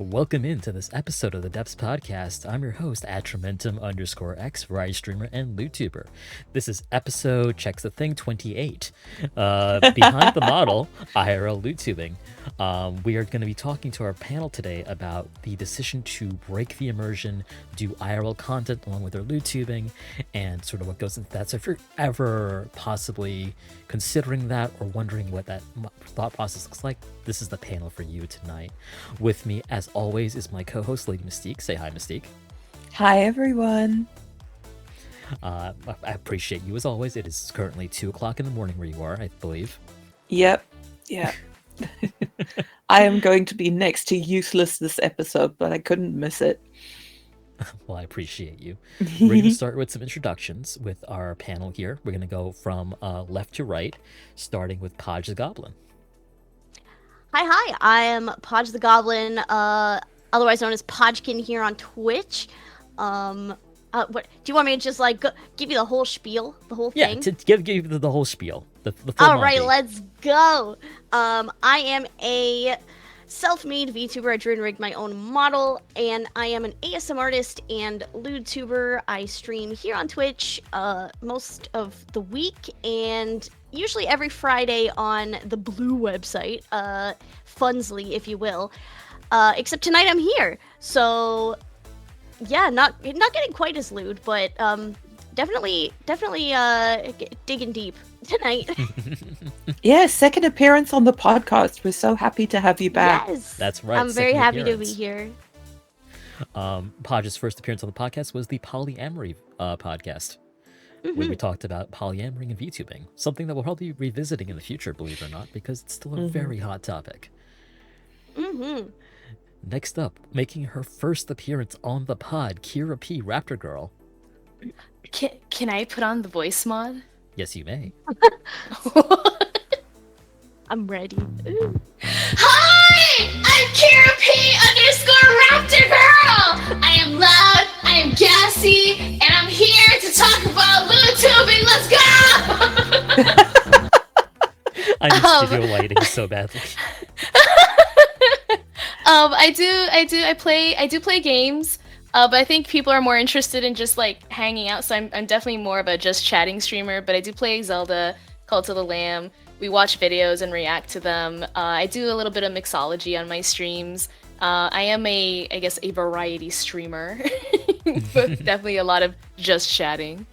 Welcome into this episode of the Depths Podcast. I'm your host, Atramentum_X, variety streamer and Lewdtuber. This is episode, checks the thing, 28. Behind the model, IRL Lewdtubing. We are going to be talking to our panel today about the decision to break the immersion, do IRL content along with their Lewdtubing, and sort of what goes into that. So if you're ever possibly considering that or wondering what that thought process looks like, this is the panel for you tonight. With me, as always, is my co-host, Lady Mystique. Say hi, Mystique. Hi, everyone. I appreciate you as always. It is currently 2 o'clock in the morning where you are, I believe. Yep. Yeah. I am going to be next to useless this episode, but I couldn't miss it. Well, I appreciate you. We're going to start with some introductions with our panel here. We're going to go from left to right, starting with PodgeTheGoblin. Hi, I am PodgeTheGoblin, otherwise known as Podgekin here on Twitch. What do you want me to just give you the whole spiel, the whole thing? Yeah, to give you the whole spiel. The full All right, Monty. let's go. I am a self-made VTuber. I drew and rigged my own model, and I am an ASM artist and Lewdtuber. I stream here on Twitch most of the week, and usually every Friday on the Blue website, Funsly, if you will. Except tonight I'm here, so yeah, not getting quite as lewd, but definitely digging deep tonight. Yeah, second appearance on the podcast. We're so happy to have you back. Yes, That's right. I'm very second happy appearance. to be here. Podge's first appearance on the podcast was the polyamory podcast, where we talked about polyamory and VTubing, something that we'll probably be revisiting in the future, believe it or not, because it's still a very hot topic. Next up, making her first appearance on the pod, KiraPRaptorGirl. Can I put on the voice mod? Yes, you may. I'm ready. Hi! I'm KiraPRaptorGirl! I am loud, I am gassy, and I'm here to talk about Lewdtubing. Let's go! I need studio lighting so badly. I do play games, but I think people are more interested in just like hanging out. So I'm definitely more of a just chatting streamer. But I do play Zelda, Cult of the Lamb. We watch videos and react to them. I do a little bit of mixology on my streams. I am a variety streamer, but definitely a lot of just chatting.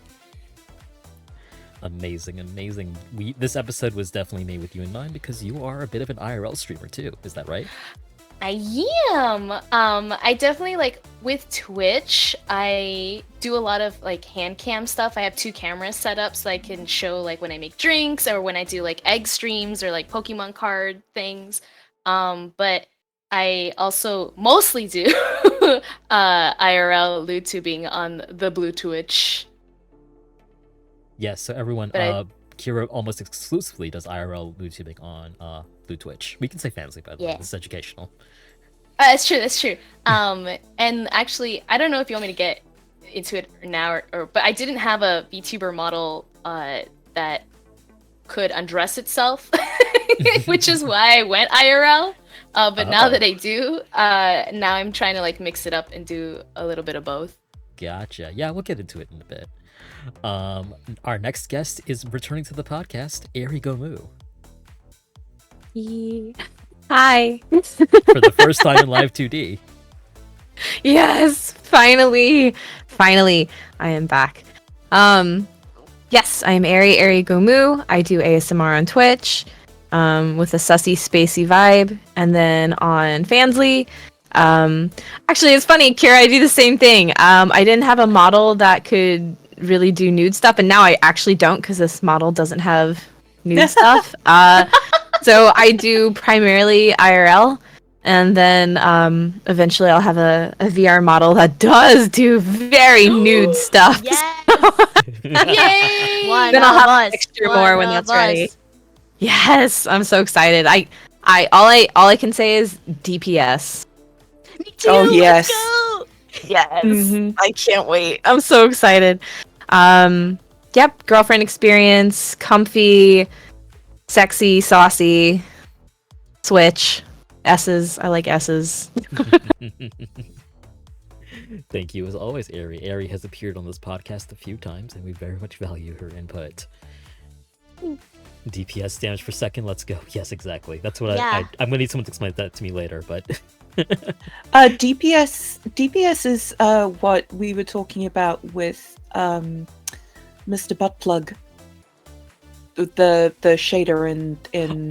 Amazing. This episode was definitely made with you in mind because you are a bit of an IRL streamer too. Is that right? I am. I definitely with Twitch, I do a lot of hand cam stuff. I have 2 cameras set up so I can show when I make drinks or when I do egg streams or Pokemon card things. But I also mostly do IRL Lewdtubing on the Blue Twitch. Yes, so everyone, Kira almost exclusively does IRL Lewdtubing on Blue Twitch. We can say fancy, by the way. This is educational. That's true. And actually, I don't know if you want me to get into it now, but I didn't have a VTuber model that could undress itself, which is why I went IRL. But now that I do, now I'm trying to mix it up and do a little bit of both. Gotcha. Yeah, we'll get into it in a bit. Our next guest is returning to the podcast, aerigomoo. Hi. For the first time in live 2D. Yes, finally, I am back. Yes, I am aerigomoo. I do ASMR on Twitch, with a sussy, spacey vibe, and then on Fansly. Actually, it's funny, Kira, I do the same thing. I didn't have a model that could really do nude stuff, and now I actually don't because this model doesn't have nude stuff. So I do primarily IRL, and then eventually I'll have a VR model that does do very nude stuff. Yes! Yay! Then I'll have a mixture more when that's ready. Yes, I'm so excited. All I can say is DPS. Me too, Oh, yes. Let's go! Yes, I can't wait. I'm so excited. Yep, girlfriend experience, comfy, sexy, saucy, Switch, S's. I like S's. Thank you as always, Ari. Ari has appeared on this podcast a few times, and we very much value her input. DPS damage per second, let's go. Yes, exactly. That's what Yeah. I'm gonna need someone to explain that to me later, but DPS is what we were talking about with Mr. Buttplug. The shader in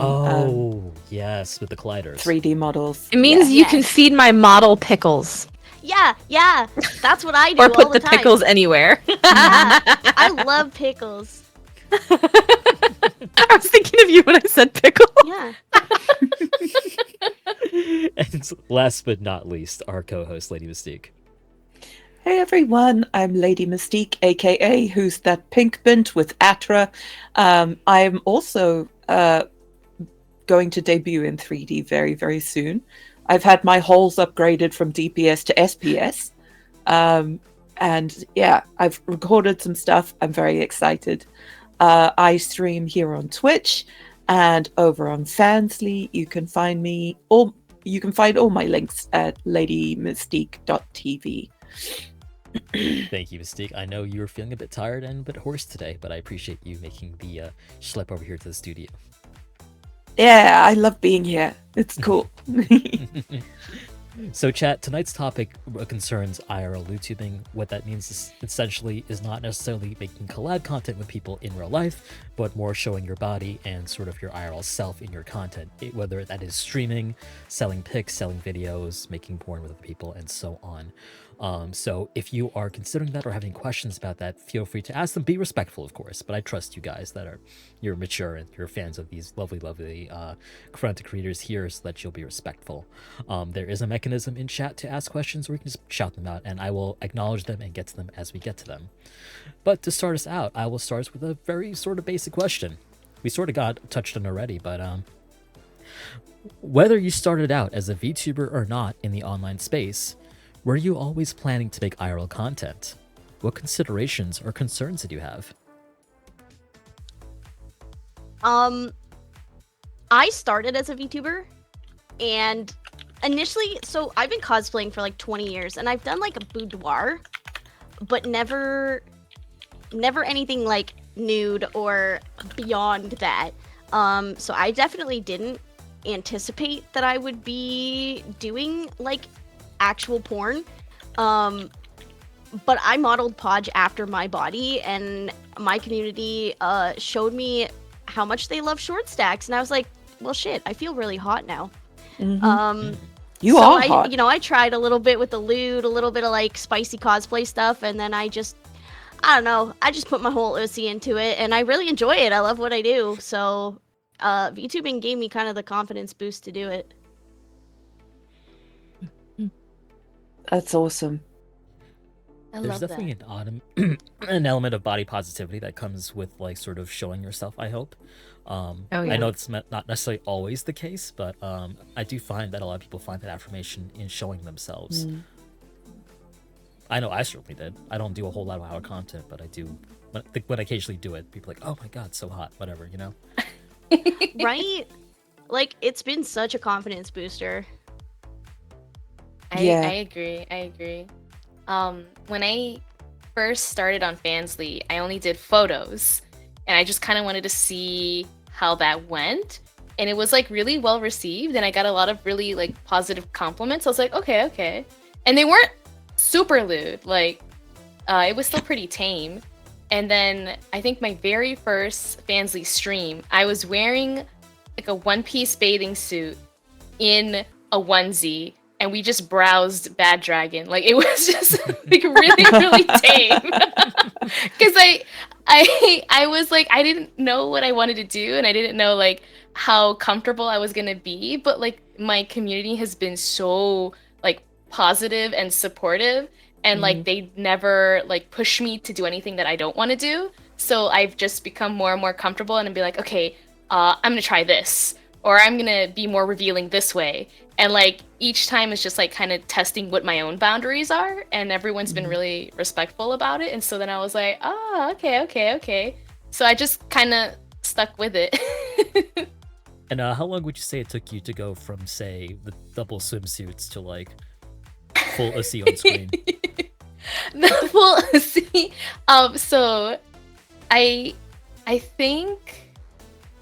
yes, with the colliders. 3D models. It means Yeah. you can feed my model pickles. Yeah, that's what I do Or all put the the time. pickles anywhere. Yeah, I love pickles. I was thinking of you when I said pickle. Yeah. And last but not least, our co-host, Lady Mystique. Hey everyone, I'm Lady Mystique, aka Who's That Pink Bint with Atra. I'm also going to debut in 3D very, very soon. I've had my holes upgraded from DPS to SPS. And yeah, I've recorded some stuff. I'm very excited. I stream here on Twitch and over on Fansly. You can find me, or you can find all my links at ladymystique.tv. Thank you, Mystique. I know you were feeling a bit tired and a bit hoarse today, but I appreciate you making the schlep over here to the studio. Yeah, I love being here. It's cool. So chat, tonight's topic concerns IRL lewdtubing. What that means is essentially is not necessarily making collab content with people in real life, but more showing your body and sort of your IRL self in your content, whether that is streaming, selling pics, selling videos, making porn with other people, and so on. So if you are considering that or having questions about that, feel free to ask them. Be respectful, of course, but I trust you guys that you're mature and you're fans of these lovely content creators here, so that you'll be respectful. There is a mechanism in chat to ask questions, or you can just shout them out, and I will acknowledge them and get to them as we get to them. But to start us out, I will start us with a very sort of basic question. We sort of got touched on already, but whether you started out as a VTuber or not in the online space, were you always planning to make IRL content? What considerations or concerns did you have? I started as a VTuber, and initially, so I've been cosplaying for like 20 years, and I've done like a boudoir, but never anything like nude or beyond that. So I definitely didn't anticipate that I would be doing like actual porn. But I modeled Podge after my body, and my community showed me how much they love short stacks, and I was like, well shit, I feel really hot now. You so are I, hot. you know, I tried a little bit with the lewd, a little bit of like spicy cosplay stuff, and then I don't know, I just put my whole OC into it, and I really enjoy it. I love what I do, so VTubing gave me kind of the confidence boost to do it. That's awesome. I There's love definitely that. an element of body positivity that comes with like sort of showing yourself, I hope. yeah. I know it's not necessarily always the case, but I do find that a lot of people find that affirmation in showing themselves. I know I certainly did. I don't do a whole lot of our content, but I do. When I occasionally do it, people are like, oh my god, so hot, whatever, you know? Right? Like, it's been such a confidence booster. Yeah. I agree. When I first started on Fansly, I only did photos, and I just kind of wanted to see how that went. And it was like really well received, and I got a lot of really like positive compliments. I was like, okay. And they weren't super lewd, like it was still pretty tame. And then I think my very first Fansly stream, I was wearing like a one-piece bathing suit in a onesie, and we just browsed Bad Dragon. Like, it was just like really tame. Because I was like, I didn't know what I wanted to do, and I didn't know like how comfortable I was gonna be. But like, my community has been so like positive and supportive, and like they never like push me to do anything that I don't want to do. So I've just become more and more comfortable, and be like, okay, I'm gonna try this, or I'm gonna be more revealing this way. And like each time it's just like kind of testing what my own boundaries are, and everyone's been really respectful about it. And so then I was like, okay. So I just kind of stuck with it. And how long would you say it took you to go from, say, the double swimsuits to like full OC on screen? The full OC. So I think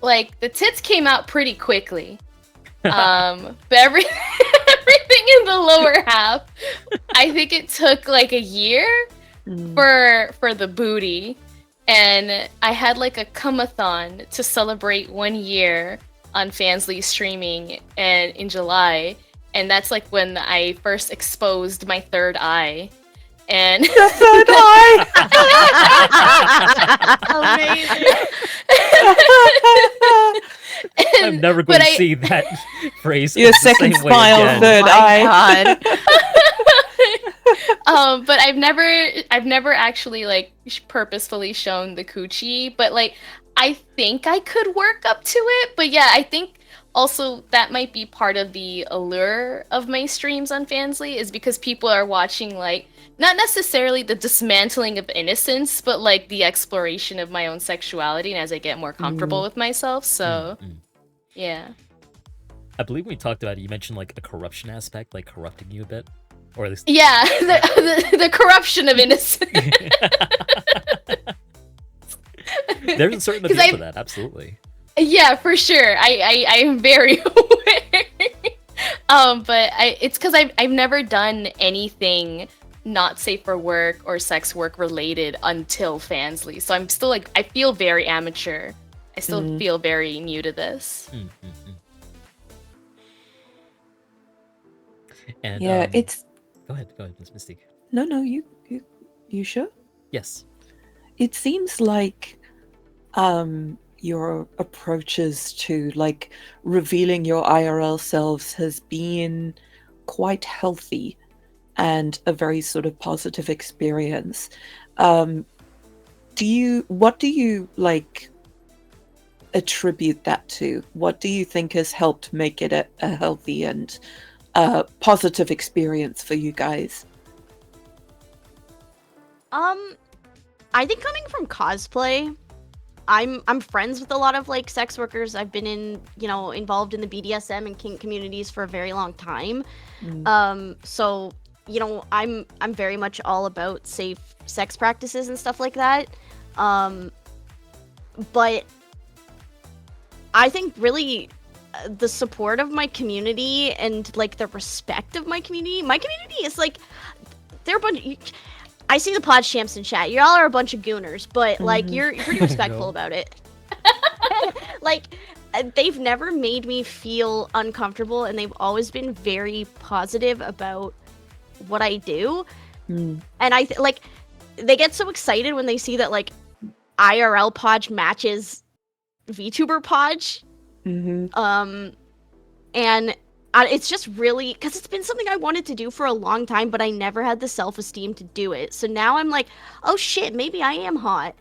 like the tits came out pretty quickly. But everything in the lower half, I think it took like a year for the booty. And I had like a cum-a-thon to celebrate 1 year on Fansly streaming and in July. And that's like when I first exposed my third eye. And The third eye. Amazing. I'm never going to see that phrase. Your the second same way smile, again. third eye. But I've never actually like purposefully shown the coochie, but like I think I could work up to it. But yeah, I think also that might be part of the allure of my streams on Fansly, is because people are watching like not necessarily the dismantling of innocence, but like the exploration of my own sexuality, and as I get more comfortable with myself. So yeah. I believe we talked about it. You mentioned like the corruption aspect, like corrupting you a bit, or at least Yeah, the corruption of innocence. there's a certain 'Cause appeal to I- that. Absolutely. Yeah, for sure. I am very aware. But it's because I've never done anything not safe for work or sex work related until Fansly. So I'm still like, I feel very amateur. I still feel very new to this. And Yeah, it's go ahead, Miss Mystique. no, you sure? Yes. It seems like your approaches to like revealing your IRL selves has been quite healthy and a very sort of positive experience. What do you like attribute that to? What do you think has helped make it a healthy and positive experience for you guys? I think coming from cosplay, I'm friends with a lot of like sex workers. I've been involved in the BDSM and kink communities for a very long time. So I'm very much all about safe sex practices and stuff like that. But I think really the support of my community and like the respect of my community is like, they're a bunch. I see the Podge champs in chat. Y'all are a bunch of gooners, but like you're pretty respectful about it. Like they've never made me feel uncomfortable, and they've always been very positive about what I do. And I like they get so excited when they see that like IRL Podge matches VTuber Podge. And it's just really, because it's been something I wanted to do for a long time, but I never had the self-esteem to do it. So now I'm like, oh shit, maybe I am hot.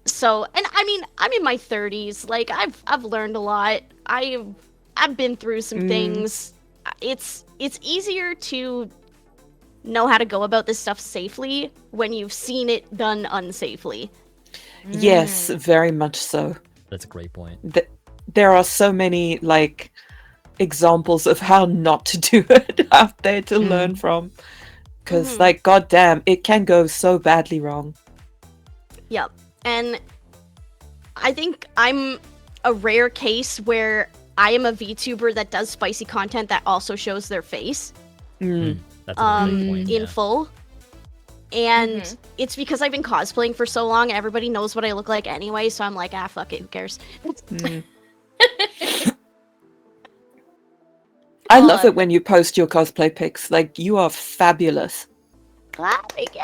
So, and I mean, I'm in my 30s. Like, I've learned a lot. I've been through some things. It's easier to know how to go about this stuff safely when you've seen it done unsafely. Yes, very much so. That's a great point. There are so many like examples of how not to do it out there to learn from, because like goddamn, it can go so badly wrong. Yep. And I think I'm a rare case where I am a VTuber that does spicy content that also shows their face That's a great point. in full. And it's because I've been cosplaying for so long, everybody knows what I look like anyway, so I'm like, fuck it, who cares? I love it when you post your cosplay pics. Like, you are fabulous. Thank you.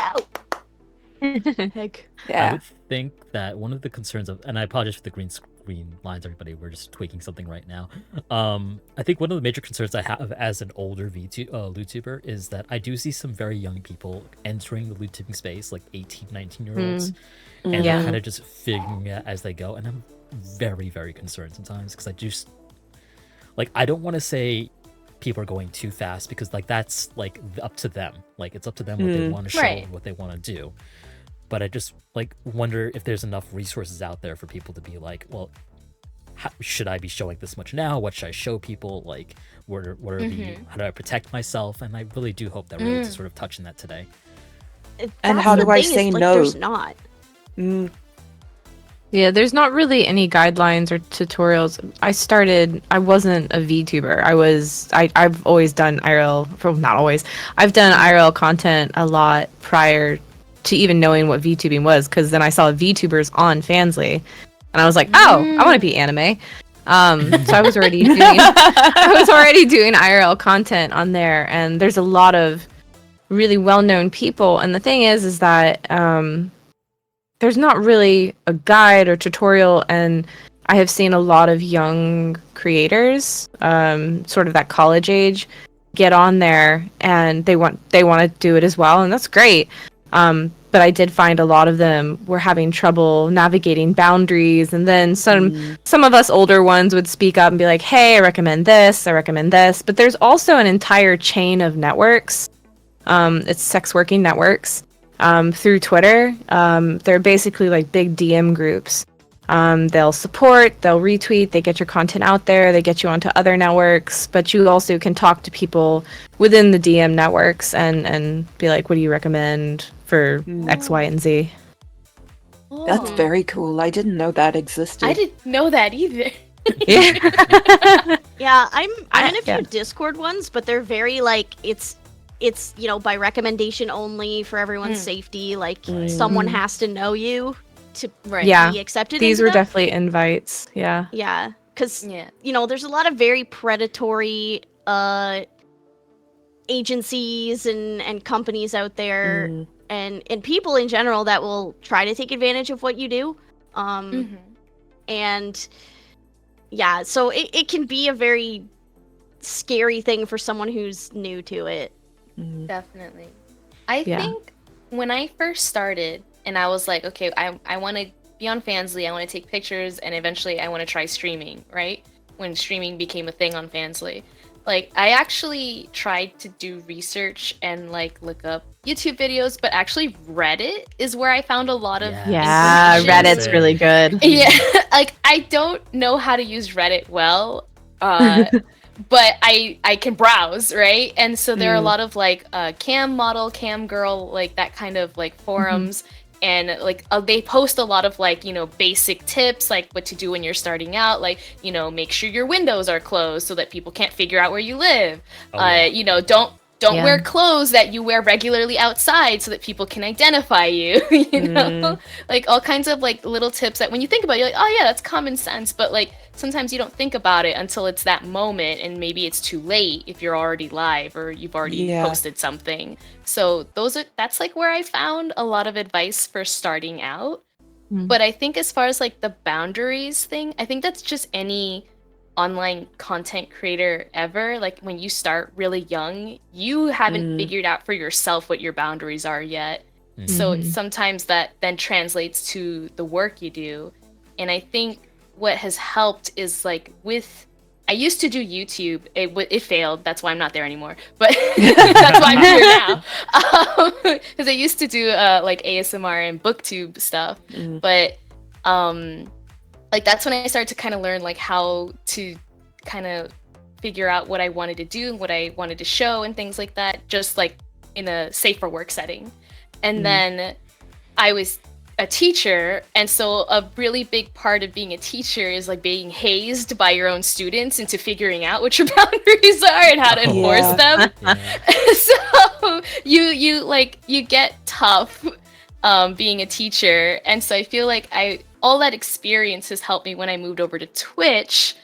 Heck. I Yeah. would think that one of the concerns of, and I apologize for the green screen lines, everybody, we're just tweaking something right now. I think one of the major concerns I have as an older Lewdtuber is that I do see some very young people entering the Lewdtubing space, like 18, 19-year-olds, and they're kind of just figuring it out as they go. And I'm very, very concerned sometimes, because I just, like, I don't want to say people are going too fast, because like that's like up to them. Like, it's up to them what they want to show and what they want to do. But I just like wonder if there's enough resources out there for people to be like, well, should I be showing this much now? What should I show people? Like, what are the how do I protect myself? And I really do hope that we're able to sort of touch on that today. And That's how the do I thing say is, like, no? There's not. Mm, Yeah, there's not really any guidelines or tutorials. I wasn't a VTuber. I've always done IRL, not always. I've done IRL content a lot prior to even knowing what VTubing was, because then I saw VTubers on Fansly, and I was like, oh, I want to be anime. So I was already doing IRL content on there, and there's a lot of really well-known people. And the thing is that there's not really a guide or tutorial, and I have seen a lot of young creators, sort of that college age, get on there, and they want to do it as well, and that's great. But I did find a lot of them were having trouble navigating boundaries, and then some of us older ones would speak up and be like, "Hey, I recommend this. But there's also an entire chain of networks. It's sex working networks. Through Twitter. They're basically like big DM groups. They'll support, they'll retweet, they get your content out there, they get you onto other networks, but you also can talk to people within the DM networks and be like, what do you recommend for X, Y, and Z? that's very cool. I didn't know that existed. I didn't know that either. Yeah. Yeah, I'm in a few yeah. Discord ones, but they're very like it's by recommendation only for everyone's safety. Like someone has to know you to Yeah. be accepted. These into were them. definitely invites. Yeah. Yeah, because Yeah. there's a lot of very predatory agencies and companies out there, and people in general that will try to take advantage of what you do. And yeah, so it can be a very scary thing for someone who's new to it. Definitely. I Yeah. think when I first started and I was like, okay, I want to be on Fansly, I want to take pictures, and eventually I want to try streaming, right? When streaming became a thing on Fansly. Like, I actually tried to do research and, like, look up YouTube videos, but actually Reddit is where I found a lot of Yeah, information. Reddit's really good. Yeah, like, I don't know how to use Reddit well, but I can browse, right? And so there are a lot of like cam model, cam girl, like that kind of like forums, and like they post a lot of like, basic tips, like what to do when you're starting out, like, make sure your windows are closed so that people can't figure out where you live. Don't Yeah. wear clothes that you wear regularly outside so that people can identify you, like all kinds of like little tips that when you think about it, you're like, oh yeah, that's common sense, but like sometimes you don't think about it until it's that moment, and maybe it's too late if you're already live or you've already posted something. So that's like where I found a lot of advice for starting out. But I think as far as like the boundaries thing, I think that's just any online content creator ever. Like when you start really young, you haven't figured out for yourself what your boundaries are yet. So sometimes that then translates to the work you do. And I think what has helped is like I used to do YouTube. It failed. That's why I'm not there anymore. But that's why I'm here now. Because I used to do like ASMR and booktube stuff. But like that's when I started to kind of learn like how to kind of figure out what I wanted to do and what I wanted to show and things like that, just like in a safer work setting. And then I was a teacher, and so a really big part of being a teacher is like being hazed by your own students into figuring out what your boundaries are and how to enforce them. So you get tough being a teacher, and so I feel like all that experience has helped me when I moved over to Twitch,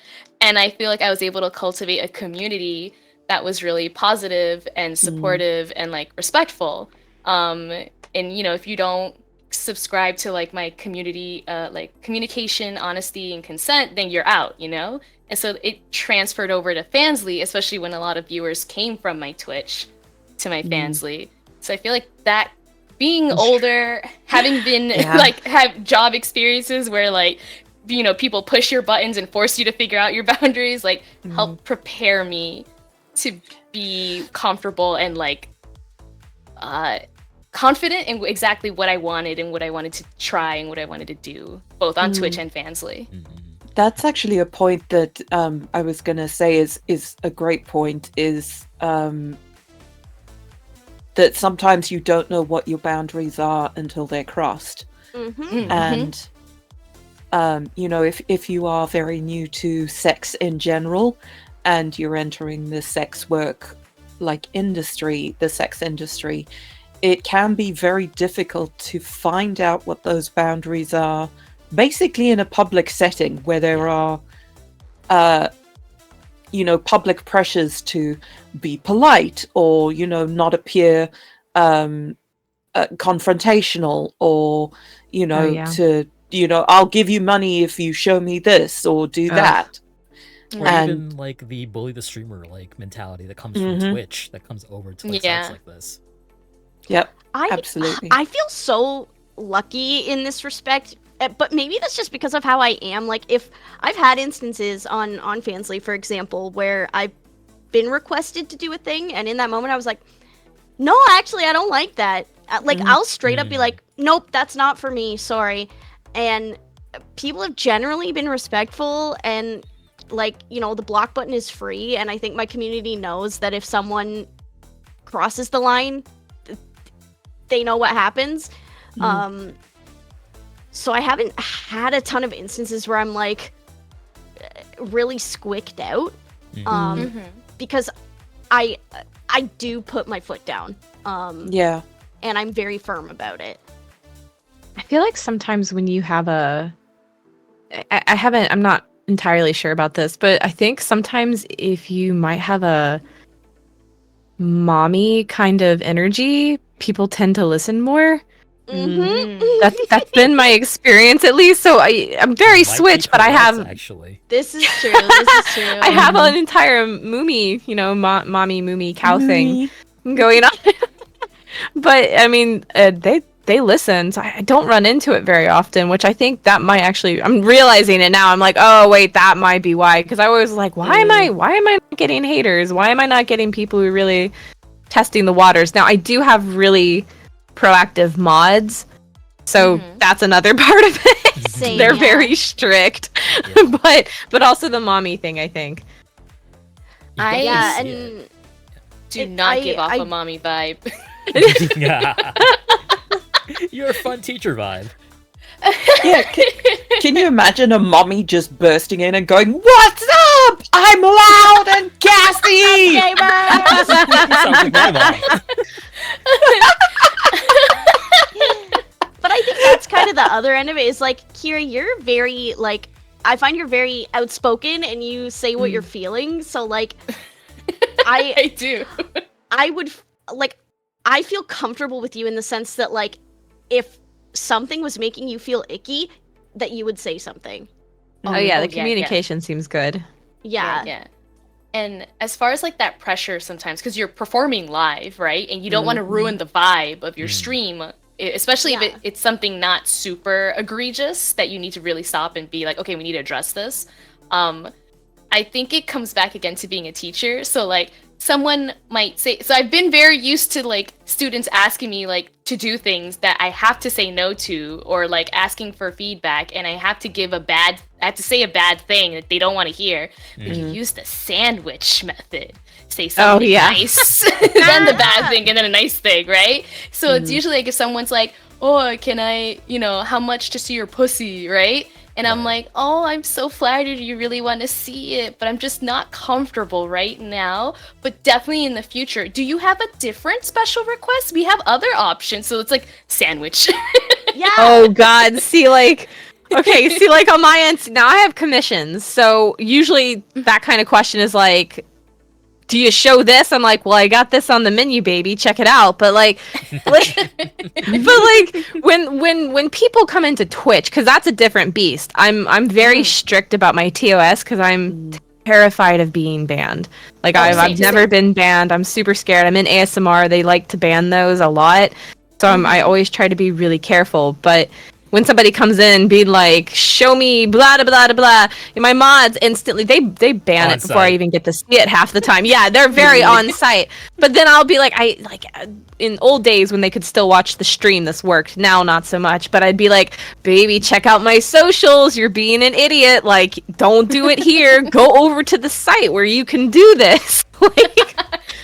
and I feel like I was able to cultivate a community that was really positive and supportive and like respectful. And if you don't subscribe to like my community, like communication, honesty, and consent, then you're out, And so it transferred over to Fansly, especially when a lot of viewers came from my Twitch to my Fansly. So I feel like that being older, having been like have job experiences where like people push your buttons and force you to figure out your boundaries, like help prepare me to be comfortable and like confident in exactly what I wanted and what I wanted to try and what I wanted to do, both on Twitch and Fansly. That's actually a point that I was going to say is a great point, is that sometimes you don't know what your boundaries are until they're crossed. Mm-hmm. And if you are very new to sex in general and you're entering the sex work industry, the sex industry, it can be very difficult to find out what those boundaries are, basically in a public setting where there are public pressures to be polite or not appear confrontational, or to I'll give you money if you show me this or do that. Or even the bully the streamer mentality that comes from Twitch, that comes over to sites like this. Yep, absolutely. I feel so lucky in this respect, but maybe that's just because of how I am. If I've had instances on Fansly, for example, where I've been requested to do a thing, and in that moment I was like, no, actually I don't like that. I'll straight up be like, nope, that's not for me, sorry. And people have generally been respectful, and the block button is free, and I think my community knows that if someone crosses the line, they know what happens. So I haven't had a ton of instances where I'm really squicked out, because I do put my foot down. Yeah. And I'm very firm about it. I feel like sometimes when you have I'm not entirely sure about this, but I think sometimes if you might have a mommy kind of energy, people tend to listen more. That's been my experience, at least. So I'm very switch, but I have actually. This is true. I have an entire Moomy, mommy Moomy cow thing going on. But I mean, they listen, so I don't run into it very often, which I think that might actually, I'm realizing it now. I'm like, oh wait, that might be why, because I always like, why am I not getting haters? Why am I not getting people who are really testing the waters? Now I do have really proactive mods, so that's another part of it. They're very strict. But also the mommy thing, I think. Do not give off a mommy vibe. You're a fun teacher vibe. Yeah, can you imagine a mommy just bursting in and going, "What's up? I'm loud and gassy!" Sounds like my mom. But I think that's kind of the other end of it, is Kira, you're very I find you're very outspoken and you say what you're feeling. So I do. I would I feel comfortable with you in the sense that if something was making you feel icky, that you would say something. The communication seems good. Yeah. And as far as that pressure sometimes, because you're performing live, right? And you don't want to ruin the vibe of your stream, especially if it's something not super egregious that you need to really stop and be like, okay, we need to address this. I think it comes back again to being a teacher. So someone might say, so I've been very used to students asking me to do things that I have to say no to, or asking for feedback, and I have to say a bad thing that they don't want to hear. But you use the sandwich method. Say something nice, then the bad thing, and then a nice thing, right? So it's usually if someone's like, oh, can I, how much to see your pussy, right? And I'm like, oh, I'm so flattered you really want to see it, but I'm just not comfortable right now. But definitely in the future. Do you have a different special request? We have other options. So it's sandwich. Yeah. Oh, God. See, okay, see, on my end, now I have commissions. So usually that kind of question is do you show this? I'm like, well, I got this on the menu, baby. Check it out. But when people come into Twitch, because that's a different beast. I'm very strict about my TOS because I'm terrified of being banned. I've never been banned. I'm super scared. I'm in ASMR. They like to ban those a lot, so I always try to be really careful. But when somebody comes in being like, show me blah, blah, blah, blah, and my mods instantly, they ban it before I even get to see it half the time. Yeah, they're very on site. But then I'll be like, in old days when they could still watch the stream, this worked. Now, not so much. But I'd be like, baby, check out my socials. You're being an idiot. Like, don't do it here. Go over to the site where you can do this. Like,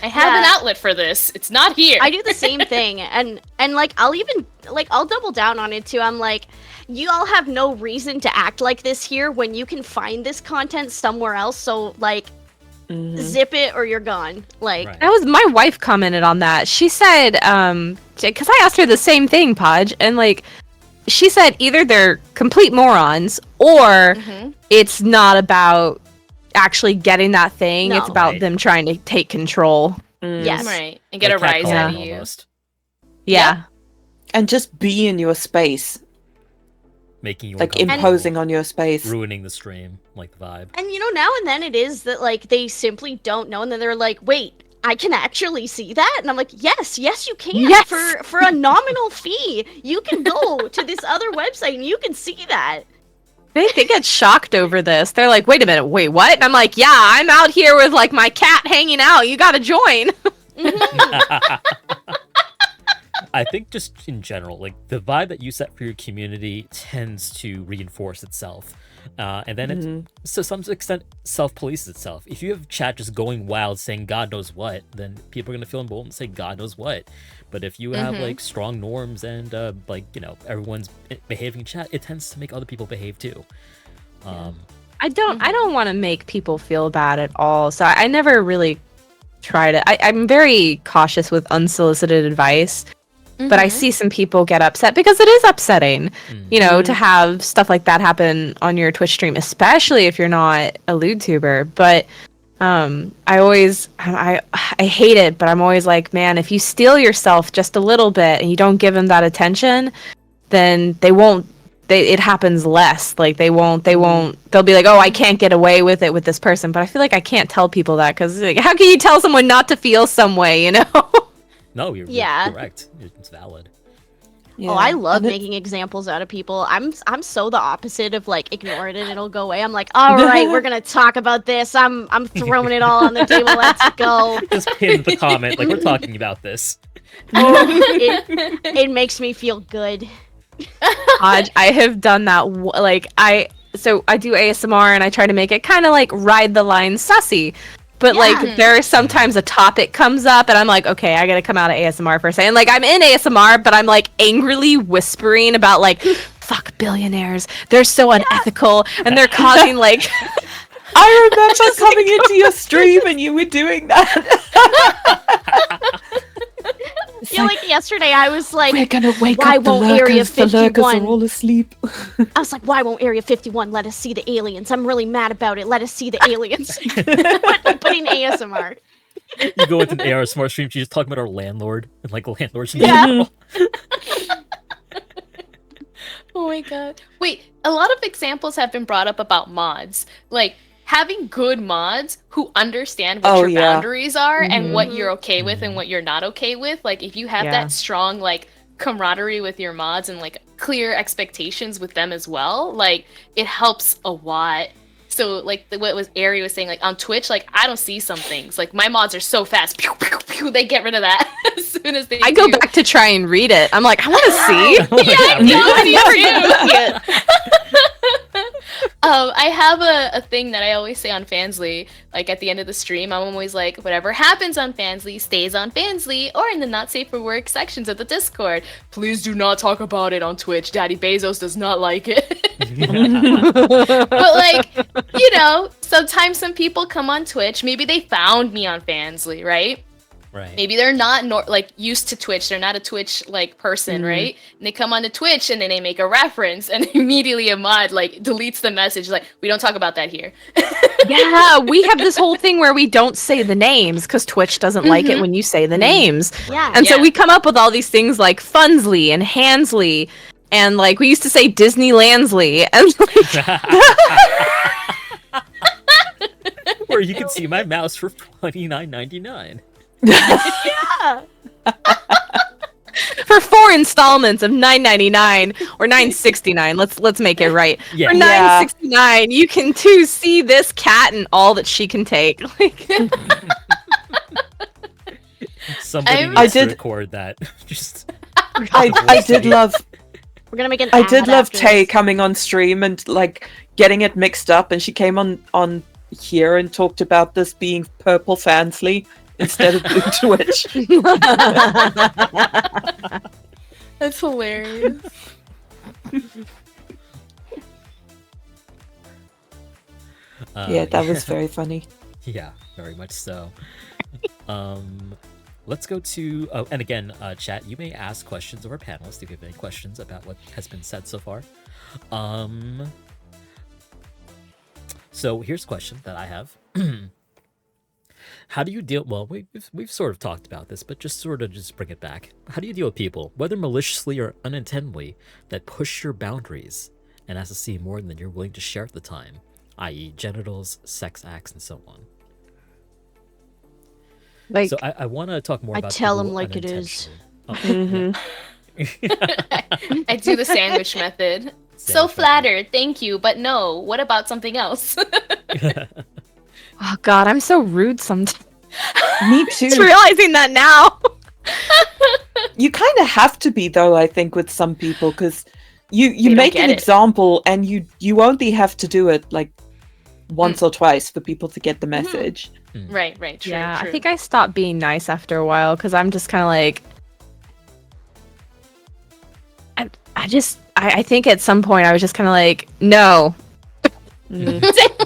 I have an outlet for this. It's not here. I do the same thing, and like I'll double down on it too. I'm like, you all have no reason to act like this here when you can find this content somewhere else. So like, zip it or you're gone. Like Right. that was my wife commented on that. She said, because I asked her the same thing, Podge, and like, she said either they're complete morons or it's not about actually getting that thing. No. It's about Right. them trying to take control. yes, Right. And get Like a rise catcalling out of you. almost. Yeah. And just be in your space, Making you like uncomfortable, imposing on your space. ruining the stream, like the vibe. and now and then it is that like they simply don't know, and then they're like, wait, I can actually see that, and I'm like, yes, you can. Yes! For a nominal fee, you can go to this other website and you can see that. They get shocked over this. They're like, wait a minute, wait, what? And I'm like, yeah, I'm out here with like my cat hanging out. You gotta join. I think just in general, like the vibe that you set for your community tends to reinforce itself. And then it, to some extent, self-polices itself. If you have chat just going wild saying God knows what, then people are going to feel emboldened to say God knows what. But if you have like strong norms and like, you know, everyone's behaving in chat, it tends to make other people behave too. I don't want to make people feel bad at all. So I never really try to. I'm very cautious with unsolicited advice. But I see some people get upset because it is upsetting, you know, to have stuff like that happen on your Twitch stream, especially if you're not a Lewdtuber. But I hate it, but I'm always like, man, if you steal yourself just a little bit and you don't give them that attention, then it happens less. Like they'll be like, oh, I can't get away with it with this person. But I feel like I can't tell people that because like, how can you tell someone not to feel some way, you know? No, you're correct. It's valid. Yeah. Oh, I love And it- making examples out of people. I'm so the opposite of like ignore it and it'll go away. I'm like, all right, we're gonna talk about this. I'm throwing it all on the table. Let's go. Just pin the comment like we're talking about this. It makes me feel good. I have done that. So I do ASMR and I try to make it kind of like ride the line sussy. But like there are sometimes a topic comes up and I'm like, okay, I gotta come out of ASMR for a second. Like I'm in ASMR, but I'm like angrily whispering about like, fuck billionaires. They're so unethical and they're causing like. I remember coming into your stream and you were doing that. I feel like yesterday I was like, We're gonna wake why up the won't Area lurkers. The lurkers 51? are all asleep. I was like, why won't Area 51 let us see the aliens? I'm really mad about it. Let us see the aliens. Putting ASMR. You go into an AR smart stream, she's just talking about our landlord and like landlords in Yeah. general. Oh my god. Wait, a lot of examples have been brought up about mods. Like, having good mods who understand what your boundaries are and what you're okay with and what you're not okay with. Like, if you have that strong, like, camaraderie with your mods and, like, clear expectations with them as well, like, it helps a lot. So, like, what was Ari was saying, like, on Twitch, like, I don't see some things. Like, my mods are so fast. Pew, pew, pew, they get rid of that as soon as they I go back to try and read it. I'm like, I want to see. Yeah, I have a thing that I always say on Fansly, like at the end of the stream, I'm always like, whatever happens on Fansly stays on Fansly or in the not safe for work sections of the Discord. Please do not talk about it on Twitch. Daddy Bezos does not like it. But like, you know, sometimes some people come on Twitch, maybe they found me on Fansly, right? Right. Maybe they're not like used to Twitch. They're not a Twitch like person, right? And they come onto Twitch and then they make a reference and immediately a mod like deletes the message. Like, we don't talk about that here. Yeah, we have this whole thing where we don't say the names because Twitch doesn't like it when you say the names. Yeah. And so we come up with all these things like Funsley and Hansley, and like we used to say Disneylandsley, and like, Where you can see my mouse for $29.99. for $4 installments of $9.99 or $9.69. Let's make it right. Yeah. For $9.69, you can too see this cat and all that she can take. Like, Somebody I needs to did- record that. Just I did love We're gonna make an. I did ad love after Tay this. coming on stream and like getting it mixed up, and she came on here and talked about this being purple Fansly instead of blue Twitch. That's hilarious. Yeah, that was very funny. Yeah, very much so. Let's go to and again, chat. You may ask questions of our panelists if you have any questions about what has been said so far. So here's a question that I have. How do you deal? Well, we've sort of talked about this, but just bring it back. How do you deal with people, whether maliciously or unintentionally, that push your boundaries and ask to see more than you're willing to share at the time, i.e., genitals, sex acts, and so on? like So I want to talk more I about. tell people him like it is. unintentionally. Oh, I do the sandwich method. So Sandwich flattered, thank you, but no. What about something else? oh god, I'm so rude sometimes. Me too. Just realizing that now. You kind of have to be though, I think, with some people, because you don't make get an it. example and you only have to do it like once or twice for people to get the message. right, true, Yeah, true. I think I stopped being nice after a while because I'm just kind of like, I think at some point I was just kind of like, no, I'm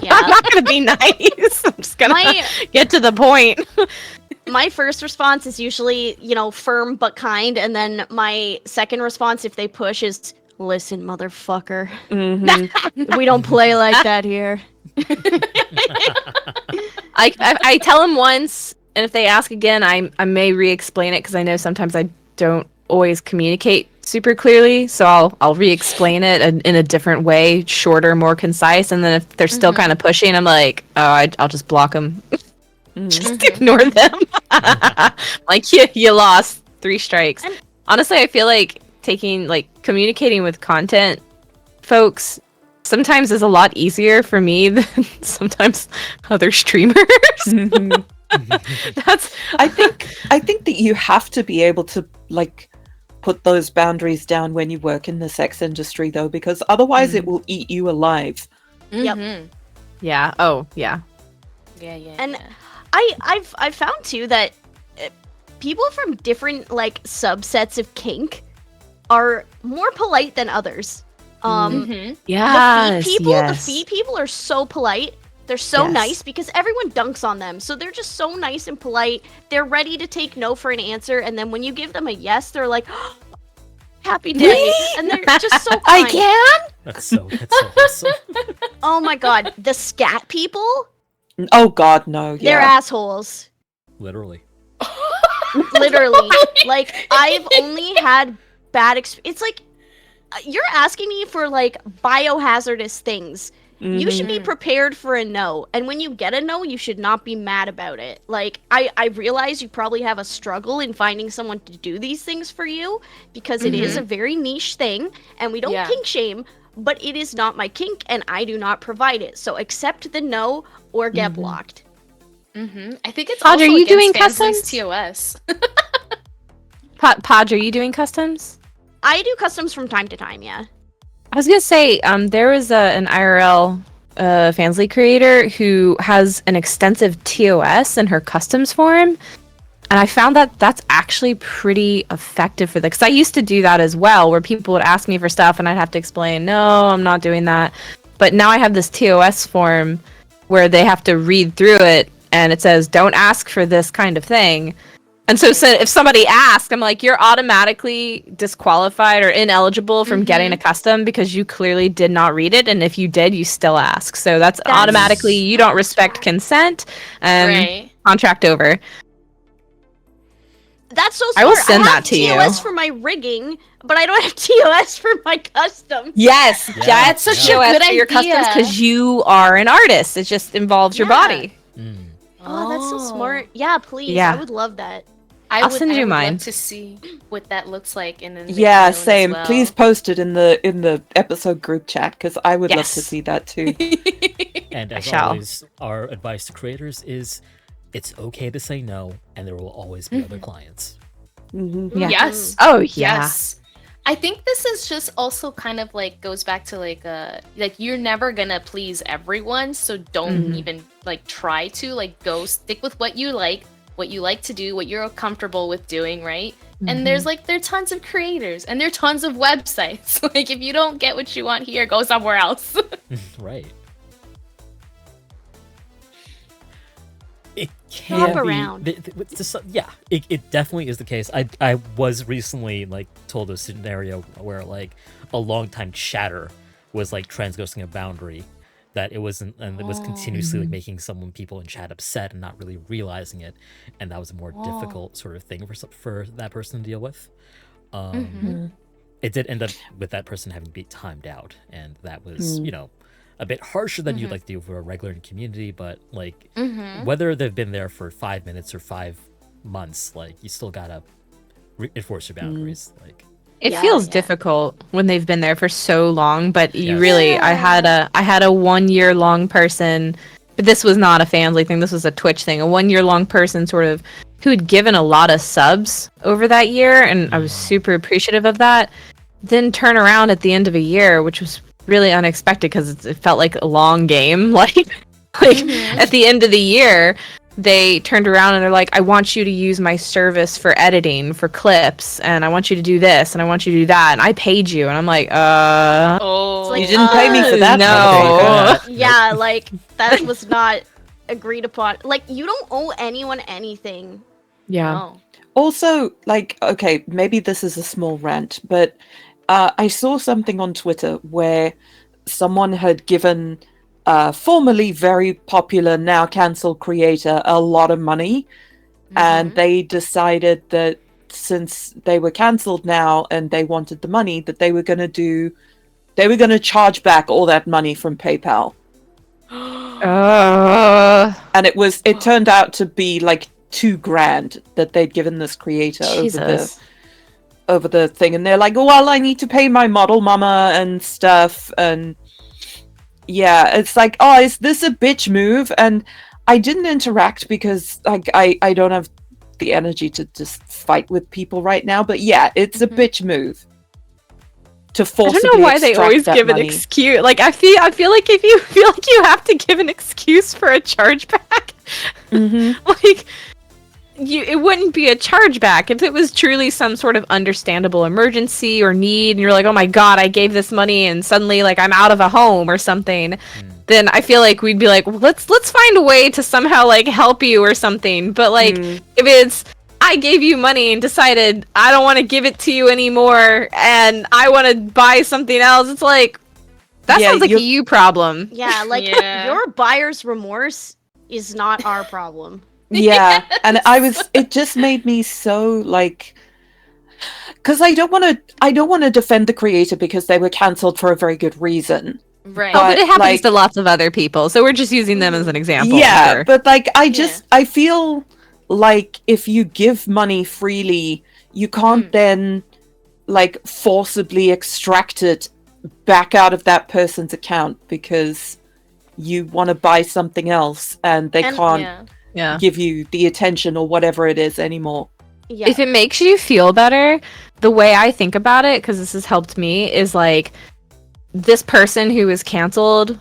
Yeah. not gonna be nice. I'm just gonna My get to the point. my first response is usually, firm but kind, and then my second response, if they push, is listen, motherfucker. Mhm. We don't play like that here. I tell them once, and if they ask again, I may re-explain it because I know sometimes I don't always communicate super clearly, so I'll re-explain it in a different way, shorter, more concise, and then if they're still kind of pushing, I'm like, oh, I'll just block them. Just ignore them. Like, you lost 3 strikes. And- Honestly, I feel like communicating with content folks sometimes is a lot easier for me than sometimes other streamers. Mhm. That's I think that you have to be able to like put those boundaries down when you work in the sex industry though, because otherwise it will eat you alive. Yep. Mhm. yeah. Oh, yeah. Yeah. And yeah. I've found too that people from different like subsets of kink are more polite than others. Mhm. Yes. The feed people are so polite. They're so Yes. nice because everyone dunks on them. So they're just so nice and polite. They're ready to take no for an answer, and then when you give them a yes, they're like, "Happy day," Really? and they're just so kind. can. That's so awesome. Oh my god, the scat people, Oh God, no. they're Yeah. assholes. Literally. Literally. Like, I've only had bad experience. It's like, you're asking me for, like, biohazardous things. You should be prepared for a no. And when you get a no, you should not be mad about it. Like, I realize you probably have a struggle in finding someone to do these things for you, because it is a very niche thing, and we don't Yeah. kink shame, but it is not my kink, and I do not provide it. So accept the no or get blocked. I think it's Podge, also are you doing against Fansly's customs? TOS. Podge, are you doing customs? I do customs from time to time, yeah. I was gonna say, there was an IRL Fansly creator who has an extensive TOS in her customs forum, and I found that that's actually pretty effective for that. Because I used to do that as well, where people would ask me for stuff, and I'd have to explain, no, I'm not doing that. But now I have this TOS form where they have to read through it, and it says, don't ask for this kind of thing. And so if somebody asks, I'm like, you're automatically disqualified or ineligible from getting a custom because you clearly did not read it. And if you did, you still ask. So that's automatically, you don't respect consent and Right. contract over. That's so smart. I will send have that to you. TOS for my rigging, but I don't have TOS for my custom. Yes, Yeah, that's such such a a good for your customs idea. because you are an artist. It just involves your Yeah. body. Oh, that's so smart. Yeah, please. Yeah. I would love that. I'll send you I would mine. love to see what that looks like, and then make Yeah, my own as same. well. Please post it in the episode group chat because I would love to Yes. see that too. And as shall. always, our advice to creators is it's okay to say no, and there will always be other clients. Yeah. Yes. Oh yeah. Yes. I think this is just also kind of like goes back to like you're never gonna please everyone, so don't even like try to like go stick with what you like to do, what you're comfortable with doing, right? And there are tons of creators and there are tons of websites. Like if you don't get what you want here, go somewhere else. Right. It Shop can be. around. Yeah, it definitely is the case. I was recently like told a scenario where like a longtime chatter was like transgressing a boundary that it wasn't, and it was continuously like making people in chat upset and not really realizing it, and that was a more difficult sort of thing for that person to deal with. It did end up with that person having to be timed out, and that was a bit harsher than you'd like to do for a regular community, but like whether they've been there for 5 minutes or 5 months, like you still gotta enforce your boundaries. Like It Yeah, feels yeah. difficult when they've been there for so long, but you Yes. really I had a 1 year long person, but this was not a Fansly thing, this was a Twitch thing. A 1 year long person sort of who had given a lot of subs over that year, and I was super appreciative of that. Then turn around at the end of a year, which was really unexpected because it felt like a long game. Like at the end of the year, they turned around and they're like, I want you to use my service for editing, for clips, and I want you to do this, and I want you to do that, and I paid you. And I'm like, Oh, like, You didn't pay me for that. no. motherfucker. Yeah, like that was not agreed upon. Like you don't owe anyone anything. Yeah. no. Also, like, okay, maybe this is a small rant, but I saw something on Twitter where someone had given formerly very popular, now cancelled creator a lot of money, and they decided that since they were cancelled now and they wanted the money, that they were going to charge back all that money from PayPal. And it turned out to be like $2,000 that they'd given this creator Jesus. over the thing, and they're like, oh, well, I need to pay my model mama and stuff, and yeah, it's like, oh, is this a bitch move? And I didn't interact because like I don't have the energy to just fight with people right now, but yeah, it's a bitch move to I forcibly don't know why they extract always that give an money. excuse. Like I feel like if you feel like you have to give an excuse for a chargeback, like it wouldn't be a chargeback if it was truly some sort of understandable emergency or need, and you're like, oh my god, I gave this money and suddenly like I'm out of a home or something. Then I feel like we'd be like, well, let's find a way to somehow like help you or something. But like if it's I gave you money and decided I don't want to give it to you anymore and I want to buy something else, it's like that Yeah, sounds like a you're- you problem. Yeah, like Yeah. your buyer's remorse is not our problem. Yeah, and it just made me so like, because I don't want to defend the creator because they were cancelled for a very good reason. Right. Oh, but it happens like- to lots of other people, so we're just using them as an example. Yeah, sure. but like I feel like if you give money freely, you can't then like forcibly extract it back out of that person's account because you want to buy something else and they can't Yeah. Yeah. give you the attention or whatever it is anymore. Yeah. If it makes you feel better, the way I think about it, because this has helped me, is like this person who was canceled,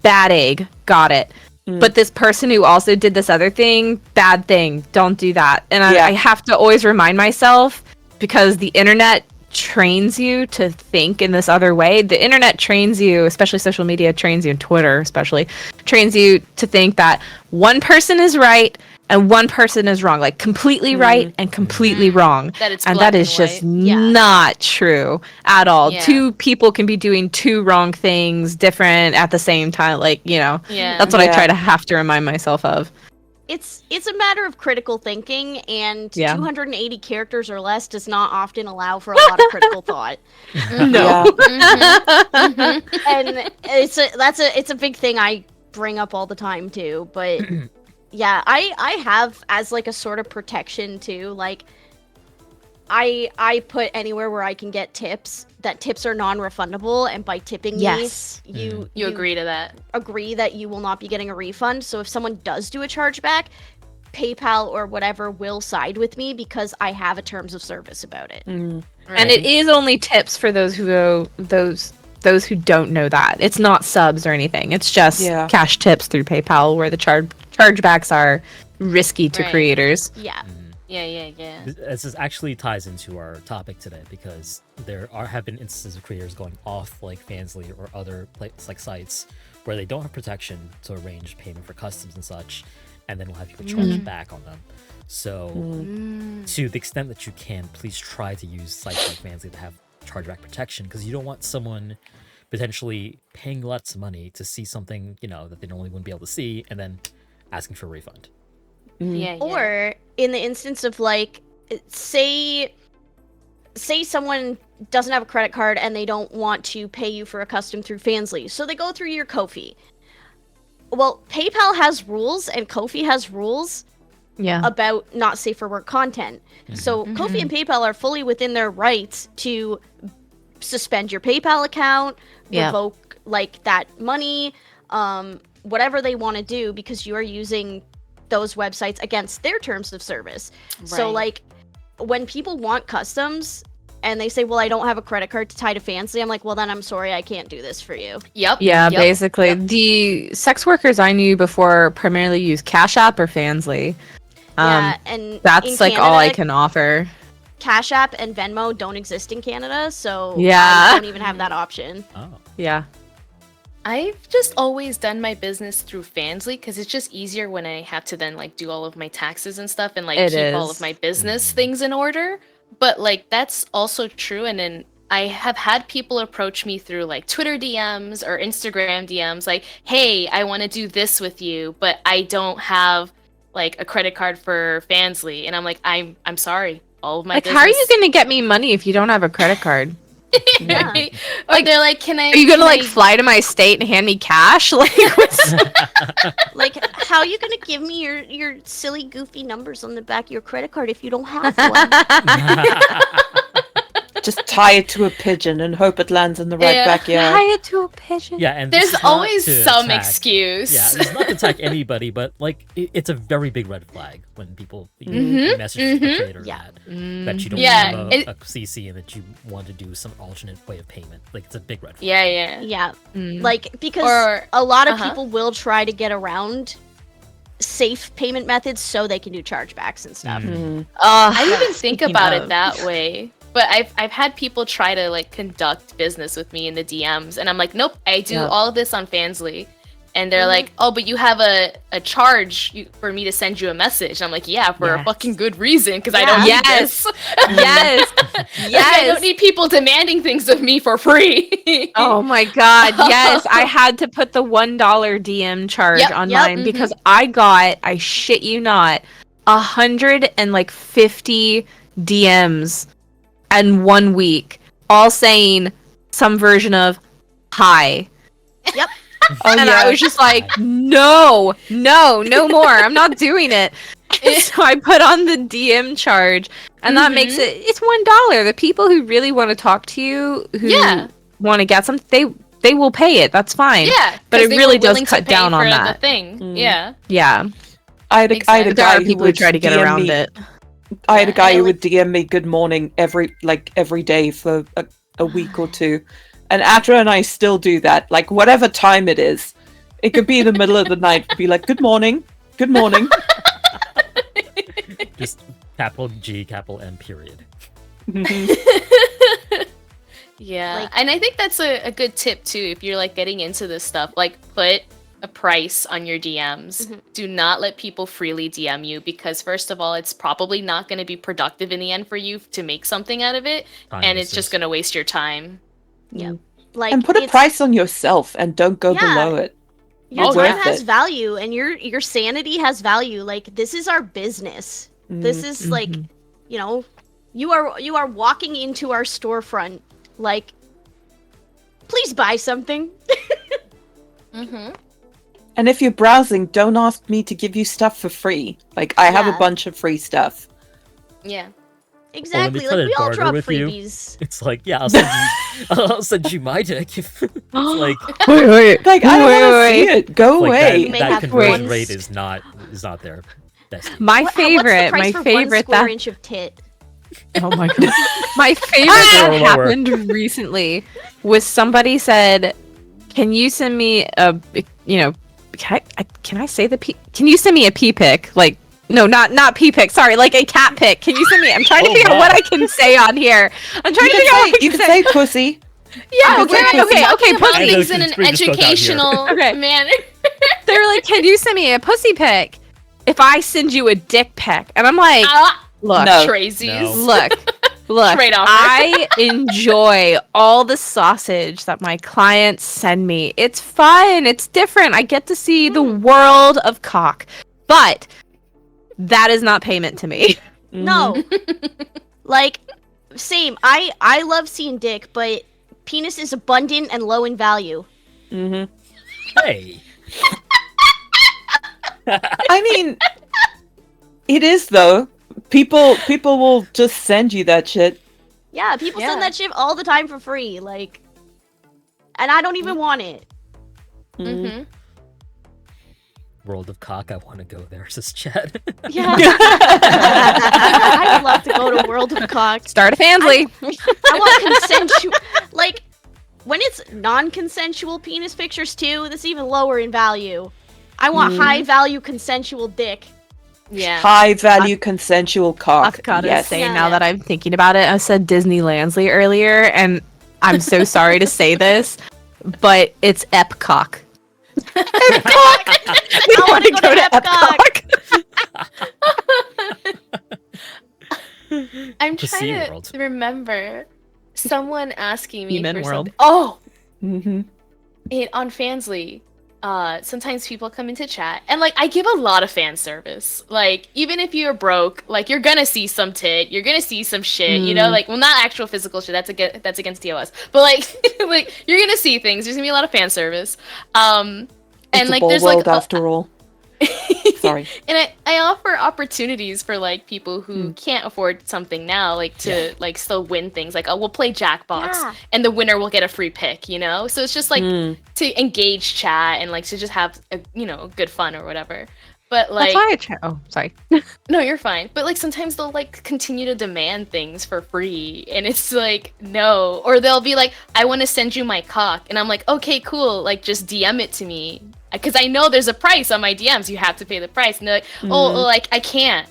bad egg, got it. But this person who also did this other thing, bad thing, don't do that. And Yeah. I have to always remind myself, because the internet trains you to think in this other way. The internet trains you, especially social media trains you, and Twitter especially, trains you to think that one person is right and one person is wrong, like completely right and completely wrong. That it's And black that is and just white. Yeah. not true at all. Yeah. Two people can be doing two wrong things different at the same time. Like, you know, Yeah. that's what I Yeah. try to have to remind myself of. It's a matter of critical thinking, and Yeah. 280 characters or less does not often allow for a lot of critical thought. No. And it's a big thing I bring up all the time too. But Yeah, I have as like a sort of protection too. Like, I put anywhere where I can get tips that tips are non-refundable, and by tipping Yes. me, you You agree to that? agree that you will not be getting a refund. So if someone does do a chargeback, PayPal or whatever will side with me because I have a terms of service about it. Mm. And it is only tips for those who go those who don't know that. It's not subs or anything. It's just Yeah. cash tips through PayPal where the chargebacks are risky to Right. creators. Yeah. Yeah. This actually ties into our topic today because there have been instances of creators going off like Fansly or other like sites where they don't have protection to arrange payment for customs and such, and then we'll have people charge back on them. So to the extent that you can, please try to use sites like Fansly to have chargeback protection, because you don't want someone potentially paying lots of money to see something, that they normally wouldn't be able to see, and then asking for a refund. Yeah. Or in the instance of like, say someone doesn't have a credit card and they don't want to pay you for a custom through Fansly, so they go through your Ko-fi. Well, PayPal has rules and Ko-fi has rules Yeah. about not safe for work content. So Ko-fi and PayPal are fully within their rights to suspend your PayPal account, Yeah. revoke like that money, whatever they want to do, because you are using those websites against their terms of service. So Right. like when people want customs and they say, well, I don't have a credit card to tie to Fansly, I'm like, well, then I'm sorry, I can't do this for you. Yep. Yeah, yep. basically. The sex workers I knew before primarily use Cash App or Fansly. Yeah, and That's in like all I Canada, can offer. Cash App and Venmo don't exist in Canada, so Yeah. I don't even have that option. Oh. Yeah. I've just always done my business through Fansly because it's just easier when I have to then like do all of my taxes and stuff and like It keep all is. of my business things in order. But like that's also true. And then I have had people approach me through like Twitter DMs or Instagram DMs like, hey, I want to do this with you, but I don't have like a credit card for Fansly. And I'm like, I'm sorry. All of my Like, business. how are you going to get me money if you don't have a credit card? Yeah. Or they're like, can I? Are you going to can like I- fly to my state and hand me cash? Like, what's... Like, how are you gonna give me your silly, goofy numbers on the back of your credit card if you don't have one? Just tie it to a pigeon and hope it lands in the right Yeah. backyard. Tie it to a pigeon. Yeah, and this There's is not always to some attack- excuse. Yeah, this is not to attack anybody, but like it's a very big red flag when people message the creator Yeah. that you don't Yeah, have it- a CC and that you want to do some alternate way of payment. Like it's a big red flag. Yeah. Yeah, Mm. like because Or- a lot of uh-huh. people will try to get around safe payment methods so they can do chargebacks and stuff. I even think speaking about of- it that way. But I've had people try to like conduct business with me in the DMs, and I'm like, nope, I do Yeah. all of this on Fansly. And they're like, oh, but you have a charge for me to send you a message. I'm like, yeah, for a Yes. fucking good reason, because I Yeah. don't need Yes. this. Yes. I don't need people demanding things of me for free. Oh my god, yes. I had to put the $1 DM charge Yep, on yep, mine because I shit you not, 150 DMs in 1 week, all saying some version of hi. Yep. Oh, And yeah. I was just like, no more. I'm not doing it. So I put on the DM charge, and that makes it's $1. The people who really want to talk to you, who Yeah. want to get something, they will pay it. That's fine. Yeah, But 'cause it they really were does willing to cut pay down on for that. The thing. Mm. Yeah. Yeah. I had a Exactly. There guy are who people who would try to get DM around me. it. I had a Yeah, guy and who I would DM me good morning every day for a week or two. And Atra and I still do that. Like whatever time it is. It could be in the middle of the night, be like, good morning. Good morning. Just capital G, capital M, period. Yeah, Like- and I think that's a good tip too. If you're like getting into this stuff, like put a price on your DMs. Do not let people freely DM you because first of all, it's probably not going to be productive in the end for you to make something out of it, and it's just going to waste your time. Like, And put a it's- price on yourself and don't go Yeah. below it. Your Oh, time yeah. has Worth it. value, and your sanity has value. Like, this is our business. This is like, you know, you are walking into our storefront. Like, please buy something. Mm-hmm. And if you're browsing, don't ask me to give you stuff for free. Like, I have a Yeah. bunch of free stuff. Yeah. Exactly. try to Like we all barter drop with you. freebies. It's like, yeah, I'll send you my dick. It's like, wait. Like, I don't want to wait. see it. Go like away. You may that have conversion one rate is not there. Bestie. My What's favorite, the price my for favorite 1 square that inch of tit? oh my god, my favorite that Lower. happened recently was somebody said, "Can you send me a, can I say the p? Can you send me a pee pic? Like, no, not pee pic. Sorry, like a cat pic. Can you send me? I'm trying to figure out what I can say on here. I'm trying to figure out what I You can can say. say pussy. Yeah, You can say okay, pussy. pussy. I know Things in it's an pretty just out here. educational Okay. manner. They were like, "Can you send me a pussy pic if I send you a dick pic?" And I'm like, "Look, No. Tracy's. No. look, Trade offer. I enjoy all the sausage that my clients send me. It's fun. It's different. I get to see the world of cock. But that is not payment to me." No. Like, same. I love seeing dick, but penis is abundant and low in value. Mm-hmm. Hey. I mean, it is though. People will just send you that shit. Yeah, people Yeah. send that shit all the time for free. Like, and I don't even want it. Mm-hmm. World of cock, I want to go there, says Chad. Yeah. I would love to go to World of Cock. Start a Fansly. I want consensual. Like, when it's non-consensual penis pictures too, that's even lower in value. I want high-value consensual dick. Yeah. High value consensual cock. I've got to Yes. say, Yeah. now that I'm thinking about it, I said Disney Lansley earlier, and I'm so sorry to say this, but it's Epcock. I want to go to Epcot. I'm To trying to SeaWorld. remember someone asking me Human for World. something. Oh, Mm-hmm. on Fansly, sometimes people come into chat, and like I give a lot of fan service. Like even if you're broke, like you're gonna see some tit, you're gonna see some shit. You know, like well, not actual physical shit. That's against TOS. But like, like you're gonna see things. There's gonna be a lot of fan service. And It's like a there's world like after all. Sorry. and I offer opportunities for like people who can't afford something now, like to like still win things. Like, oh, we'll play Jackbox, Yeah. and the winner will get a free pick. You know, so it's just like to engage chat and like to just have a, good fun or whatever. But like, That's why oh, sorry. no, you're fine. But like sometimes they'll like continue to demand things for free, and it's like no, or they'll be like, I want to send you my cock, and I'm like, okay, cool, like just DM it to me. Because I know there's a price on my DMs. You have to pay the price. And they're like, oh, like, I can't.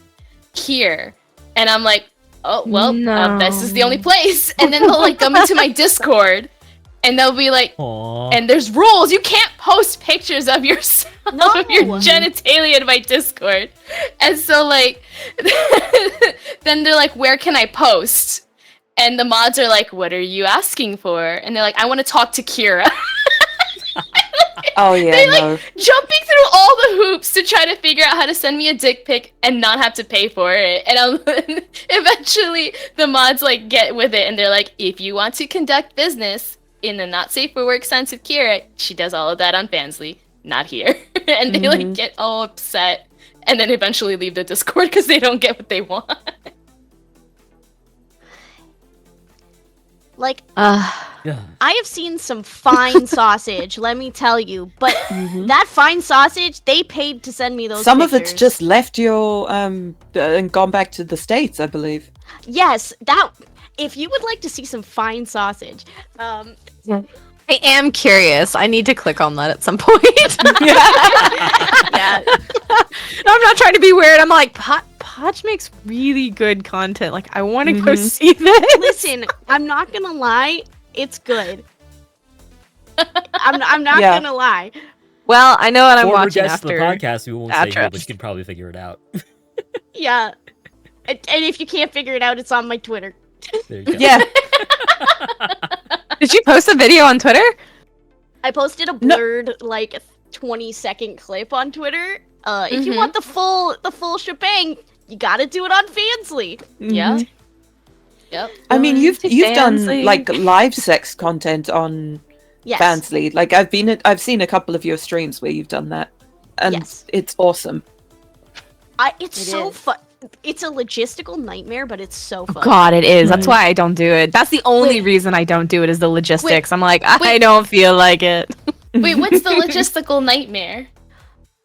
Here. And I'm like, oh, well, this is the only place. And then they'll, like, come into my Discord. And they'll be like, Aww. and there's rules. You can't post pictures of yourself, of your No. genitalia in my Discord. And so, like, then they're like, where can I post? And the mods are like, what are you asking for? And they're like, I want to talk to Kira. Oh yeah, They like no. jumping through all the hoops to try to figure out how to send me a dick pic and not have to pay for it. And eventually the mods like get with it and they're like, if you want to conduct business in the not safe for work sense of Kira, she does all of that on Fansly, not here. And they like get all upset and then eventually leave the Discord because they don't get what they want. Like, Yeah. I have seen some fine sausage, let me tell you. But that fine sausage, they paid to send me those Some of pictures. it's just left your and gone back to the States, I believe. Yes, that... If you would like to see some fine sausage, I am curious. I need to click on that at some point. yeah, I'm not trying to be weird. I'm like, Podge makes really good content. Like, I want to go see this. listen, I'm not gonna lie, it's good. I'm not Yeah. gonna lie. Well, I know what I'm Former watching guest of the after. podcast, we won't say who, Atras. but you can probably figure it out. Yeah. And if you can't figure it out, it's on my Twitter. There you go. Yeah. Did you post a video on Twitter? I posted a blurred, like, 20-second clip on Twitter. If you want the full shebang, you gotta do it on Fansly. Yeah. Yep. I mean, you've to done Fansly. like live sex content on Yes. Fansly. Like I've seen a couple of your streams where you've done that. and Yes. it's awesome. It's It so is. fun. It's a logistical nightmare, but it's so fun. God, it is. That's Right. why I don't do it. That's the only Wait. reason I don't do it is the logistics. I'm like, I Wait. don't feel like it. Wait, what's the logistical nightmare?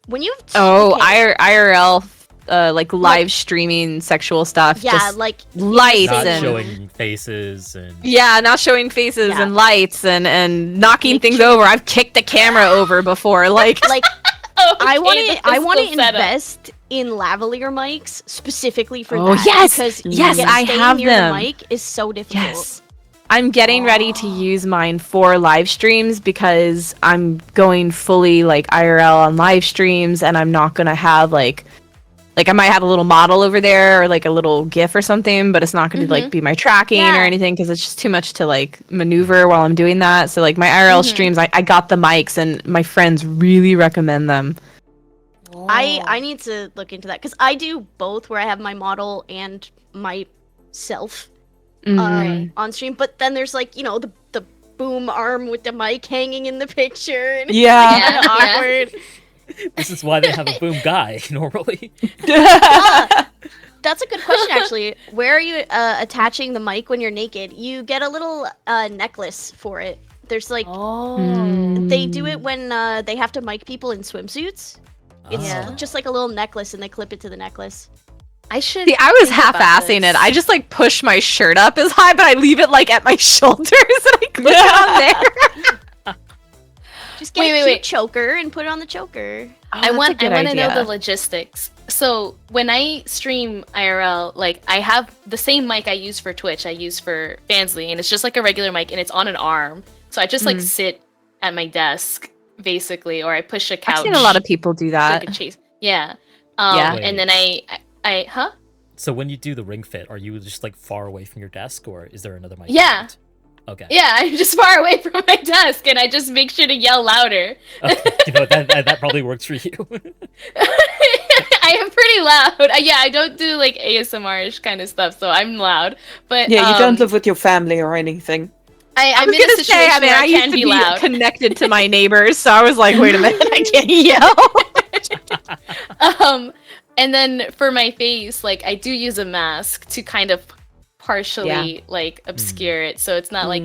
When you Oh, okay, IRL, like live streaming sexual stuff. yeah, just like lights Not and showing faces and yeah, not showing faces Yeah. and lights and knocking Make things sure- over. I've kicked the camera over before. Like, like Oh, I want okay, to the I want to physical setup. invest in lavalier mics specifically for Oh, that. yes! Because Yes, I staying have near them. the mic is so difficult. yes. I'm getting ready to use mine for live streams because I'm going fully like IRL on live streams, and I'm not gonna have like I might have a little model over there or like a little GIF or something, but it's not gonna like be my tracking or Yeah. anything because it's just too much to like maneuver while I'm doing that. So like my IRL streams, I got the mics and my friends really recommend them. I need to look into that because I do both, where I have my model and myself Mhm. on stream. But then there's like the boom arm with the mic hanging in the picture, and Yeah. it's kind of Yeah. awkward. this is why they have a boom guy normally. That's a good question, actually. Where are you attaching the mic when you're naked? You get a little necklace for it. There's like they do it when they have to mic people in swimsuits. It's Oh. just like a little necklace, and they clip it to the necklace. I should. See, I was think about half-assing this. it. I just like push my shirt up as high, but I leave it like at my shoulders and I clip it on there. Just get a cute choker and put it on the choker. I want to know idea. the logistics. So when I stream IRL, like I have the same mic I use for Twitch, I use for Fansly, and it's just like a regular mic, and it's on an arm. So I just like sit at my desk basically, or I push a couch. I've seen a lot of people do that. like a chase. Yeah. Yeah. And then I huh? So when you do the ring fit, are you just like far away from your desk, or is there another mic? Yeah. around? Okay. Yeah, I'm just far away from my desk, and I just make sure to yell louder. Okay. You know that probably works for you. I am pretty loud. Yeah, I don't do like ASMR-ish kind of stuff, so I'm loud. But Yeah, you don't live with your family or anything. I'm was in a gonna say, situation where I used can to be loud. connected to my neighbors, so I was like, wait a minute, I can't yell. And then for my face, like I do use a mask to kind of partially like obscure it, so it's not like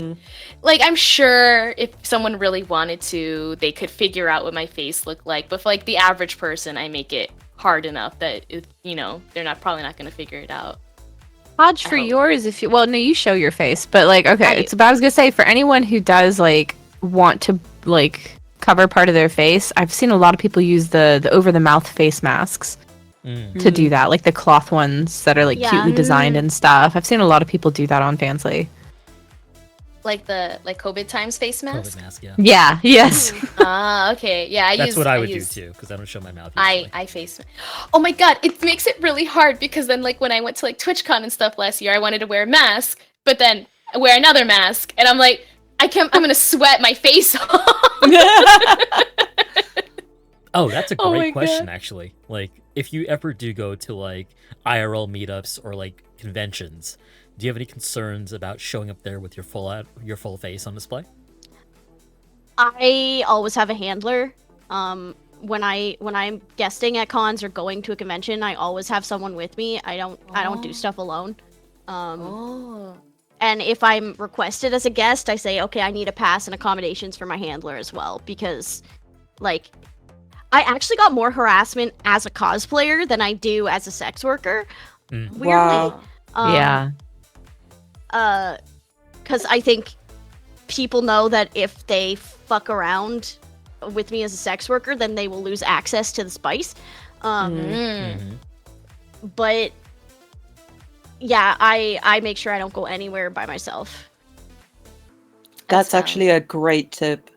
I'm sure if someone really wanted to, they could figure out what my face looked like. But for like the average person, I make it hard enough that they're probably not going to figure it out. Podge for yours, if you no, you show your face, but like okay, it's about I was gonna say for anyone who does like want to like cover part of their face, I've seen a lot of people use the over the mouth face masks to do that, like the cloth ones that are like Yeah. cutely designed and stuff. I've seen a lot of people do that on Fansly. Like the COVID times face mask. COVID mask, yeah. Yeah. Yes. Ah, okay. Yeah, That's what I would use, do too, because I don't show my mouth. I usually. face. Oh my god, it makes it really hard because then like when I went to like TwitchCon and stuff last year, I wanted to wear a mask, but then I wear another mask, and I'm like, I'm gonna sweat my face off. Oh, that's a Oh my great question, God. actually. Like, if you ever do go to like IRL meetups or like conventions, do you have any concerns about showing up there with your full face on display? I always have a handler. When I'm guesting at cons or going to a convention, I always have someone with me. I don't do stuff alone. Oh. And if I'm requested as a guest, I say, okay, I need a pass and accommodations for my handler as well, because like I actually got more harassment as a cosplayer than I do as a sex worker. Weirdly. Wow. Yeah. Because I think people know that if they fuck around with me as a sex worker, then they will lose access to the spice. But yeah, I make sure I don't go anywhere by myself. That's actually a great tip.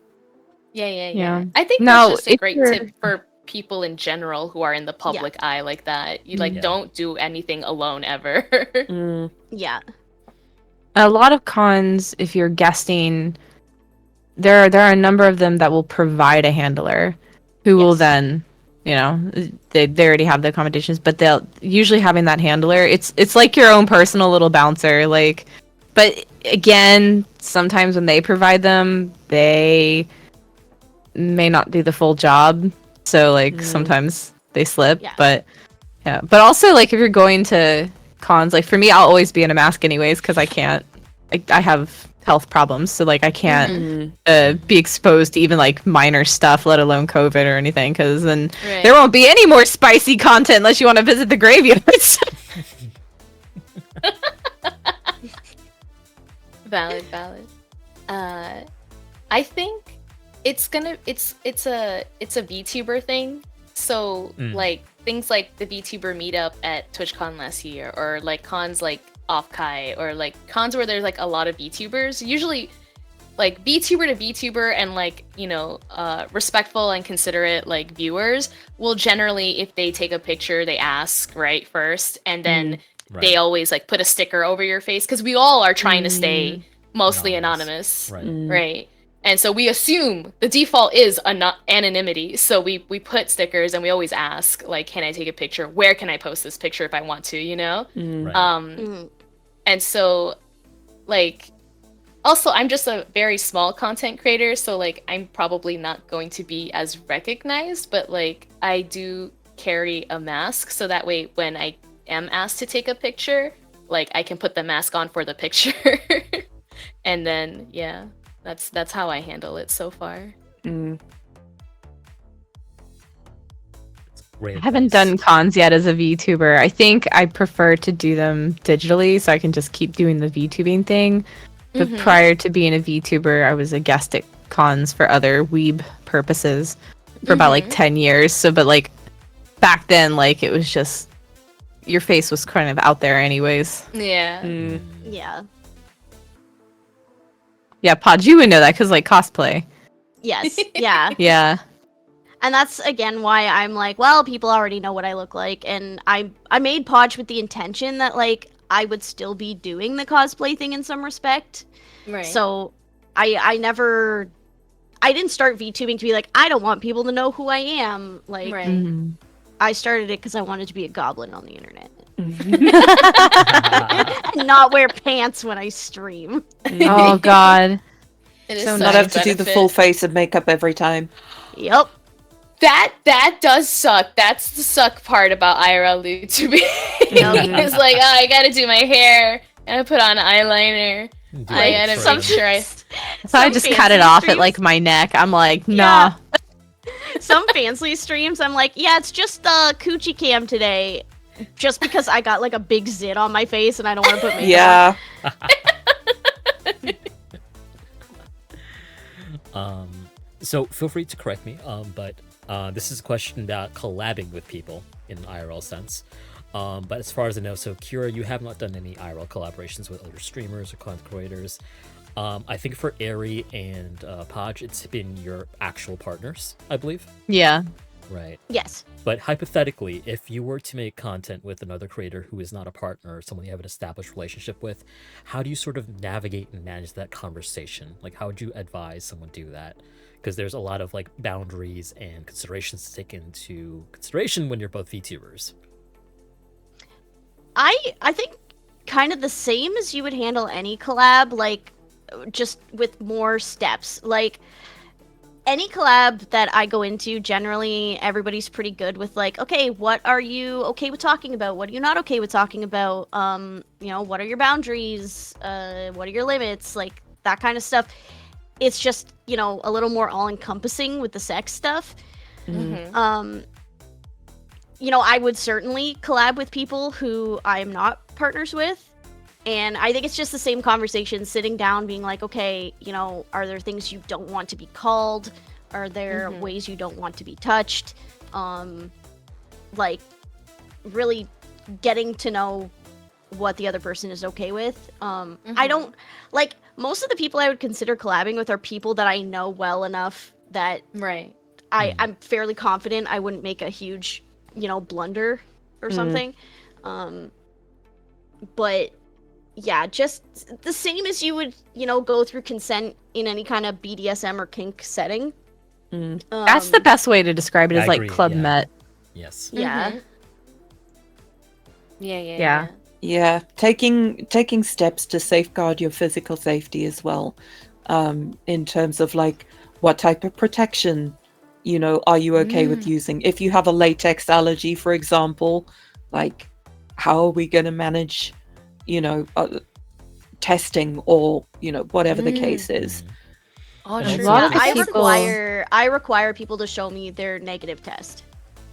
Yeah. I think No, that's just a if great you're- tip for people in general who are in the public eye like that. You like Yeah. don't do anything alone ever. Yeah. A lot of cons, if you're guesting, there are a number of them that will provide a handler who will then, they already have the accommodations, but they'll usually having that handler. It's like your own personal little bouncer. Like, but again, sometimes when they provide them, they may not do the full job. so like sometimes they slip. Yeah. But yeah, but also like if you're going to cons, like for me, I'll always be in a mask anyways because I can't. I have health problems, so like I can't be exposed to even like minor stuff, let alone COVID or anything, because then there won't be any more spicy content unless you want to visit the graveyards. Valid. I think it's a VTuber thing. So like things like the VTuber meetup at TwitchCon last year, or like cons like Offkai, or like cons where there's like a lot of VTubers. Usually, like VTuber to VTuber and like respectful and considerate like viewers will generally, if they take a picture, they ask right first, and then they always like put a sticker over your face because we all are trying to stay mostly anonymous, right? And so we assume the default is anonymity. So we put stickers and we always ask, like, can I take a picture? Where can I post this picture if I want to, you know? And so, like, also, I'm just a very small content creator. So, like, I'm probably not going to be as recognized. But, like, I do carry a mask. So that way, when I am asked to take a picture, like, I can put the mask on for the picture. And then, yeah. That's how I handle it so far. I haven't done cons yet as a VTuber. I think I prefer to do them digitally so I can just keep doing the VTubing thing. But prior to being a VTuber, I was a guest at cons for other weeb purposes for about like 10 years. So, but like back then, like it was just your face was kind of out there anyways. Yeah. Yeah. Yeah, Podge, you would know that because like cosplay. Yes. Yeah. Yeah. And that's again why I'm like, well, people already know what I look like, and I made Podge with the intention that like I would still be doing the cosplay thing in some respect. Right. So I didn't start VTubing to be like, I don't want people to know who I am. Like I started it because I wanted to be a goblin on the internet. And not wear pants when I stream. Oh god. So not have to do the full face of makeup every time. Yep. That does suck. That's the suck part about IRL Lewdtubing. It's like, oh, I gotta do my hair, and I put on eyeliner. I gotta make sure So I just cut it off at like my neck. I'm like, nah. Some fancy streams, I'm like, yeah, it's just coochie cam today. Just because I got like a big zit on my face and I don't want to put makeup on. So feel free to correct me, but this is a question about collabing with people in an IRL sense. But as far as I know, so Kira, you have not done any IRL collaborations with other streamers or content creators. I think for Airy and Podge, it's been your actual partners, I believe. Yeah. Right. Yes. But hypothetically, if you were to make content with another creator who is not a partner or someone you have an established relationship with, how do you sort of navigate and manage that conversation? Like, how would you advise someone do that? Because there's a lot of like boundaries and considerations to take into consideration when you're both VTubers. I think kind of the same as you would handle any collab, like just with more steps. Like any collab that I go into, generally everybody's pretty good with like, okay, what are you okay with talking about? What are you not okay with talking about? What are your boundaries? What are your limits? Like that kind of stuff. It's just, a little more all-encompassing with the sex stuff. I would certainly collab with people who I am not partners with. And I think it's just the same conversation, sitting down, being like, okay, are there things you don't want to be called? Are there ways you don't want to be touched? Like, really getting to know what the other person is okay with. I don't, like, most of the people I would consider collabing with are people that I know well enough that I'm fairly confident I wouldn't make a huge, blunder or something. But yeah, just the same as you would, go through consent in any kind of BDSM or kink setting. That's the best way to describe it, is like Club Met. Yes. Yeah. Yeah, taking steps to safeguard your physical safety as well, in terms of like what type of protection You know, are you okay with using, if you have a latex allergy, for example, like, how are we going to manage, you know, testing, or, you know, whatever the case is. Oh, And true. a lot of I people- require people to show me their negative test.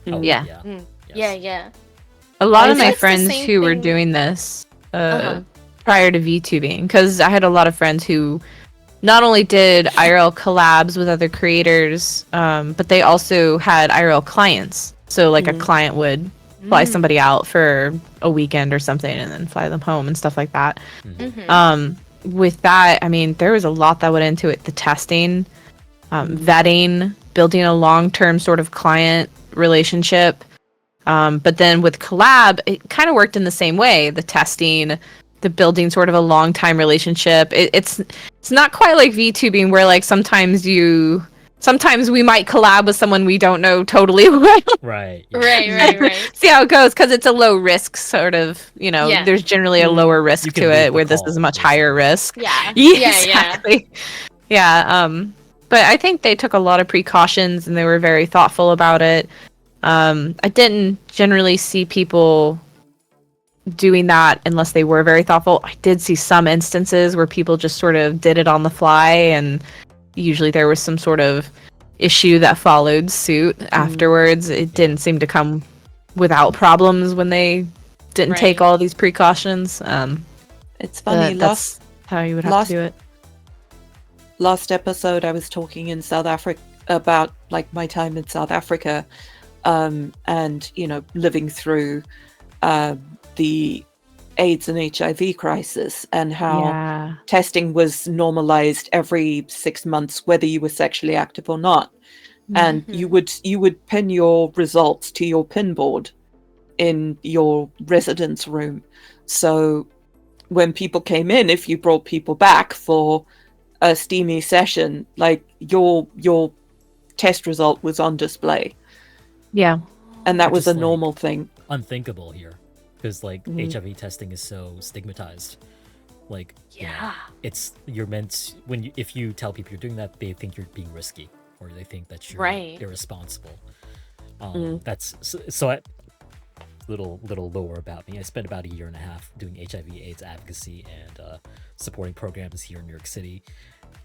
Oh, Yeah. Yes. Yeah. A lot I of my think it's the friends same who were thing- doing this Uh-huh. prior to VTubing, because I had a lot of friends who not only did IRL collabs with other creators, but they also had IRL clients. So like a client would fly somebody out for a weekend or something and then fly them home and stuff like that. With that, I mean, there was a lot that went into it. The testing, vetting, building a long-term sort of client relationship. But then with collab, it kind of worked in the same way. The testing, the building sort of a long-time relationship. It's not quite like VTubing where like sometimes we might collab with someone we don't know totally well. Right. yeah. Right. See how it goes, because it's a low risk sort of, you know, Yeah. there's generally a lower risk You can to leave it, the where this call, is a much basically. higher risk. Yeah. Yeah. Exactly. Yeah. But I think they took a lot of precautions and they were very thoughtful about it. I didn't generally see people doing that unless they were very thoughtful. I did see some instances where people just sort of did it on the fly, and usually there was some sort of issue that followed suit afterwards. It didn't seem to come without problems when they didn't take Right. all these precautions. It's funny, That's how you would have to do it. last episode I was talking in South Africa about like my time in South Africa, and you know, living through the AIDS and HIV crisis, and how testing was normalized every 6 months, whether you were sexually active or not. And you would pin your results to your pin board in your residence room. So when people came in, if you brought people back for a steamy session, like your test result was on display, Yeah. and that Which was is, a like, normal thing. Unthinkable here, because like HIV testing is so stigmatized. Like, you know, Yeah. it's you're meant if you tell people you're doing that, they think you're being risky, or they think that you're Right. irresponsible. That's so. Little lore about me. I spent about 1.5 years doing HIV/AIDS advocacy and supporting programs here in New York City.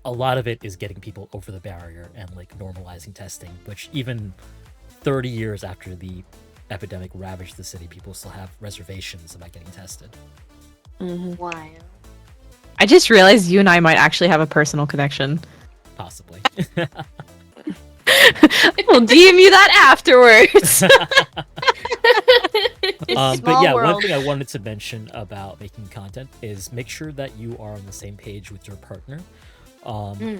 A lot of it is getting people over the barrier and like normalizing testing, which even 30 years after the epidemic ravaged the city, people still have reservations about getting tested. Wild. I just realized you and I might actually have a personal connection. Possibly. We'll DM you that afterwards. But Small yeah, one world. thing I wanted to mention about making content is make sure that you are on the same page with your partner,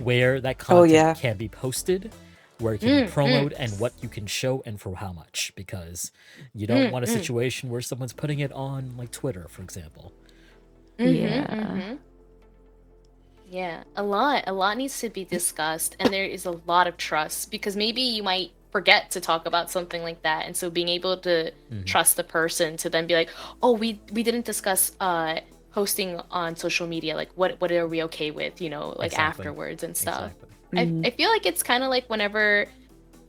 where that content yeah. can be posted, where it can be promoted, and what you can show and for how much, because you don't want a situation where someone's putting it on like Twitter, for example. Yeah, a lot needs to be discussed, and there is a lot of trust, because maybe you might forget to talk about something like that, and so being able to trust the person to then be like, oh, we didn't discuss posting on social media, like what are we okay with, you know, like Exactly. afterwards and stuff. Exactly. I feel like it's kind of like whenever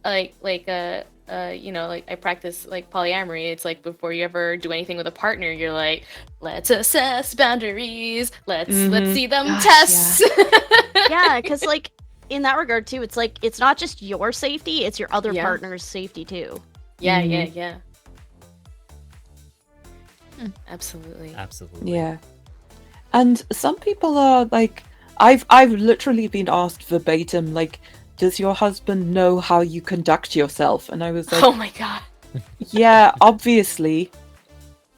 you know, like I practice like polyamory. It's like before you ever do anything with a partner, you're like, let's assess boundaries. Let's see them test. Yeah, because like in that regard too, it's like it's not just your safety; it's your other Yeah. partner's safety too. Yeah. Absolutely. Absolutely. Yeah. And some people are like, I've literally been asked verbatim, like, does your husband know how you conduct yourself? And I was like, Oh my god. yeah, obviously.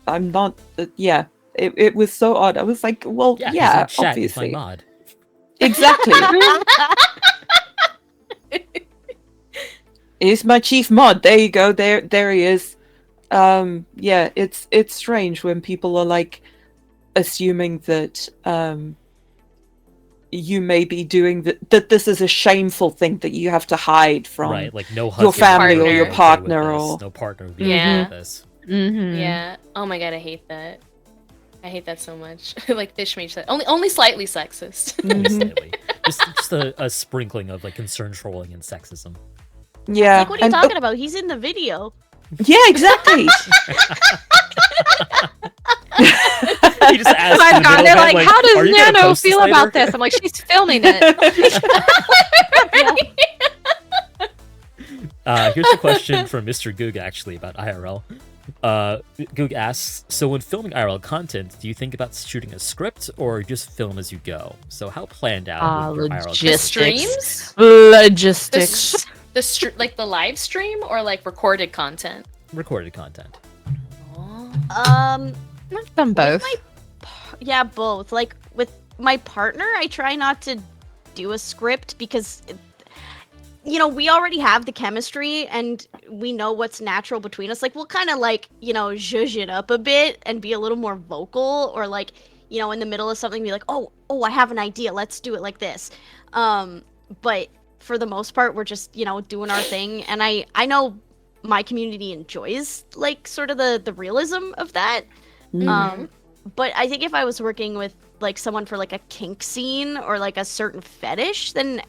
I'm not, yeah. It was so odd. I was like, well, Yeah, yeah, he's in chat, he's my obviously. mod. Exactly. He's my chief mod. There you go. There he is. Yeah, it's strange when people are like assuming that you may be doing that this is a shameful thing that you have to hide from Right, like no your husband family or partner. your would be okay with partner this. or no partner would be Yeah. okay with this. Yeah. Oh my god, I hate that. I hate that so much. Like fish mage said, only slightly sexist. Only slightly. Just a sprinkling of like concern trolling and sexism. Yeah. Like, what are you and- talking about? He's in the video. Yeah, exactly. He just asked Oh in my the god, middle they're of it, like, how "Are does you gonna Nano post feel later?" about this? I'm like, she's filming it. Here's a question from Mr. Goog actually about IRL. Goog asks, so when filming IRL content, do you think about shooting a script or just film as you go? So how planned out with your IRL The logistics. streams? Logistics. Like the live stream or like recorded content? recorded content? Um, I've done both. yeah, both. Like with my partner, I try not to do a script because, you know, we already have the chemistry and we know what's natural between us. Like we'll kind of like, you know, zhuzh it up a bit and be a little more vocal, or like, you know, in the middle of something, be like, oh, I have an idea. Let's do it like this. But for the most part, we're just, you know, doing our thing. And I know my community enjoys like sort of the realism of that. But I think if I was working with like someone for like a kink scene or like a certain fetish, then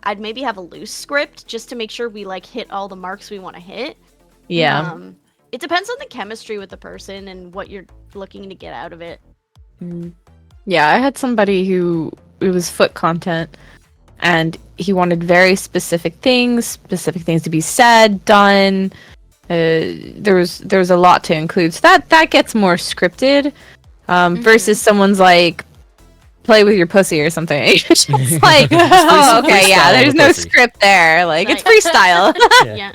I'd maybe have a loose script just to make sure we like hit all the marks we want to hit. Yeah. It depends on the chemistry with the person and what you're looking to get out of it. Yeah, I had somebody who it was foot content and he wanted very specific things to be said, done. There was a lot to include. So that gets more scripted. Versus someone's like play with your pussy or something. It's just like, oh, okay, yeah, freestyle there's the no pussy. script there. Like it's Right. freestyle. Yeah.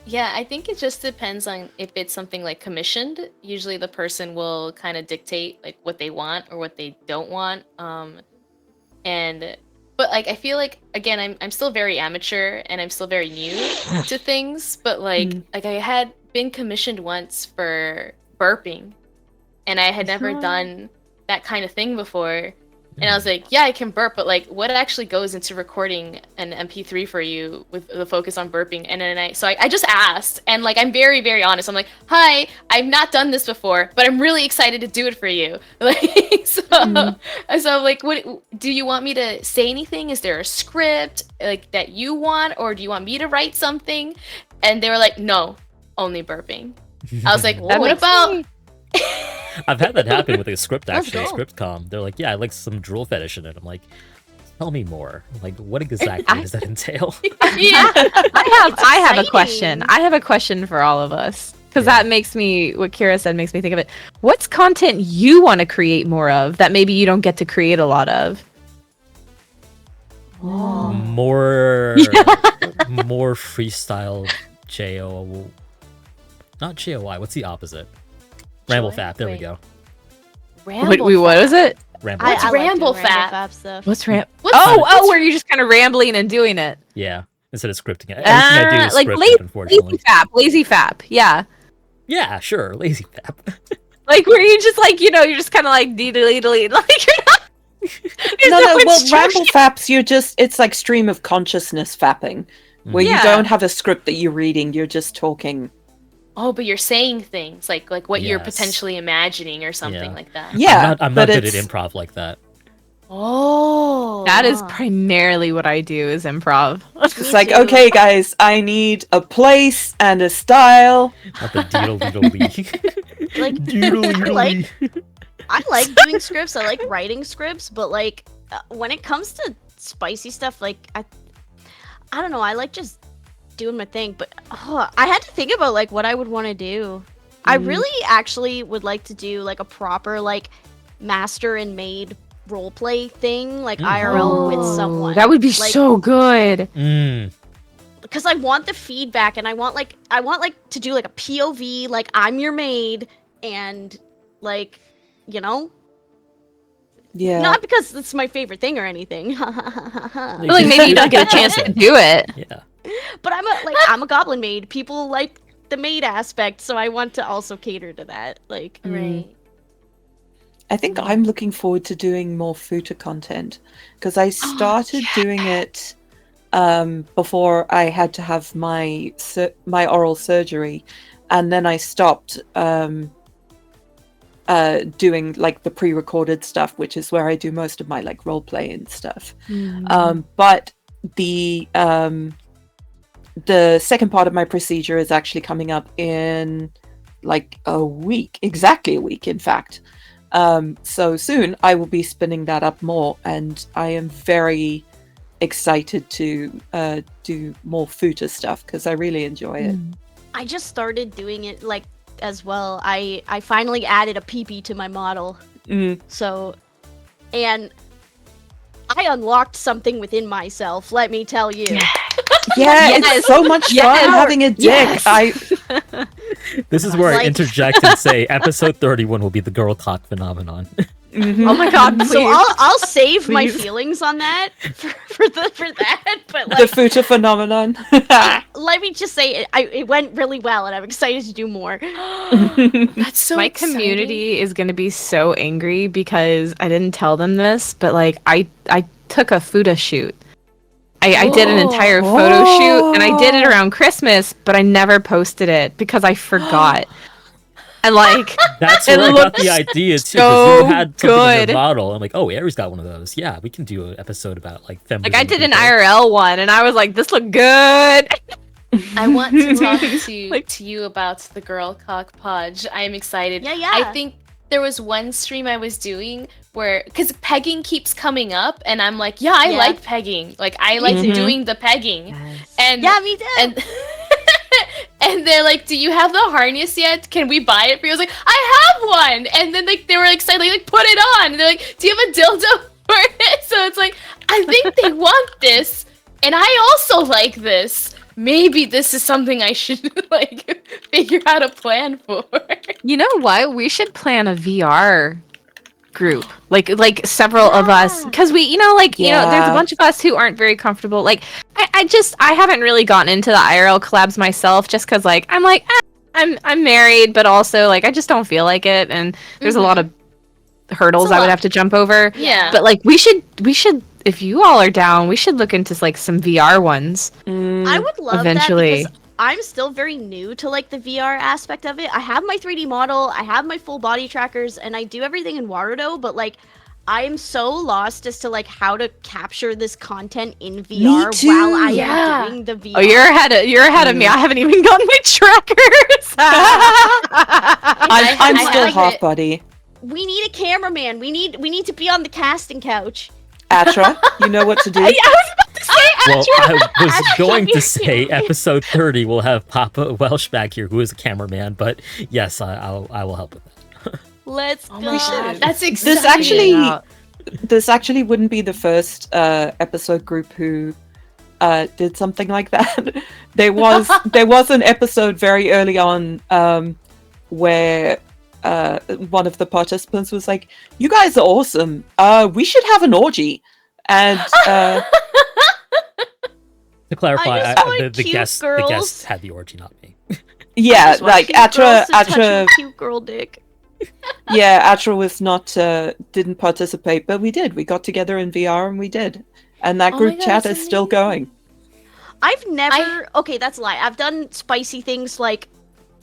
Yeah, I think it just depends on if it's something like commissioned. Usually the person will kind of dictate like what they want or what they don't want. But like I feel like again I'm still very amateur and I'm still very new to things, but like I had been commissioned once for burping and I had never done that kind of thing before. And I was like, yeah, I can burp, but like what actually goes into recording an MP3 for you with the focus on burping? And then I just asked, and like I'm very, very honest. I'm like, hi, I've not done this before, but I'm really excited to do it for you. Like so I'm like, what do you want me to say anything? Is there a script like that you want, or do you want me to write something? And they were like, no, only burping. I was like, what about I've had that happen with a script Let's actually, go. script com. They're like, yeah, I like some drool fetish in it. I'm like, tell me more. Like, what exactly does that entail? yeah. I have a exciting. question. I have a question for all of us. Because Yeah. that makes me, what Kira said makes me think of it. What's content you want to create more of that maybe you don't get to create a lot of? More freestyle JO. Not JOI. What's the opposite? Ramble Joy? fap. There we Wait. go. Wait, what is it? Ramble. What's fap. ramble like doing fap? fap stuff. What's ramp? What's- Oh, where you're just kind of rambling and doing it. Yeah. Instead of scripting it. Everything I do is Like scripted, unfortunately. lazy fap. Yeah. Yeah, sure. Lazy fap. Like where you just like, you're just kind of like delete. Like you're not. There's No, well, instruction. ramble faps, it's like stream of consciousness fapping, where Yeah. you don't have a script that you're reading, you're just talking. Oh, but you're saying things like what you're Yes. potentially imagining or something Yeah. like that. Yeah, I'm not but good at it's- improv like that. Oh, That is primarily what I do is improv. It's Me like, too. okay, guys, I need a place and a style. Not the doodle doodle lee. Like Doodle I doodle like lee. I like doing scripts. I like writing scripts, but like when it comes to spicy stuff, like I don't know. I like just doing my thing. But I had to think about like what I would want to do. I really actually would like to do like a proper like master and maid roleplay thing, like IRL with someone. That would be Like, so good. because I want the feedback and I want like to do like a POV, like I'm your maid, and like, you know, Yeah. not because it's my favorite thing or anything. Like maybe you don't get a chance to do it. Yeah. But I'm a goblin maid. People like the maid aspect, so I want to also cater to that. Like, right. I think I'm looking forward to doing more futa content because I started doing it before I had to have my oral surgery, and then I stopped doing like the pre-recorded stuff, which is where I do most of my like role play and stuff. But the second part of my procedure is actually coming up in like a week, exactly a week, in fact. So soon I will be spinning that up more, and I am very excited to do more futa stuff because I really enjoy it. I just started doing it like as well. I finally added a PP to my model. So, and I unlocked something within myself, let me tell you. Yeah, it's so much fun having a dick. This is where I interject and say episode 31 will be the girl cock phenomenon. Oh my god, please. So I'll save my feelings on that for that, but like The futa phenomenon. let me just say it went really well, and I'm excited to do more. That's so My exciting. community is gonna be so angry because I didn't tell them this, but like I took a futa shoot. I did an entire photo shoot, and I did it around Christmas, but I never posted it because I forgot. And like That's where I got the idea too. so Because you had something in good. your model. I'm like, oh, Aries got one of those. Yeah, we can do an episode about like feminism. I did an people. IRL one, and I was like, this looked good. I want to talk Like- to you about the girl cock podge. I am excited. Yeah. I think there was one stream I was doing where, because pegging keeps coming up, and I'm like, yeah, I like pegging. Like, I like doing the pegging. And Yeah, me too. and and they're like, do you have the harness yet? Can we buy it for you? I was like, I have one. And then like they were excited, like put it on. And they're like, do you have a dildo for it? So it's like, I think they want this, and I also like this. Maybe this is something I should like figure out a plan for. You know what? We should plan a VR group, like several of us, because we, you know, there's a bunch of us who aren't very comfortable. Like, I haven't really gotten into the IRL collabs myself, just because like I'm married, but also like I just don't feel like it, and there's a lot of hurdles I would have to jump over. Yeah. But like we should. If you all are down, we should look into like some VR ones. I would love Eventually. that because I'm still very new to like the VR aspect of it. I have my 3D model, I have my full body trackers, and I do everything in Warudo, but like I'm so lost as to like how to capture this content in VR too. while I am doing the VR. Oh, you're ahead of me. I haven't even gotten my trackers. I'm I still like half it. body. We need a cameraman. We need to be on the casting couch. Atra, you know what to do. I was about to say Well, I was Actually, going to say episode 30 will have Papa Welsh back here, who is a cameraman, but yes, I will help with that. Let's Oh go. my god, that's exciting. This actually wouldn't be the first episode group who did something like that. there was an episode very early on where one of the participants was like, "You guys are awesome. We should have an orgy." And To clarify, I just want the cute guest girls. had the orgy, not me. yeah, Just want like cute girls to touch Atra, my cute girl dick. yeah, Atra was not didn't participate, but we did. We got together in VR and we did, and that Oh my group God, chat that's is still going. I've never. Okay, that's a lie. I've done spicy things like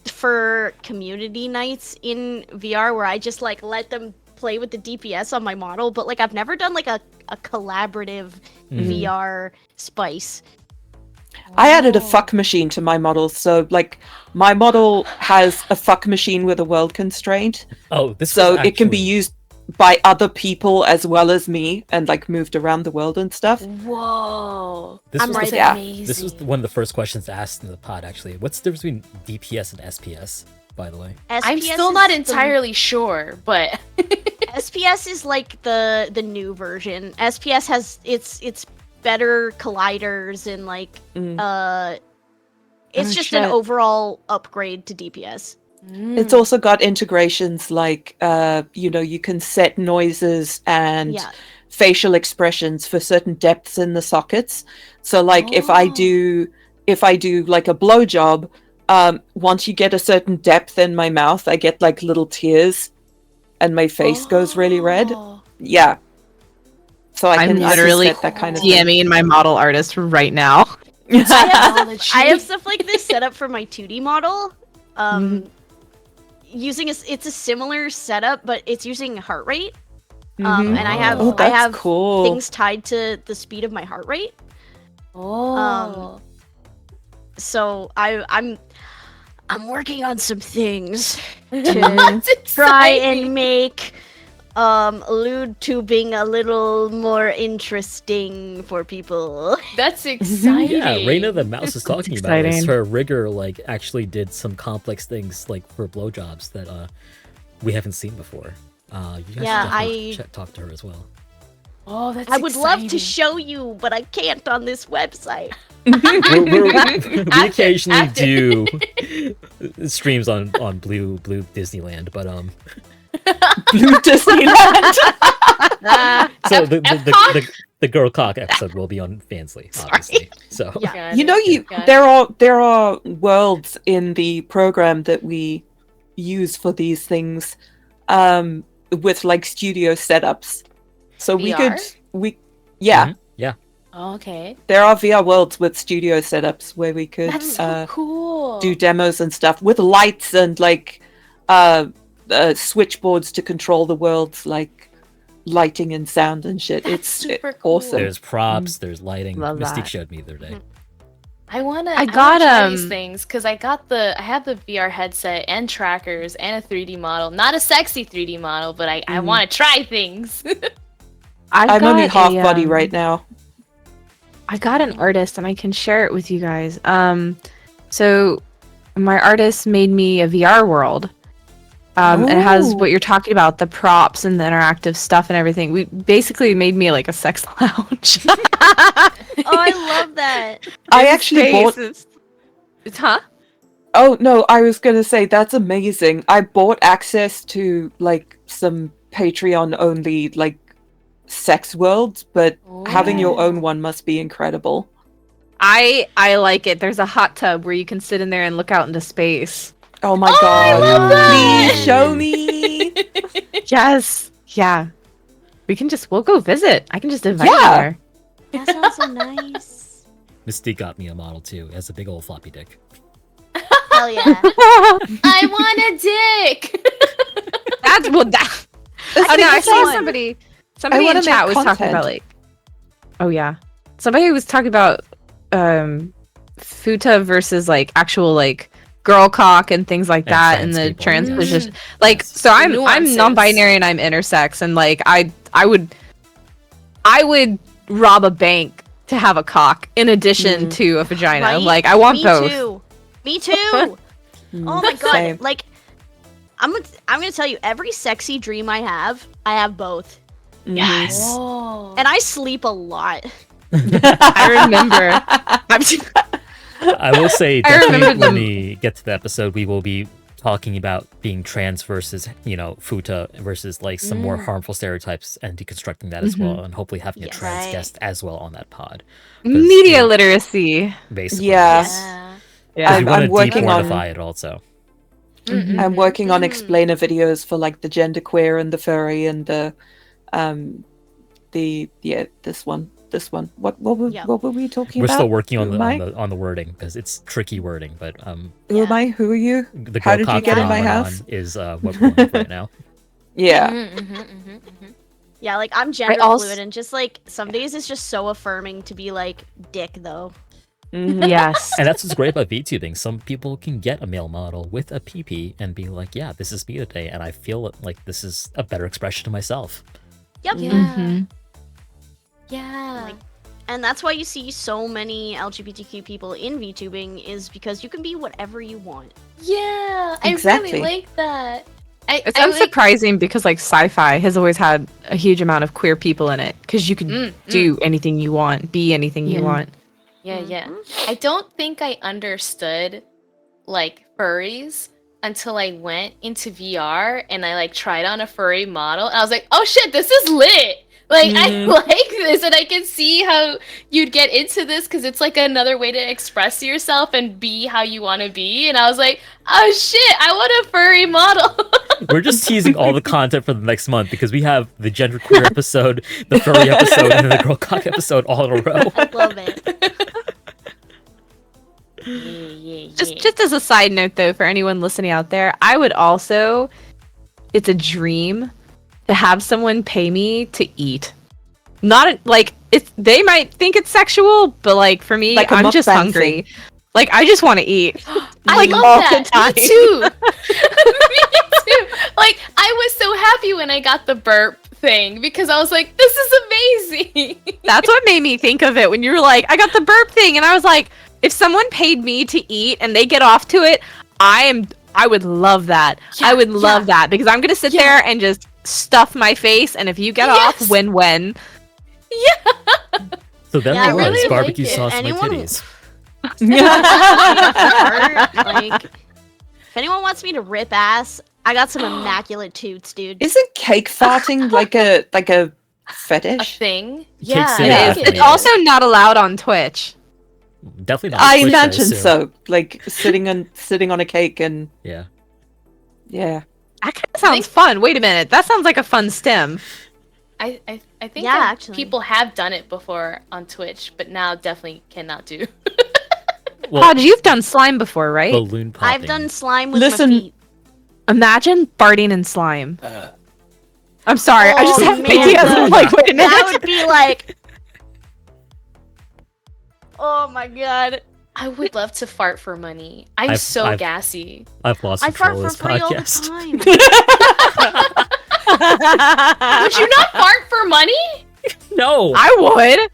for community nights in VR where I just like let them play with the DPS on my model, but like I've never done like a collaborative VR spice. I added a fuck machine to my model, so like my model has a fuck machine with a world constraint, Oh, this so was it can be actually- used by other people as well as me, and like moved around the world and stuff. Whoa. This I'm was right the- there. Amazing. This was one of the first questions asked in the pod, actually. What's the difference between DPS and SPS, by the way? I'm SPS still not is entirely sure, but SPS is like the new version. SPS has it's better colliders and like it's Oh, just an shit. overall upgrade to DPS. It's also got integrations like you can set noises and Yeah. facial expressions for certain depths in the sockets. So like if I do like a blowjob, once you get a certain depth in my mouth, I get like little tears and my face goes really red. Yeah. So I I'm can literally set that kind of thing. DMing my model artist right now. I have stuff like this set up for my 2D model. Using it's a similar setup, but it's using heart rate. And I have Oh, I that's have cool. things tied to the speed of my heart rate. Oh. So I'm working on some things to That's try exciting. and make Lewdtubing a little more interesting for people. That's exciting. Yeah, Raina the mouse is talking about this. exciting. Her rigger like actually did some complex things like for blowjobs that we haven't seen before. You guys Yeah, should definitely talk to her as well. Oh, that's I would love to exciting. show you, but I can't on this website. We occasionally after. do streams on Blue Disneyland, but Blue Disneyland. so the girl cock episode will be on Fansly, obviously. So Yeah. You know, there are worlds in the program that we use for these things, with like studio setups. So VR? yeah, Mhm. Yeah. Oh, okay. there are VR worlds with studio setups where we could That's so cool. do demos and stuff with lights and like switchboards to control the worlds, like lighting and sound and shit. That's It's super cool. awesome. There's props, there's lighting. Love Mystique that. showed me the other day. I I got got, try these um, things because I have the VR headset and trackers and a 3D model. Not a sexy 3D model, but I want to try things. I'm only half body right now. I got an artist and I can share it with you guys. So my artist made me a VR world. It has Ooh. what you're talking about, the props and the interactive stuff and everything. We basically made me like a sex lounge. Oh, I love that. I actually bought. Huh? Oh no, I was gonna say that's amazing. I bought access to like some Patreon only like sex worlds, but having your own one must be incredible. I like it. There's a hot tub where you can sit in there and look out into space. Oh my I god! love that! Please show me. Yes. Yeah. We'll go visit. I can just invite you Yeah. there. That sounds so nice. Mystique got me a model too. It has a big old floppy dick. Hell yeah. I want a dick. That's well that. That's Oh no, I like saw fun. somebody I in wanna chat make was talking about content. like oh yeah. Somebody was talking about futa versus like actual like girl cock and things like And that trans and the people. trans Mm. position. Like Yes. so I'm Nuances. non-binary and I'm intersex and like I would rob a bank to have a cock in addition to a vagina. Right? Like I want Me both. too. Me too. Oh my god! Same. Like, I'm gonna tell you, every sexy dream I have both, Yes. Mhm. Oh. and I sleep a lot. I remember. I will say, I definitely remember when them- we get to the episode, we will be talking about being trans versus, futa versus like some more harmful stereotypes and deconstructing that as well, and hopefully having a Yes. trans Right. guest as well on that pod. Media literacy. Basically, Yeah. yes. Yeah. Yeah. We want to I'm working on- demortify it also. Mm-mm. I'm working on Mhm. explainer videos for like the genderqueer and the furry and this one. What Yeah. were we talking We're about? still working on Who the, am on the on the wording because it's tricky wording, but Who am I? Who are you? the How girl did you cock get in my phenomenon house? is what we're on right now. Yeah. Yeah, like I'm gender also- fluid, and just like some days it's just so affirming to be like dick though. Mhm. Yes. And that's what's great about VTubing. Some people can get a male model with a PP and be like, yeah, this is me today, and I feel like this is a better expression of myself. Yep. Yeah. Mhm. Yeah. Like, and that's why you see so many LGBTQ people in VTubing is because you can be whatever you want. Yeah. I Exactly. really like that. It's I like- unsurprising because like sci-fi has always had a huge amount of queer people in it because you can do anything you want, be anything you Yeah. want. Yeah, yeah. I don't think I understood like furries until I went into VR and I like tried on a furry model and I was like, oh shit, this is lit. Like I like this and I can see how you'd get into this because it's like another way to express yourself and be how you want to be. And I was like, oh shit, I want a furry model. We're just teasing all the content for the next month because we have the genderqueer episode, the furry episode, and then the girl cock episode all in a row. I love it. Yeah. Just as a side note though, for anyone listening out there, I would also it's a dream to have someone pay me to eat. Not like they might think it's sexual, but like for me, Like a I'm just mukbang hungry. thing. Like I just want to eat. I Like, love all that. the time. Me too. Me too. Like I was so happy when I got the burp thing because I was like, this is amazing. That's what made me think of it when you were like, I got the burp thing, and I was like, if someone paid me to eat and they get off to it, I would love that. Yeah, I would love yeah. that because I'm gonna sit Yeah. there and just stuff my face, and if you get off, Yes. win-win. So then Yeah, I there was really like barbecue it. sauce on my Anyone- titties. Like, if anyone wants me to rip ass, I got some immaculate toots, dude. Isn't cake farting like a A fetish? thing. Kids Yeah, say It that. is. Yeah. It's also not allowed on Twitch. Definitely not. on I Twitch, imagine assume. so. Like sitting on a cake and Yeah. yeah. That kind of sounds fun. Wait a minute. That sounds like a fun stim. I think Yeah, that actually. people have done it before on Twitch, but now definitely cannot do. Well, Podge, you've done slime before, right? balloon popping. I've done slime with Listen- my feet. Imagine farting in slime. I'm sorry. I just Oh, have man, ideas. I'm like, wait a minute. That would be like, oh my god. I would love to fart for money. I'm I've- so I've- gassy. I've lost I fart control for of this free all the podcast. time. Would you not fart for money? No. I would.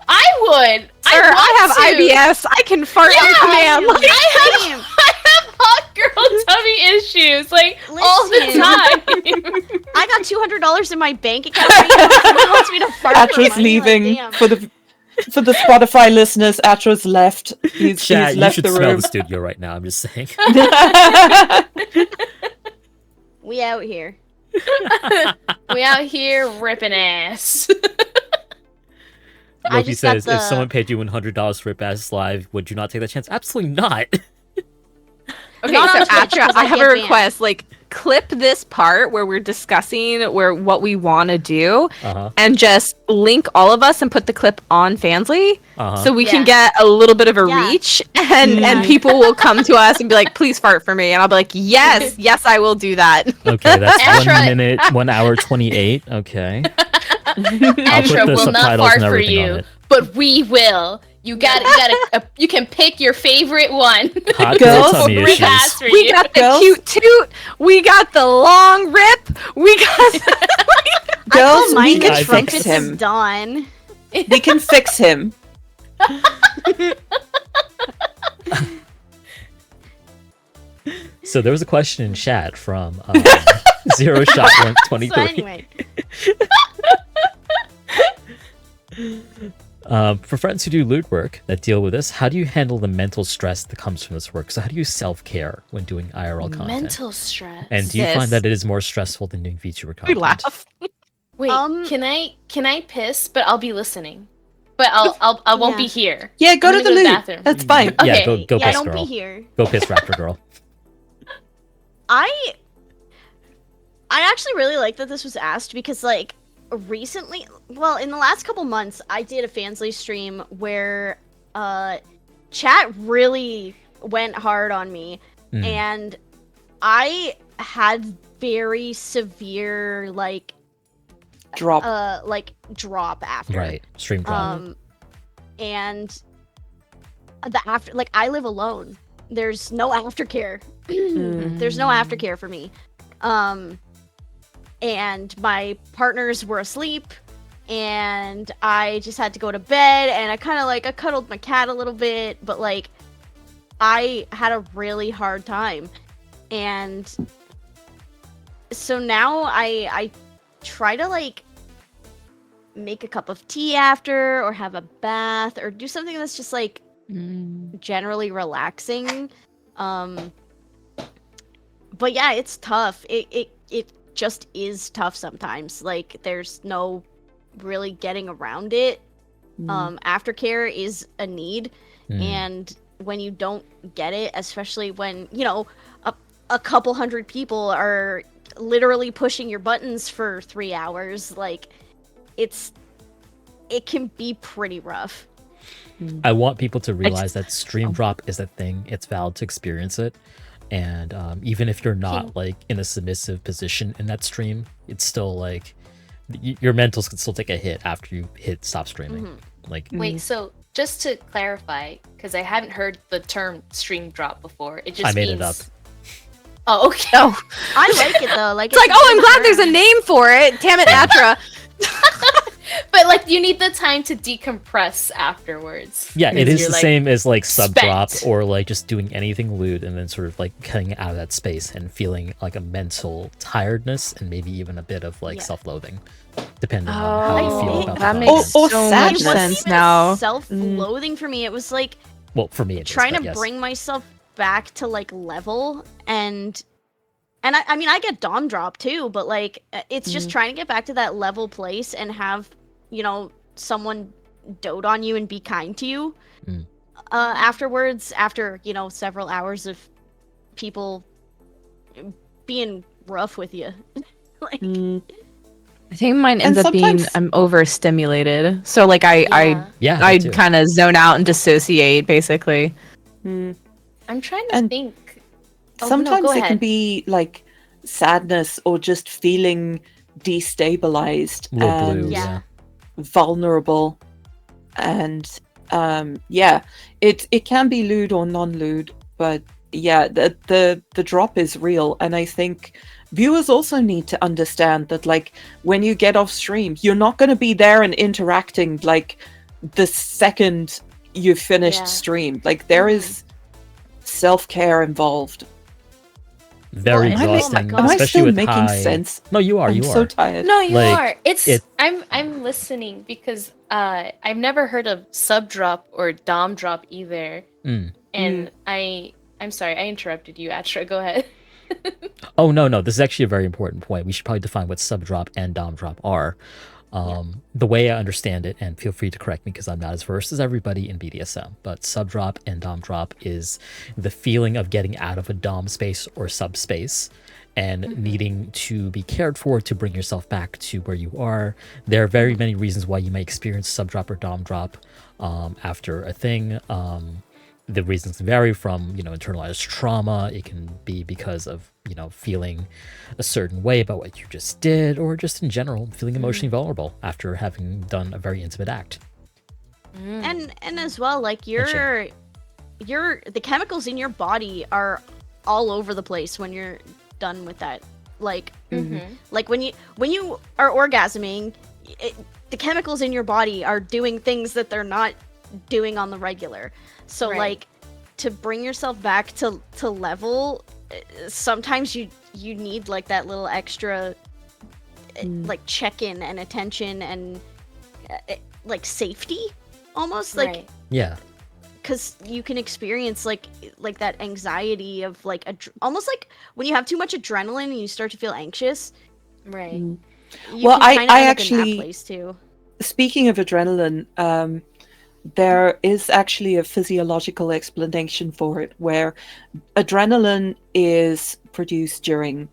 I would. Sir, I have IBS. I can fart on command. Like, Same. I have hot girl tummy issues like all the Listen. time. I got $200 in my bank account right now. Someone wants me to fart for Atra's money. leaving Like, damn. for the Spotify listeners. Atra's left. He's Chat, you left should the smell room. the studio right now. I'm just saying. We out here. We out here ripping ass. I Loki just got says, if someone paid you $100 for Rip Ass Live, would you not take that chance? Absolutely not. okay, Not so on Twitch, Atra, 'cause I I have a get banned. request. Like, clip this part where we're discussing what we want to do, Uh-huh. and just link all of us and put the clip on Fansly, Uh-huh. so we can Yeah. get a little bit of a Yeah. reach, and Yeah. people will come to us and be like, "Please fart for me," and I'll be like, "Yes, yes, I will do that." Okay, that's Atra- 1 minute, 1 hour, 28. Okay. Atra the will not subtitles fart and for everything on you, it. but we will. You you can pick your favorite one. Hot Girls, girl tummy Rip issues. ass for We you. got the Girls? cute toot. We got the long rip. We got. Girls, Mine we can I trumpets fix think- is him. done. We can fix him. So there was a question in chat from Zero Shot 123. So anyway, For friends who do lewd work that deal with this, how do you handle the mental stress that comes from this work? So how do you self-care when doing IRL content? Mental stress. And do you Sis. find that it is more stressful than doing VTuber We content? laugh. Wait, can I piss? But I'll be listening. But I won't be Yeah. here. Yeah, go I'm to gonna the go to the loo. bathroom. That's fine. Yeah, Okay. go yeah, piss, don't girl. be here. Go piss, Raptor Girl. I actually really like that this was asked because like recently, well, in the last couple months, I did a Fansly stream where chat really went hard on me, Mhm. and I had very severe like Drop. drop after. Right, stream drop. And the after, like, I live alone. There's no aftercare. There's no aftercare for me. And my partners were asleep, and I just had to go to bed, and I cuddled my cat a little bit, but like, I had a really hard time. And so now I try to like make a cup of tea after, or have a bath, or do something that's just like generally relaxing. But yeah, it's tough. It just is tough sometimes. Like, there's no really getting around it. Aftercare is a need, and when you don't get it, especially when, you know, a couple hundred people are literally pushing your buttons for 3 hours, like, it can be pretty rough. I want people to realize that stream drop is a thing. It's valid to experience it. And even if you're not like in a submissive position in that stream, it's still like your mentals can still take a hit after you hit stop streaming. Like, Wait, so just to clarify, because I hadn't heard the term stream drop before, it just I made means... it up. Oh, okay. Oh, I like it though. Like it's like, oh, I'm glad there's a name for it. Damn it, Atra. But like, you need the time to decompress afterwards. Yeah, it is the same as like sub drop spent. or like just doing anything lewd and then sort of like cutting out of that space and feeling like a mental tiredness and maybe even a bit of like self-loathing, depending on how you feel about that the makes content. so Or much sadness. sense now. Self-loathing for me. It was like Well, for me, it is, trying but to yes. bring myself back to like level and I mean I get dom drop too, but like it's just trying to get back to that level place and have, you know, someone dote on you and be kind to you afterwards, after, you know, several hours of people being rough with you. Like I think mine ends And up being sometimes- I'm overstimulated. So like I Yeah, I that too. kind of zone out and dissociate basically. I'm trying to And think. Oh, no, Sometimes go it can ahead. be like sadness or just feeling destabilized Little and blue, Yeah. yeah. vulnerable, and it can be lewd or non-lewd, but yeah, the drop is real, and I think viewers also need to understand that, like, when you get off stream, you're not going to be there and interacting like the second you've finished stream. Like, there is self-care involved. Very Well, exhausting, God. Am I especially still with making high... sense? No, you are. I'm You so are. tired. No, you Like, are. It's it- I'm listening because I've never heard of sub drop or dom drop either. And I'm sorry, I interrupted you, Atra. Go ahead. Oh, no. This is actually a very important point. We should probably define what sub drop and dom drop are. The way I understand it, and feel free to correct me because I'm not as versed as everybody in BDSM, but sub drop and dom drop is the feeling of getting out of a dom space or subspace and needing to be cared for to bring yourself back to where you are. There are very many reasons why you may experience sub drop or dom drop after a thing. The reasons vary from, you know, internalized trauma. It can be because of, you know, feeling a certain way about what you just did, or just in general feeling emotionally vulnerable after having done a very intimate act. and as well, like the chemicals in your body are all over the place when you're done with that. Like like when you are orgasming, the chemicals in your body are doing things that they're not doing on the regular. So like, to bring yourself back to level, sometimes you need like that little extra like check-in and attention and like safety almost. Like, Yeah. because you can experience like that anxiety of like almost like when you have too much adrenaline and you start to feel anxious. Right. You Well, can I kinda end up in actually- that place too. Speaking of adrenaline, there is actually a physiological explanation for it, where adrenaline is produced during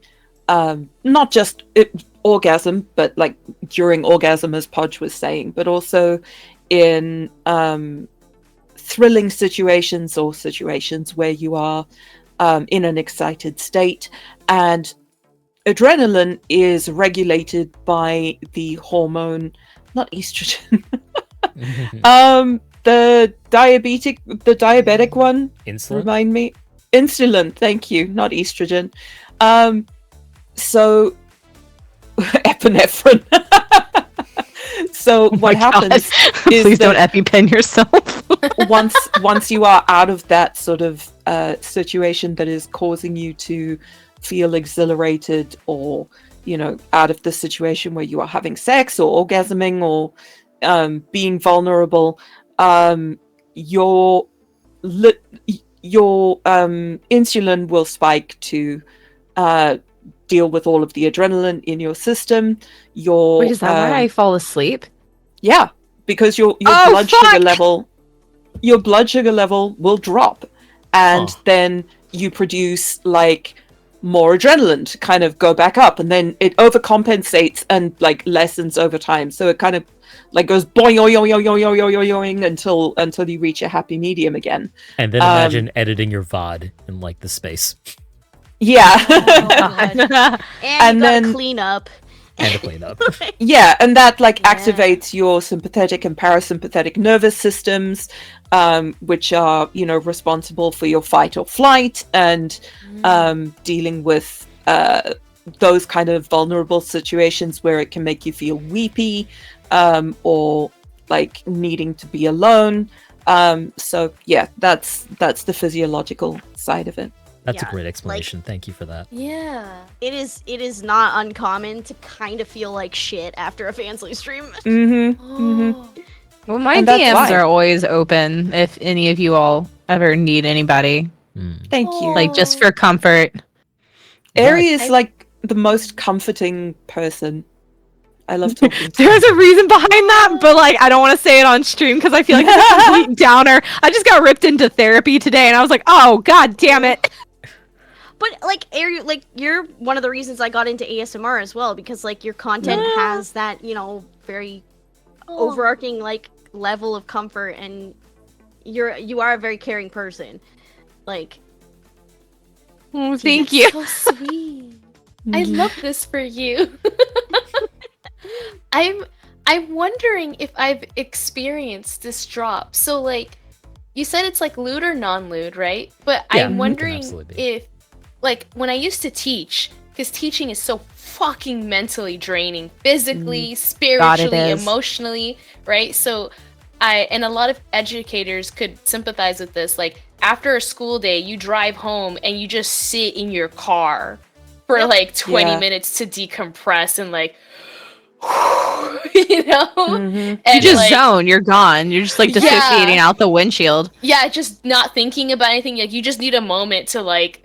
not just orgasm, but like during orgasm, as Podge was saying, but also in thrilling situations or situations where you are in an excited state. And adrenaline is regulated by the hormone, not estrogen. The diabetic one. Insulin? Remind me. Insulin, thank you, not estrogen. So epinephrine. So what happens is Please don't that EpiPen yourself. once you are out of that sort of situation that is causing you to feel exhilarated, or, you know, out of the situation where you are having sex or orgasming or being vulnerable, your insulin will spike to deal with all of the adrenaline in your system. Wait, is that why I fall asleep? Yeah, because your Oh, blood sugar fuck! level will drop, and then you produce like more adrenaline to kind of go back up, and then it overcompensates and like lessens over time. So it kind of like goes boing until you reach a happy medium again. And then imagine editing your VOD in like the space. Yeah. Oh, God. And And you gotta then- clean up and a clean up. Yeah, and that like Yeah. activates your sympathetic and parasympathetic nervous systems, which are, you know, responsible for your fight or flight and dealing with those kind of vulnerable situations where it can make you feel weepy, or like needing to be alone. So yeah, that's the physiological side of it. That's Yeah, a great explanation. Thank you for that. Yeah. It is not uncommon to kind of feel like shit after a Fansly stream. Mm-hmm. Oh. Well, my And that's DMs why. are always open if any of you all ever need anybody, Thank you. like just for comfort. Ari is I- like the most comforting person. I love talking to There's a reason behind that, but like I don't want to say it on stream because I feel like it's a complete downer. I just got ripped into therapy today, and I was like, oh god damn it. But like you're one of the reasons I got into ASMR as well, because like your content has that, you know, very overarching like level of comfort, and you are a very caring person. Like, Oh, thank you. So sweet. I love this for you. I'm wondering if I've experienced this drop. So like you said it's like lewd or non-lewd, right? But Yeah, it I'm can wondering absolutely be. if like when I used to teach, because teaching is so fucking mentally draining, physically, spiritually, is. emotionally, right? So and a lot of educators could sympathize with this. Like after a school day, you drive home and you just sit in your car for like 20 Yeah. minutes to decompress and like, you know? Mhm. And You just like, zone, you're gone. You're just like Yeah. dissociating out the windshield. yeah, just not thinking about anything. Like you just need a moment to like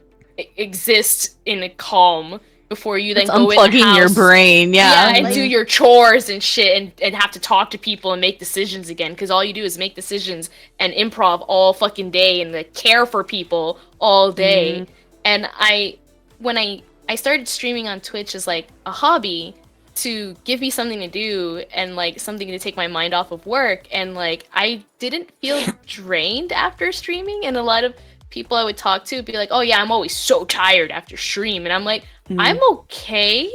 exist in a calm before you then It's go in the unplugging your house. brain. Yeah, Yeah. and do your chores and shit and have to talk to people and make decisions again, because all you do is make decisions and improv all fucking day and like, care for people all day. And when I started streaming on Twitch as like a hobby to give me something to do and like something to take my mind off of work, and like I didn't feel drained after streaming, and a lot of people I would talk to would be like, oh yeah, I'm always so tired after stream, and I'm like, I'm okay.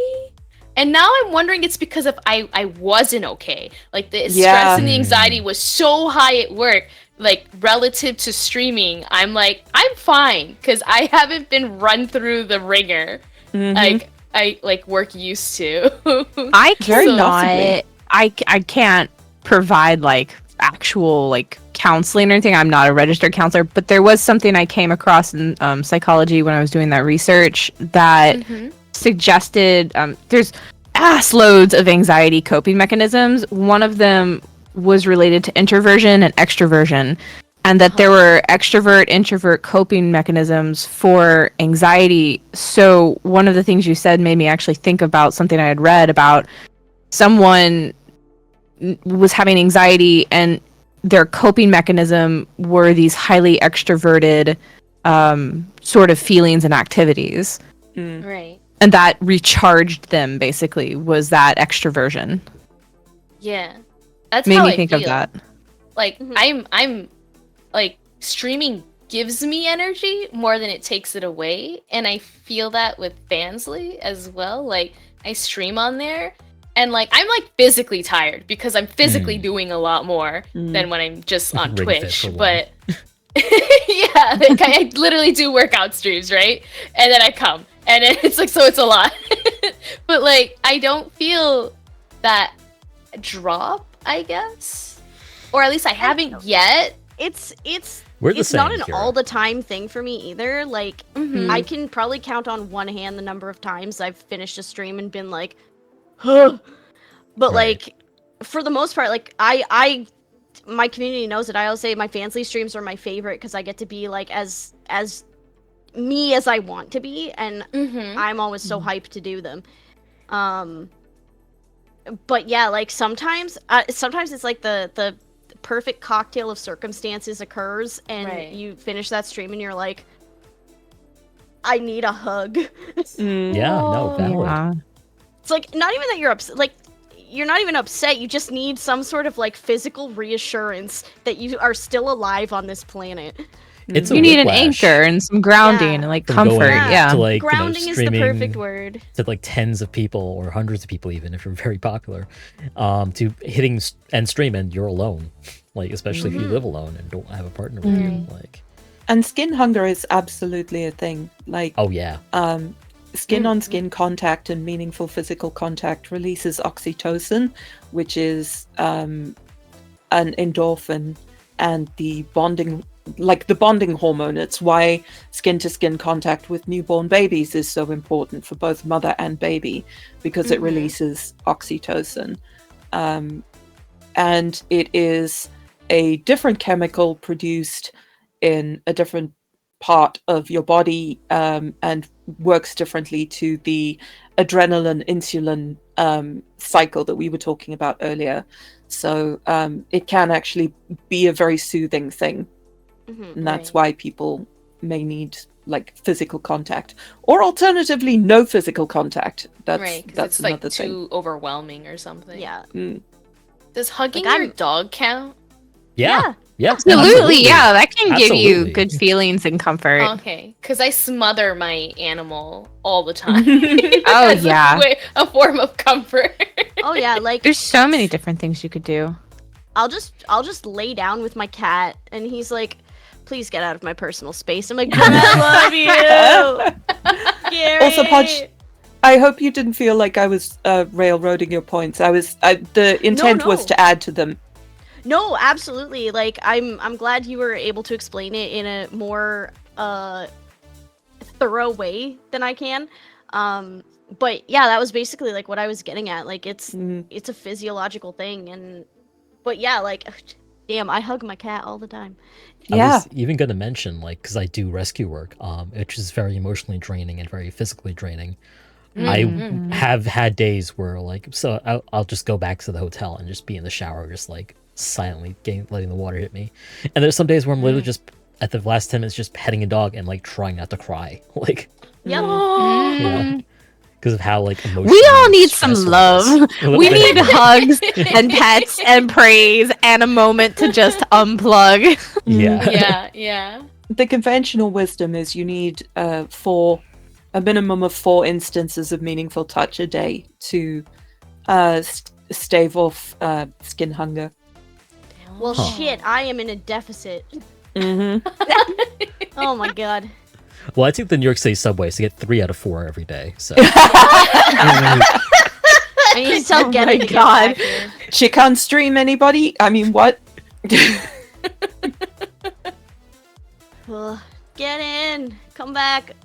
And now I'm wondering it's because of I wasn't okay. Like the stress and the anxiety was so high at work, like relative to streaming. I'm like, I'm fine because I haven't been run through the ringer like I like work used to. I Very cannot. possibly. I can't provide like actual like counseling or anything. I'm not a registered counselor, but there was something I came across in psychology when I was doing that research that suggested there's ass loads of anxiety coping mechanisms. One of them was related to introversion and extroversion, and that there were extrovert introvert coping mechanisms for anxiety. So one of the things you said made me actually think about something I had read about someone was having anxiety and their coping mechanism were these highly extroverted sort of feelings and activities, Right. and that recharged them. Basically was that extroversion. Yeah. That's Made how me I think feel. of that. Like I'm like streaming gives me energy more than it takes it away, and I feel that with Fansly as well. Like I stream on there and like I'm like physically tired because I'm physically doing a lot more than when I'm just on Ring fit Twitch. for one. But yeah, like I literally do workout streams, right? And then I come and then it's like, so it's a lot. But like I don't feel that drop, I guess, or at least I haven't yet. it's We're the it's not same, an Kira. all the time thing for me either. Like Mhm. I can probably count on one hand the number of times I've finished a stream and been like, huh. But Right. like for the most part, like I my community knows it. I always say my Fansly streams are my favorite because I get to be like as me as I want to be, and I'm always so hyped to do them. But yeah, like sometimes it's like the perfect cocktail of circumstances occurs, and Right. you finish that stream and you're like, I need a hug. Yeah, no, valid. Yeah. It's like not even that you're upset, like you're not even upset, you just need some sort of like physical reassurance that you are still alive on this planet. It's a You need an whiplash anchor and some grounding Yeah. and like from comfort. going Yeah. to like Grounding is the streaming perfect word. to like tens of people or hundreds of people, even if you're very popular, to hitting end stream and you're alone, like especially if you live alone and don't have a partner with you, like. And skin hunger is absolutely a thing. Like, Oh yeah, skin-on-skin contact and meaningful physical contact releases oxytocin, which is an endorphin and the bonding hormone. It's why skin-to-skin contact with newborn babies is so important for both mother and baby, because it releases oxytocin. And it is a different chemical produced in a different part of your body, and works differently to the adrenaline insulin cycle that we were talking about earlier. So it can actually be a very soothing thing, and that's why people may need like physical contact, or alternatively no physical contact. That's Right, because that's it's like another thing. too overwhelming or something. Yeah. Does hugging Like, your dog count? yeah. Absolutely, yeah. That can give you Absolutely. good feelings and comfort. Okay, because I smother my animal all the time. Oh, As yeah. a form of comfort. Oh yeah, like There's so many different things you could do. I'll just lay down with my cat, and he's like, "Please get out of my personal space." I'm like, "But I love you." Gary. Also, Podge, I hope you didn't feel like I was railroading your points. The intent was no. to add to them. No, absolutely. Like I'm glad you were able to explain it in a more thorough way than I can. But yeah, that was basically like what I was getting at. Like it's a physiological thing, but yeah, like damn, I hug my cat all the time. I Yeah. was even going to mention, like, because I do rescue work, which is very emotionally draining and very physically draining. I have had days where, like, so I'll just go back to the hotel and just be in the shower, just like silently letting the water hit me. And there's some days where I'm literally just at the last 10 minutes just petting a dog and like trying not to cry, like, Yep. yeah, because of how like emotional. We all need some love. We need hugs and pets and praise and a moment to just unplug. Yeah. Yeah. The conventional wisdom is you need a minimum of 4 instances of meaningful touch a day to stave off skin hunger. Well, shit, I am in a deficit. Mm-hmm. Oh my god. Well, I take the New York City subways to get 3 out of 4 every day. So I need to tell Getty to get God. back here. She can't stream anybody? I mean, what? Ugh. Get in. Come back.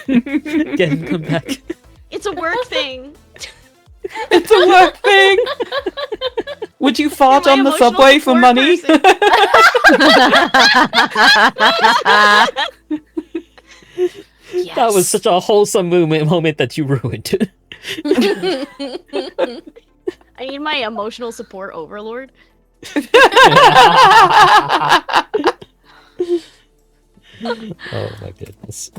come back. It's a work thing. It's a work thing! Would you fart You're on my the emotional subway for support money? person. Yes. That was such a wholesome moment that you ruined. I need my emotional support overlord. Oh my goodness.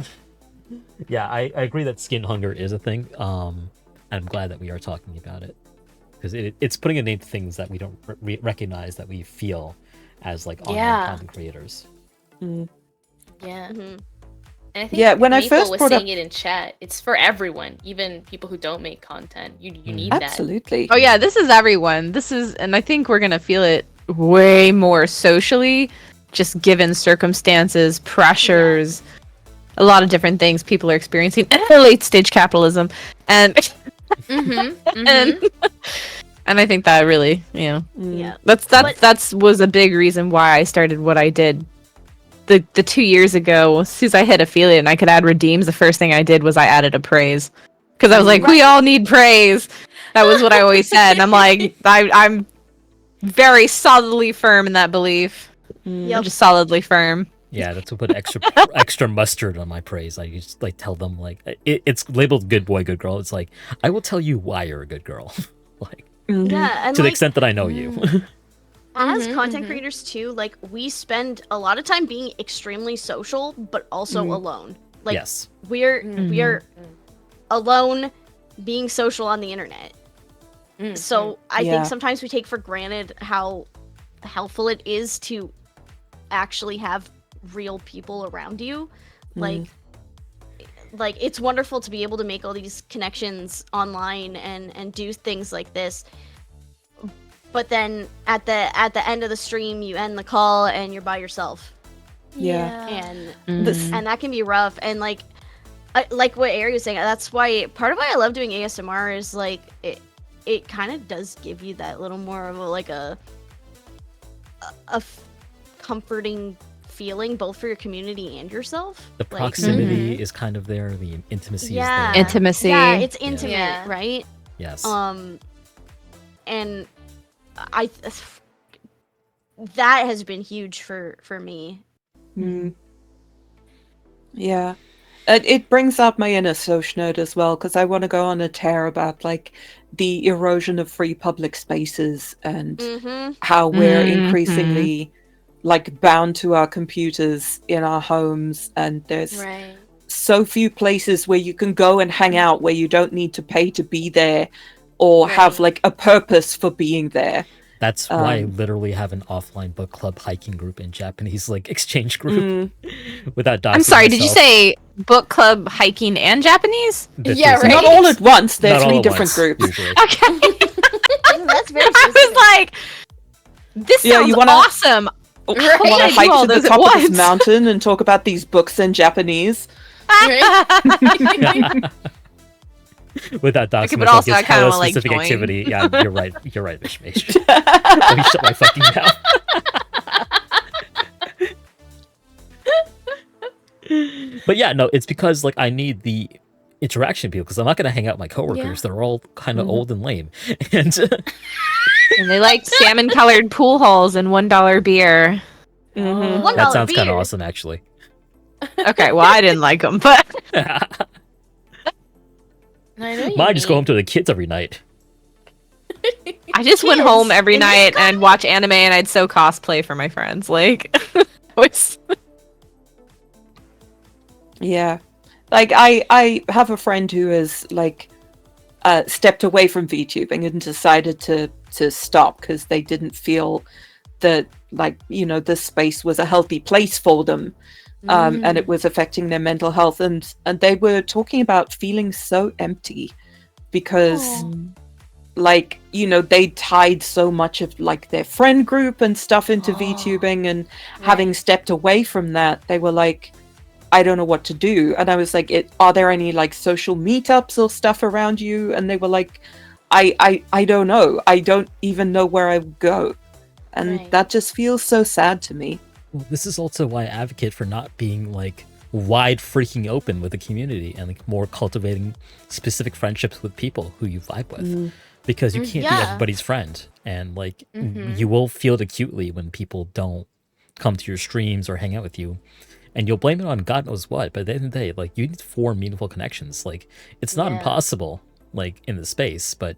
Yeah, I agree that skin hunger is a thing. I'm glad that we are talking about it, because it's putting a name to things that we don't recognize that we feel as like online content creators. Mm. Yeah. Mhm. And I think Yeah, when I Maple first was brought up- saying it in chat, it's for everyone, even people who don't make content. You need that. Absolutely. Oh yeah, this is everyone. And I think we're gonna feel it way more socially, just given circumstances, pressures, a lot of different things people are experiencing. Late stage capitalism, and and I think that really, Mm. Yeah. that's was a big reason why I started what I did. The 2 years ago, as soon as I hit affiliate and I could add redeems, the first thing I did was I added a praise, because I was like, we all need praise. That was what I always said, and I'm like, I'm very solidly firm in that belief. I'm Yep. just solidly firm. Yeah, that's what put extra mustard on my praise. I just like tell them like it's labeled good boy, good girl. It's like I will tell you why you're a good girl, like Yeah, and to the like, extent that I know you. as content creators too, like we spend a lot of time being extremely social, but also alone. Like Yes. we're alone, being social on the internet. So I Yeah. think sometimes we take for granted how helpful it is to actually have real people around you. Like it's wonderful to be able to make all these connections online and do things like this. But then at the end of the stream, you end the call and you're by yourself. Yeah. And that can be rough. And like what Ari was saying, that's why part of why I love doing ASMR is like it kind of does give you that little more of a comforting feeling, both for your community and yourself. The proximity is kind of there. The intimacy is there. Intimacy. Yeah, it's intimate, right? Yes. And I that has been huge for me. Yeah. It brings out my inner social nerd as well, because I want to go on a tear about like the erosion of free public spaces and how we're increasingly like bound to our computers in our homes, and there's so few places where you can go and hang out where you don't need to pay to be there or have like a purpose for being there. That's why I literally have an offline book club hiking group in Japanese, like exchange group. Without doxing I'm sorry, did you myself. say book club, hiking, and Japanese? Yeah, right. Not all at once. There's Not all 3 at different once, groups. usually. Okay. That's very I was like, this sounds awesome. I want to I do hike all to the those at top of this once. mountain and talk about these books in Japanese. Without doxing but myself, also I it's kinda hella wanna, like, specific join. activity. Yeah, you're right, Mishmash. Let me shut my fucking mouth. But yeah, no, it's because like I need the interaction people, because I'm not gonna hang out with my coworkers. They're all kind of old and lame, and And they like salmon-colored pool halls and $1 beer. $1 that sounds kind beer. of awesome, actually. Okay, well, I didn't like them, but Mine just go home to the kids every night. I just went home every night and watch anime, and I'd sew cosplay for my friends. Like, was Yeah. Like, I have a friend who has, like, stepped away from VTubing and decided to stop because they didn't feel that, like, you know, this space was a healthy place for them. And it was affecting their mental health. And they were talking about feeling so empty because, like, you know, they tied so much of, like, their friend group and stuff into VTubing, and having stepped away from that, they were like, I don't know what to do. And I was like, are there any like social meetups or stuff around you? And they were like, I don't know. I don't even know where I would go. And that just feels so sad to me. Well, this is also why I advocate for not being like wide freaking open with the community and like more cultivating specific friendships with people who you vibe with, because you can't be everybody's friend, and like you will feel it acutely when people don't come to your streams or hang out with you. And you'll blame it on God knows what, but at the end of the day, like, you need to form meaningful connections. Like, it's not impossible, like, in the space, but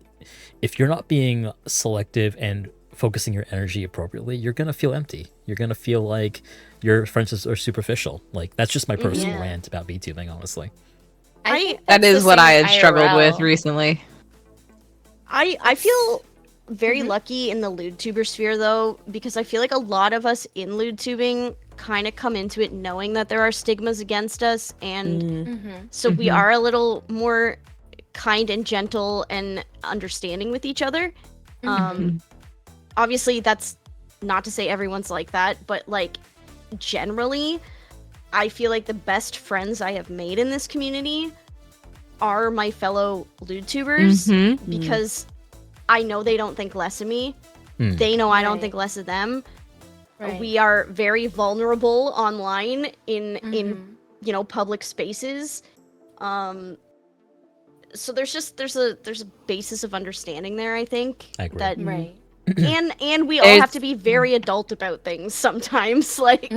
if you're not being selective and focusing your energy appropriately, you're gonna feel empty. You're gonna feel like your friendships are superficial. Like, that's just my personal rant about VTubing, honestly. that is what I had struggled with recently. I feel very lucky in the Lewdtuber sphere, though, because I feel like a lot of us in Lewdtubing kind of come into it knowing that there are stigmas against us, and so we are a little more kind and gentle and understanding with each other. Obviously, that's not to say everyone's like that, but like generally, I feel like the best friends I have made in this community are my fellow Lewdtubers, because I know they don't think less of me. They know I don't think less of them. We are very vulnerable online in you know, public spaces. So there's a basis of understanding there, I think. I agree. That and we all have to be very adult about things sometimes, like.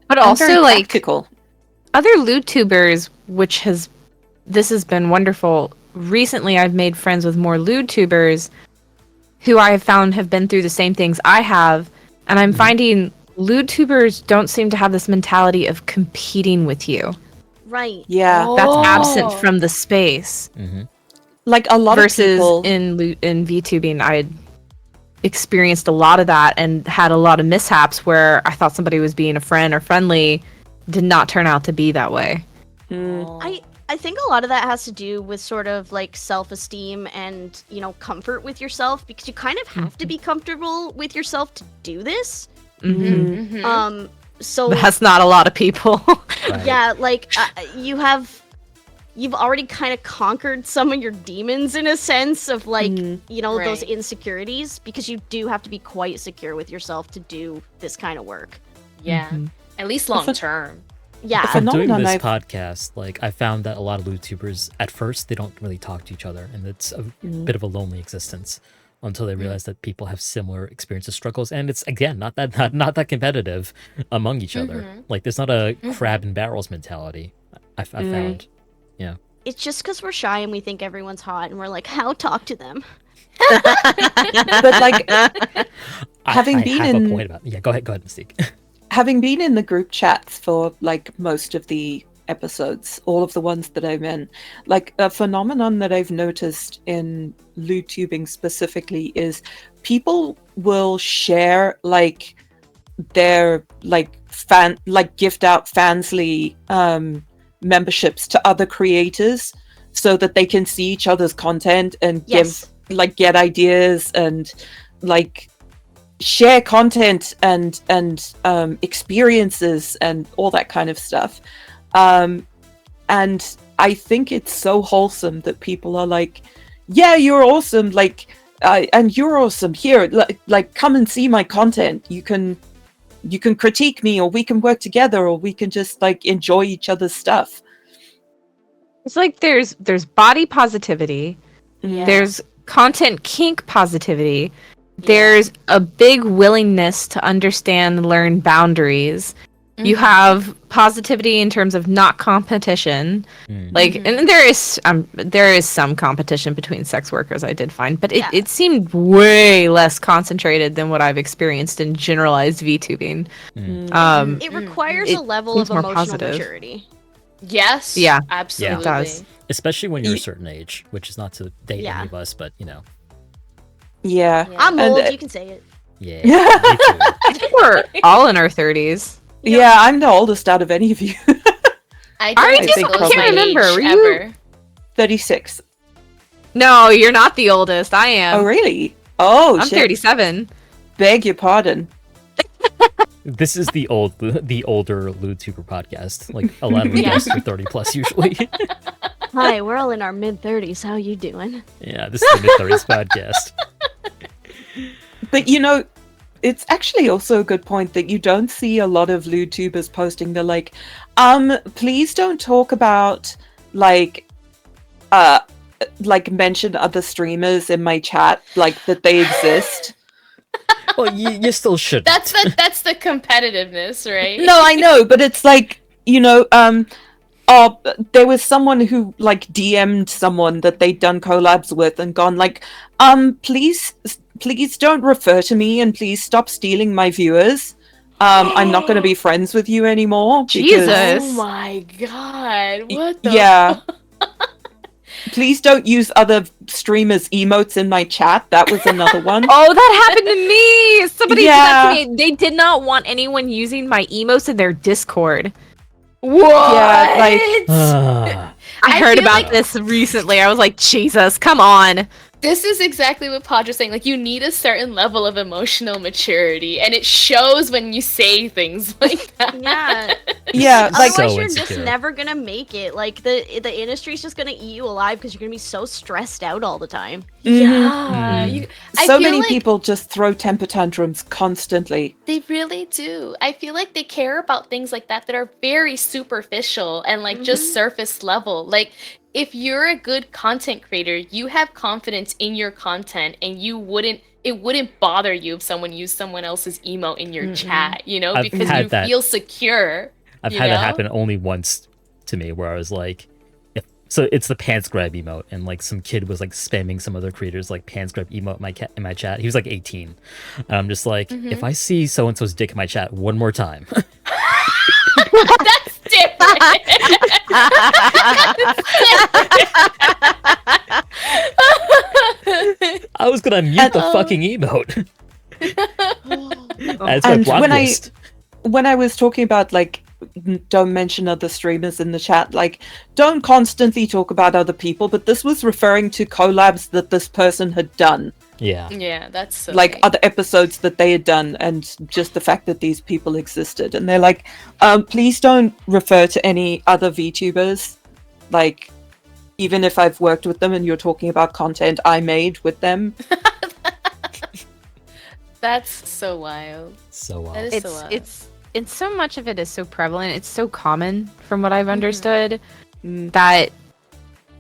But also, like, practical. Other Lewdtubers, this has been wonderful. Recently, I've made friends with more Lewdtubers who I have found have been through the same things I have, and I'm finding Lewdtubers don't seem to have this mentality of competing with you. Right. Yeah. That's absent from the space. Like a lot Versus of people in VTubing, experienced a lot of that and had a lot of mishaps where I thought somebody was being a friend or friendly, did not turn out to be that way. I think a lot of that has to do with sort of like self-esteem and, you know, comfort with yourself, because you kind of have to be comfortable with yourself to do this. So That's not a lot of people. Right. yeah, like you've already kind of conquered some of your demons in a sense of like, you know, those Right. insecurities, because you do have to be quite secure with yourself to do this kind of work. Yeah. At least long term. Yeah. From doing phenomenon this I've- podcast, like I found that a lot of Lewdtubers at first they don't really talk to each other, and it's a bit of a lonely existence until they realize that people have similar experiences, struggles, and it's again not that competitive among each other. Like there's not a crab and barrels mentality. I found, yeah. It's just because we're shy and we think everyone's hot and we're like, how talk to them? But like having I been have in a point about go ahead, Mystique. having been in the group chats for like most of the episodes, all of the ones that I'm in, like a phenomenon that I've noticed in Lewdtubing specifically is people will share like their like gift out Fansly memberships to other creators so that they can see each other's content and Yes. get ideas and like share content and experiences and all that kind of stuff. And I think it's so wholesome that people are like, yeah, you're awesome, like and you're awesome here, like come and see my content. You can critique me, or we can work together, or we can just like enjoy each other's stuff. It's like there's body positivity, there's content kink positivity, there's a big willingness to understand and learn boundaries. You have positivity in terms of not competition, like, and there is some competition between sex workers, I did find, but it seemed way less concentrated than what I've experienced in generalized VTubing. It requires It a level seems of more emotional positive. maturity. Yes. Yeah. Absolutely. It does. Especially when you're a certain age, which is not to date any of us, but you know, Yeah. I'm And, old, you can say it. yeah. Me too. I think we're all in our 30s. Yeah, I'm the oldest out of any of you. I Are you? don't I think disclose probably- my remember, age were you- ever. 36. No, you're not the oldest. I am. Oh, really? Oh, I'm shit. 37. Beg your pardon. This is the older Lewdtuber podcast. Like a lot of the guests are 30 plus usually. Hi, we're all in our mid-30s. How you doing? Yeah, this is the mid-30s podcast. But you know, it's actually also a good point that you don't see a lot of Lewdtubers posting. They're like, please don't talk about like mention other streamers in my chat, like that they exist. Well, you still should. That's the competitiveness, right? No, I know, but it's like, you know, there was someone who like DM'd someone that they'd done collabs with and gone like, please don't refer to me and please stop stealing my viewers. I'm not going to be friends with you anymore. Jesus. Oh my god! What the? Yeah. Please don't use other streamers' emotes in my chat. That was another one. Oh, that happened to me. Somebody did that Yeah. to me. They did not want anyone using my emotes in their Discord. What? Yeah, like- Ah, I I heard feel about like- this recently. I was like, Jesus, come on. This is exactly what Podge was saying. Like, you need a certain level of emotional maturity, and it shows when you say things like that. Yeah. Yeah, like So Otherwise, you're just insecure. never gonna make it. Like the industry's just gonna eat you alive because you're gonna be so stressed out all the time. Yeah. Mhm. You, I so feel many like people just throw temper tantrums constantly. They really do. I feel like they care about things like that are very superficial and like just surface level. Like, if you're a good content creator, you have confidence in your content, and it wouldn't bother you if someone used someone else's emote in your chat, you know, I've because had you that. feel secure. I've You had that know? happen only once to me, where I was like, so it's the pants grab emote, and like some kid was like spamming some other creators like pants grab emote in my chat. He was like 18. And I'm just like, if I see so and so's dick in my chat one more time, That's different. I was gonna mute the fucking emote. That's my block list. When I was talking about like don't mention other streamers in the chat, like don't constantly talk about other people, but this was referring to collabs that this person had done. Yeah, that's so like funny. other episodes that they had done, and just the fact that these people existed. And they're like, please don't refer to any other VTubers, like even if I've worked with them and you're talking about content I made with them. That's so wild. So wild. That is so wild. It's so much of it is so prevalent. It's so common from what I've understood that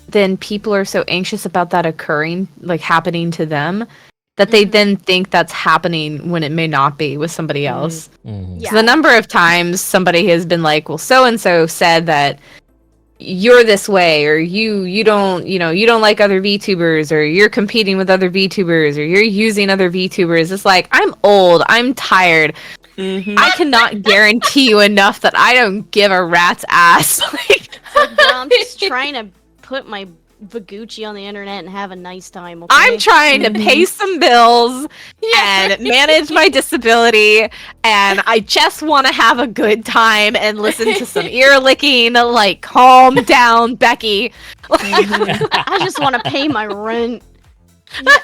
then people are so anxious about that occurring, like happening to them, that they then think that's happening when it may not be with somebody else. Yeah. So the number of times somebody has been like, well, so and so said that you're this way, or you don't like other VTubers, or you're competing with other VTubers, or you're using other VTubers. It's like, I'm old, I'm tired. I cannot guarantee you enough that I don't give a rat's ass. Like, girl, I'm just trying to put my Bagucci on the internet and have a nice time. Okay? I'm trying to pay some bills and manage my disability, and I just want to have a good time and listen to some ear licking. Like, calm down, Becky. I just want to pay my rent. Yeah,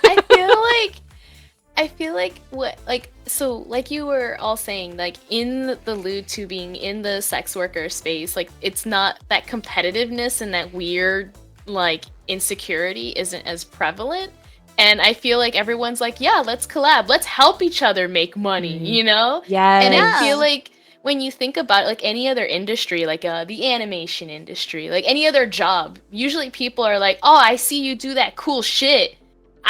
I feel like what, like, so like you were all saying, like in the Lewdtubing, in the sex worker space, like it's not that competitiveness and that weird like insecurity isn't as prevalent. And I feel like everyone's like, yeah, let's collab, let's help each other make money, you know? Yes. And I feel like when you think about it, like any other industry, like the animation industry, like any other job, usually people are like, oh, I see you do that cool shit,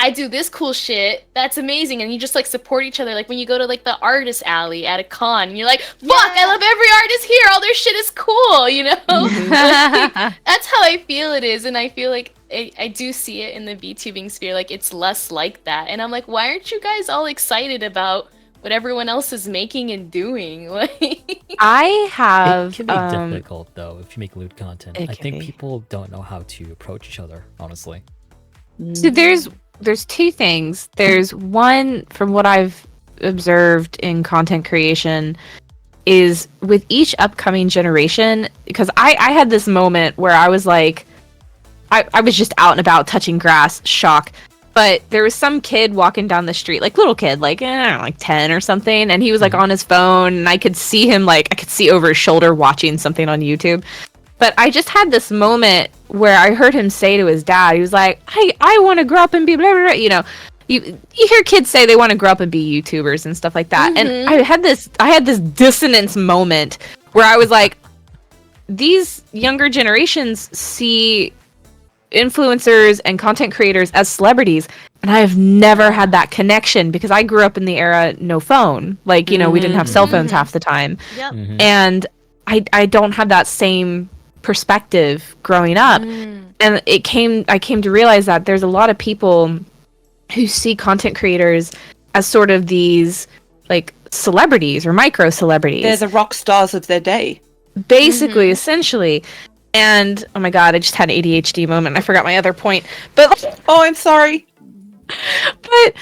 I do this cool shit, that's amazing. And you just like support each other. Like when you go to like the artist alley at a con and you're like, fuck, I love every artist here, all their shit is cool, you know? Like, that's how I feel it is. And I feel like I do see it in the VTubing sphere, like it's less like that. And I'm like, why aren't you guys all excited about what everyone else is making and doing? Like, I have It can be difficult though if you make lewd content. It I can think be. people don't know how to approach each other, honestly. So there's two things. There's one, from what I've observed in content creation, is with each upcoming generation, because I had this moment where I was like, I was just out and about touching grass, shock. But there was some kid walking down the street, like little kid, like, I don't know, like 10 or something, and he was like on his phone, and I could see him, like, I could see over his shoulder watching something on YouTube. But I just had this moment where I heard him say to his dad, he was like, I want to grow up and be blah, blah, blah. You know, you hear kids say they want to grow up and be YouTubers and stuff like that. And I had this dissonance moment where I was like, these younger generations see influencers and content creators as celebrities. And I have never had that connection because I grew up in the era no phone. Like, you know, we didn't have cell phones half the time. Yep. And I don't have that same perspective growing up. And I came to realize that there's a lot of people who see content creators as sort of these like celebrities or micro celebrities. They're the rock stars of their day. Basically, essentially. And oh my god, I just had an ADHD moment. I forgot my other point. But Oh, I'm sorry. but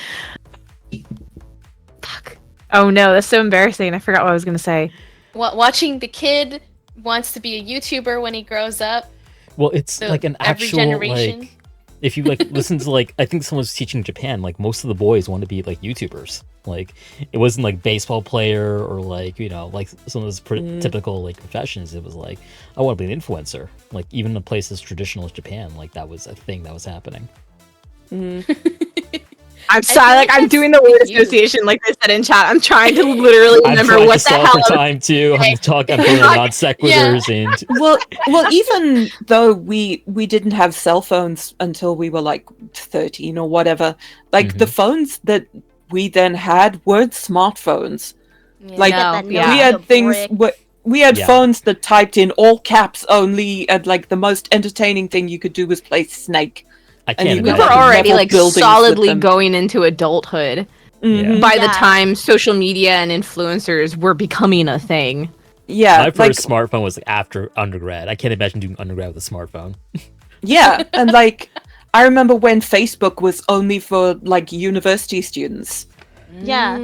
fuck. Oh no, that's so embarrassing. I forgot what I was gonna say. watching the kid wants to be a YouTuber when he grows up. Well, it's So like an every actual generation. like. If you like listen to like, I think someone's teaching Japan, like most of the boys want to be like YouTubers. Like it wasn't like baseball player or like, you know, like some of those typical like professions. It was like, I want to be an influencer. Like even in a place as traditional as Japan, like that was a thing that was happening. I'm sorry, like I'm doing the word association like I said in chat. I'm trying to literally remember what the hell. For time too. I'm putting non sequiturs and Well, even though we didn't have cell phones until we were like 13 or whatever, like the phones that we then had weren't smartphones. Like No, we yeah. had things. We had phones that typed in all caps only, and like the most entertaining thing you could do was play Snake. I And can't you We imagine. were already level like buildings with solidly them. going into adulthood Yeah. by the Yeah. time social media and influencers were becoming a thing. Yeah, My like first smartphone was like after undergrad. I can't imagine doing undergrad with a smartphone. yeah, and like I remember when Facebook was only for like university students. Yeah.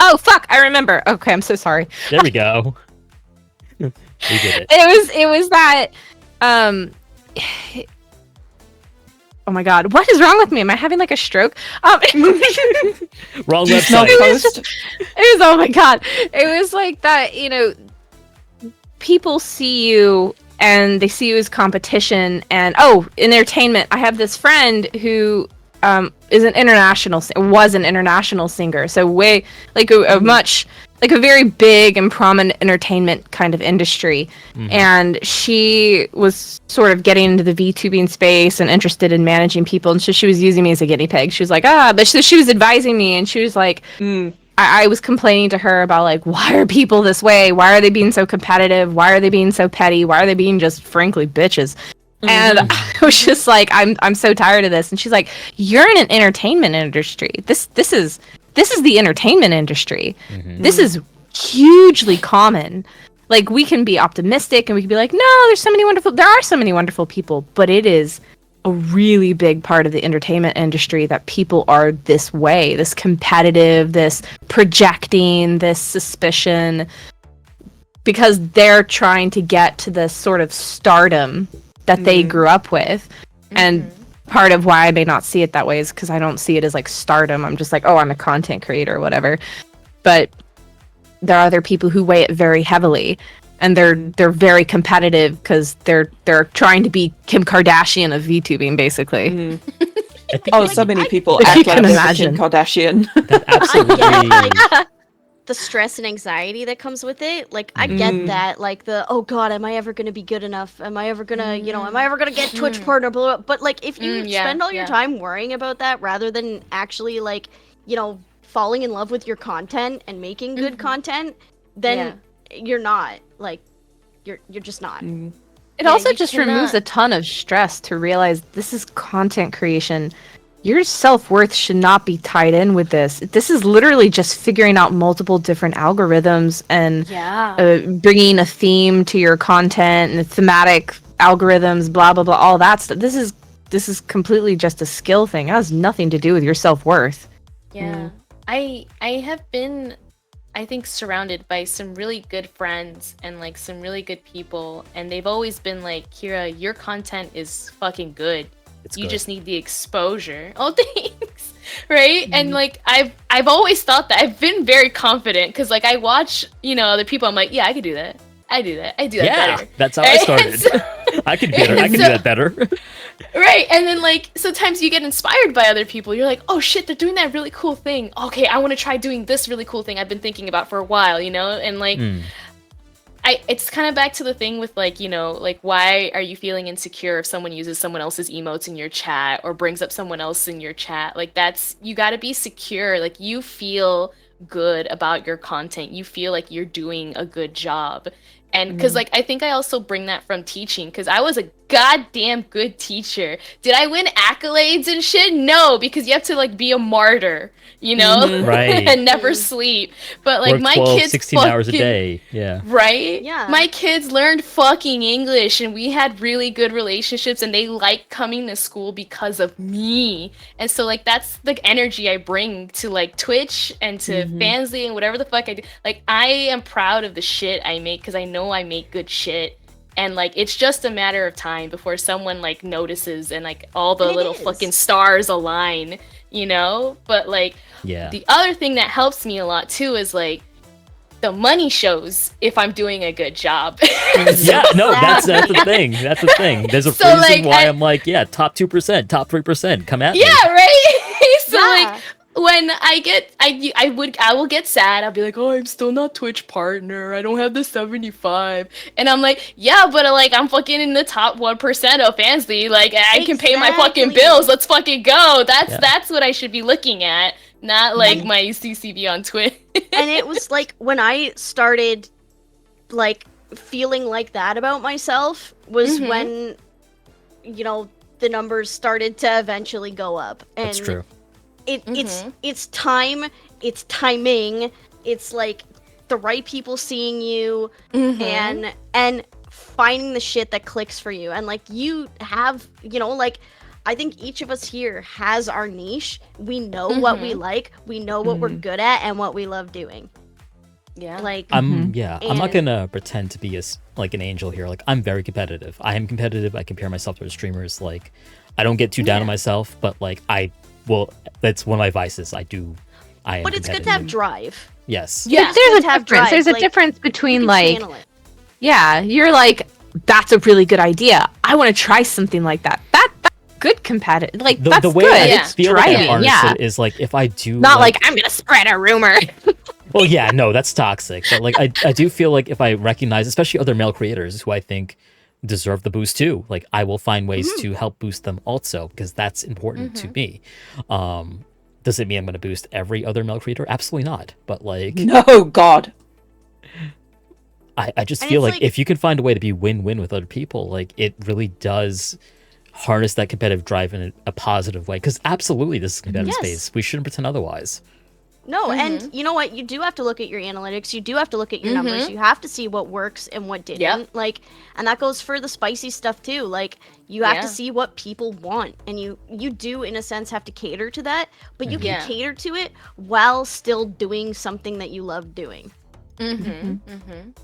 Oh fuck! I remember. Okay, I'm so sorry. There we go. We did it. It was that. Oh my god, what is wrong with me? Am I having like a stroke? Wrong Do you smell website. toast? It was, oh my god, it was like that. You know, people see you and they see you as competition, and in entertainment. I have this friend who was an international singer, so way like a much like a very big and prominent entertainment kind of industry. And she was sort of getting into the VTubing space and interested in managing people, and so she was using me as a guinea pig. She was like, but she was advising me, and she was like, I was complaining to her about like, why are people this way? Why are they being so competitive? Why are they being so petty? Why are they being just frankly bitches? And I was just like, I'm so tired of this. And she's like, you're in an entertainment industry. This is the entertainment industry. This is hugely common. Like, we can be optimistic and we can be like, no, there are so many wonderful people, but it is a really big part of the entertainment industry that people are this way, this competitive, this projecting, this suspicion, because they're trying to get to this sort of stardom that they grew up with. And part of why I may not see it that way is because I don't see it as like stardom. I'm just like, I'm a content creator or whatever. But there are other people who weigh it very heavily, and they're very competitive because they're trying to be Kim Kardashian of VTubing, basically. So many people If you act can like imagine. Kim Kardashian. That I absolutely. get like the stress and anxiety that comes with it. Like, I get that. Like, oh god, am I ever gonna be good enough? Am I ever gonna, am I ever gonna get Twitch partner? Blah, blah, blah. But like, if you spend all your time worrying about that rather than actually like, falling in love with your content and making good content, then you're not like, you're just not. It also just removes a ton of stress to realize this is content creation. Your self-worth should not be tied in with this. This is literally just figuring out multiple different algorithms and bringing a theme to your content and thematic algorithms, blah, blah, blah, all that stuff. This is completely just a skill thing. It has nothing to do with your self-worth. Yeah. I have been, I think, surrounded by some really good friends and like some really good people, and they've always been like, Kira, your content is fucking good. You just need the exposure. Oh, thanks. Right? And like I've always thought that. I've been very confident because like I watch, other people. I'm like, yeah, I could do that. I do that better. That's how I started. I can do that better. Right. And then like sometimes you get inspired by other people. You're like, oh shit, they're doing that really cool thing. Okay, I want to try doing this really cool thing I've been thinking about for a while, and like it's kind of back to the thing with like, like, why are you feeling insecure if someone uses someone else's emotes in your chat or brings up someone else in your chat? Like, you got to be secure. Like, you feel good about your content. You feel like you're doing a good job. And because like, I think I also bring that from teaching, because I was a goddamn good teacher. Did I win accolades and shit? No, because you have to like be a martyr, Right. and never sleep. But like, Work my 12, kids 16 hours a day. Yeah. Right? Yeah. My kids learned fucking English, and we had really good relationships, and they liked coming to school because of me. And so like, that's the energy I bring to like Twitch and to Fansly and whatever the fuck I do. Like, I am proud of the shit I make because I know I make good shit. And like, it's just a matter of time before someone like notices and like all the little fucking stars align, But like, the other thing that helps me a lot too is like, the money shows if I'm doing a good job. That's the thing. That's the thing. There's a reason like, why I'm like, top 2%, top 3%, come at me. Yeah, right? So like, when I will get sad. I'll be like, oh, I'm still not Twitch partner. I don't have the 75. And I'm like, yeah, but like, I'm fucking in the top 1% of Fansly. Like, I can pay my fucking bills. Let's fucking go. That's what I should be looking at. Not like my CCB on Twitch. And it was like, when I started like feeling like that about myself was when, the numbers started to eventually go up. And That's true. It's time, it's timing, it's like the right people seeing you and finding the shit that clicks for you. And like, you have, like, I think each of us here has our niche. We know what we like, we know what we're good at, and what we love doing. Yeah. Like, I'm not And- gonna pretend to be like an angel here. Like, I'm very competitive. I am competitive. I compare myself to other streamers. Like, I don't get too down on myself, but like that's one of my vices. I am but it's good to have competitive. drive. Yes. Yeah. But there's Good a to have difference. drive, There's a like, difference You between can like, channel it. yeah, you're like, that's a really good idea. I want to try something like that. That's good competitive. Like The that's way good. I It's feel like I driving. harness Yeah. it is like if I do Not like I'm gonna spread a rumor. well, yeah, no, that's toxic. But like I do feel like if I recognize, especially other male creators who I think deserve the boost too, like I will find ways to help boost them also because that's important to me. Does it mean I'm going to boost every other male creator? Absolutely not. But like, No, God. I just And feel it's like like- if you can find a way to be win-win with other people, like it really does harness that competitive drive in a positive way. Because absolutely, this is a competitive Yes. space. We shouldn't pretend otherwise. No, and you know what? You do have to look at your analytics. You do have to look at your numbers. You have to see what works and what didn't. Yep. Like, and that goes for the spicy stuff too. Like, you have Yeah. to see what people want, and you do in a sense have to cater to that. But you can Yeah. cater to it while still doing something that you love doing.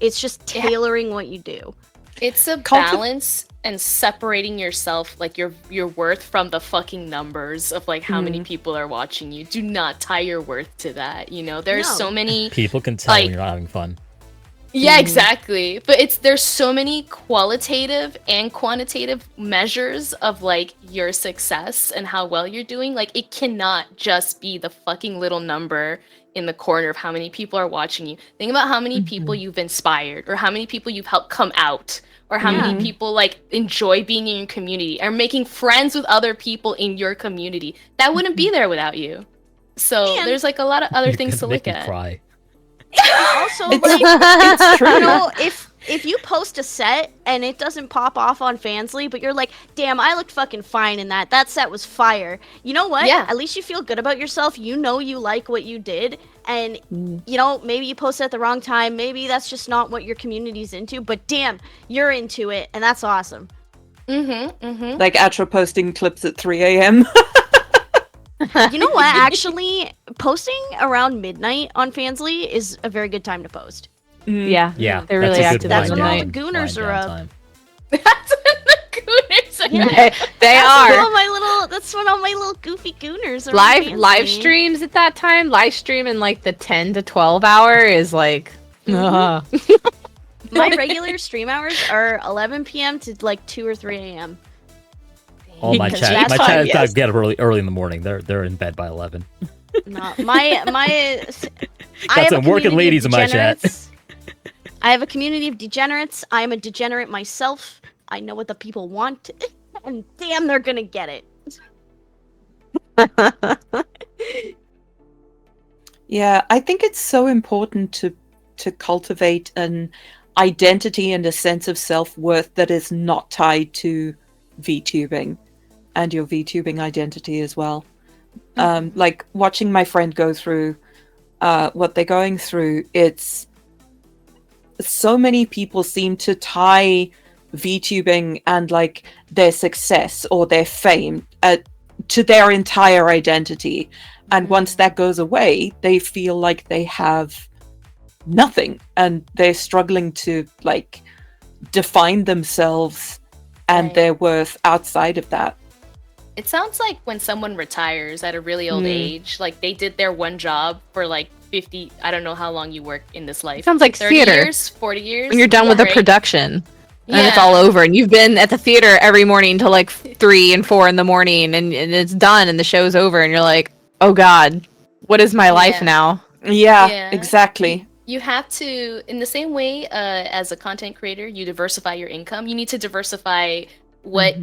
It's just Yeah. tailoring what you do. It's a Cultiv- balance and separating yourself, like your worth from the fucking numbers of like how many people are watching you. Do not tie your worth to that. You know, there's No. so many. People can tell Like- when you're not having fun. Yeah, exactly. But there's so many qualitative and quantitative measures of like your success and how well you're doing. Like it cannot just be the fucking little number in the corner of how many people are watching you. Think about how many people you've inspired or how many people you've helped come out or how many people like enjoy being in your community or making friends with other people in your community. That wouldn't be there without you. So And- there's like a lot of other You're things gonna to make look me at. cry. Also, It's, like, it's true. you know, if you post a set and it doesn't pop off on Fansly, but you're like, damn, I looked fucking fine in that. That set was fire. You know what? Yeah. At least you feel good about yourself. You know you like what you did. And, you know, maybe you posted at the wrong time. Maybe that's just not what your community's into. But damn, you're into it. And that's awesome. Like Atra posting clips at 3 a.m. You know what? Actually, posting around midnight on Fansly is a very good time to post. Yeah. Yeah, They're that's really a good active That's at when all night. the gooners are up. time. That's when the gooners are. They That's when are. all my little. That's when all my little goofy gooners are. on live Fansly. streams at that time. Live stream in like the 10 to 12 hour is like My regular stream hours are 11 p.m. to like 2 or 3 a.m. All my Because chat, that's my fine, chat yes. get up early in the morning. They're in bed by 11. Not my. I Got have some a working community of ladies in my chat. degenerates. I have a community of degenerates. I am a degenerate myself. I know what the people want, and damn, they're gonna get it. Yeah, I think it's so important to cultivate an identity and a sense of self-worth that is not tied to VTubing and your VTubing identity as well. Like watching my friend go through what they're going through, it's so many people seem to tie VTubing and like their success or their fame to their entire identity. And once that goes away, they feel like they have nothing and they're struggling to like define themselves and Right. their worth outside of that. It sounds like when someone retires at a really old age, like they did their one job for like 50, I don't know how long you work in this life. Sounds like 30 theater. years, 40 years. when you're done with Right. the production and it's Yeah. all over and you've been at the theater every morning till like 3 and 4 in the morning and it's done and the show's over and you're like, oh god, what is my life Yeah. now? Yeah, Yeah. exactly. You have to, in the same way as a content creator, you diversify your income. You need to diversify what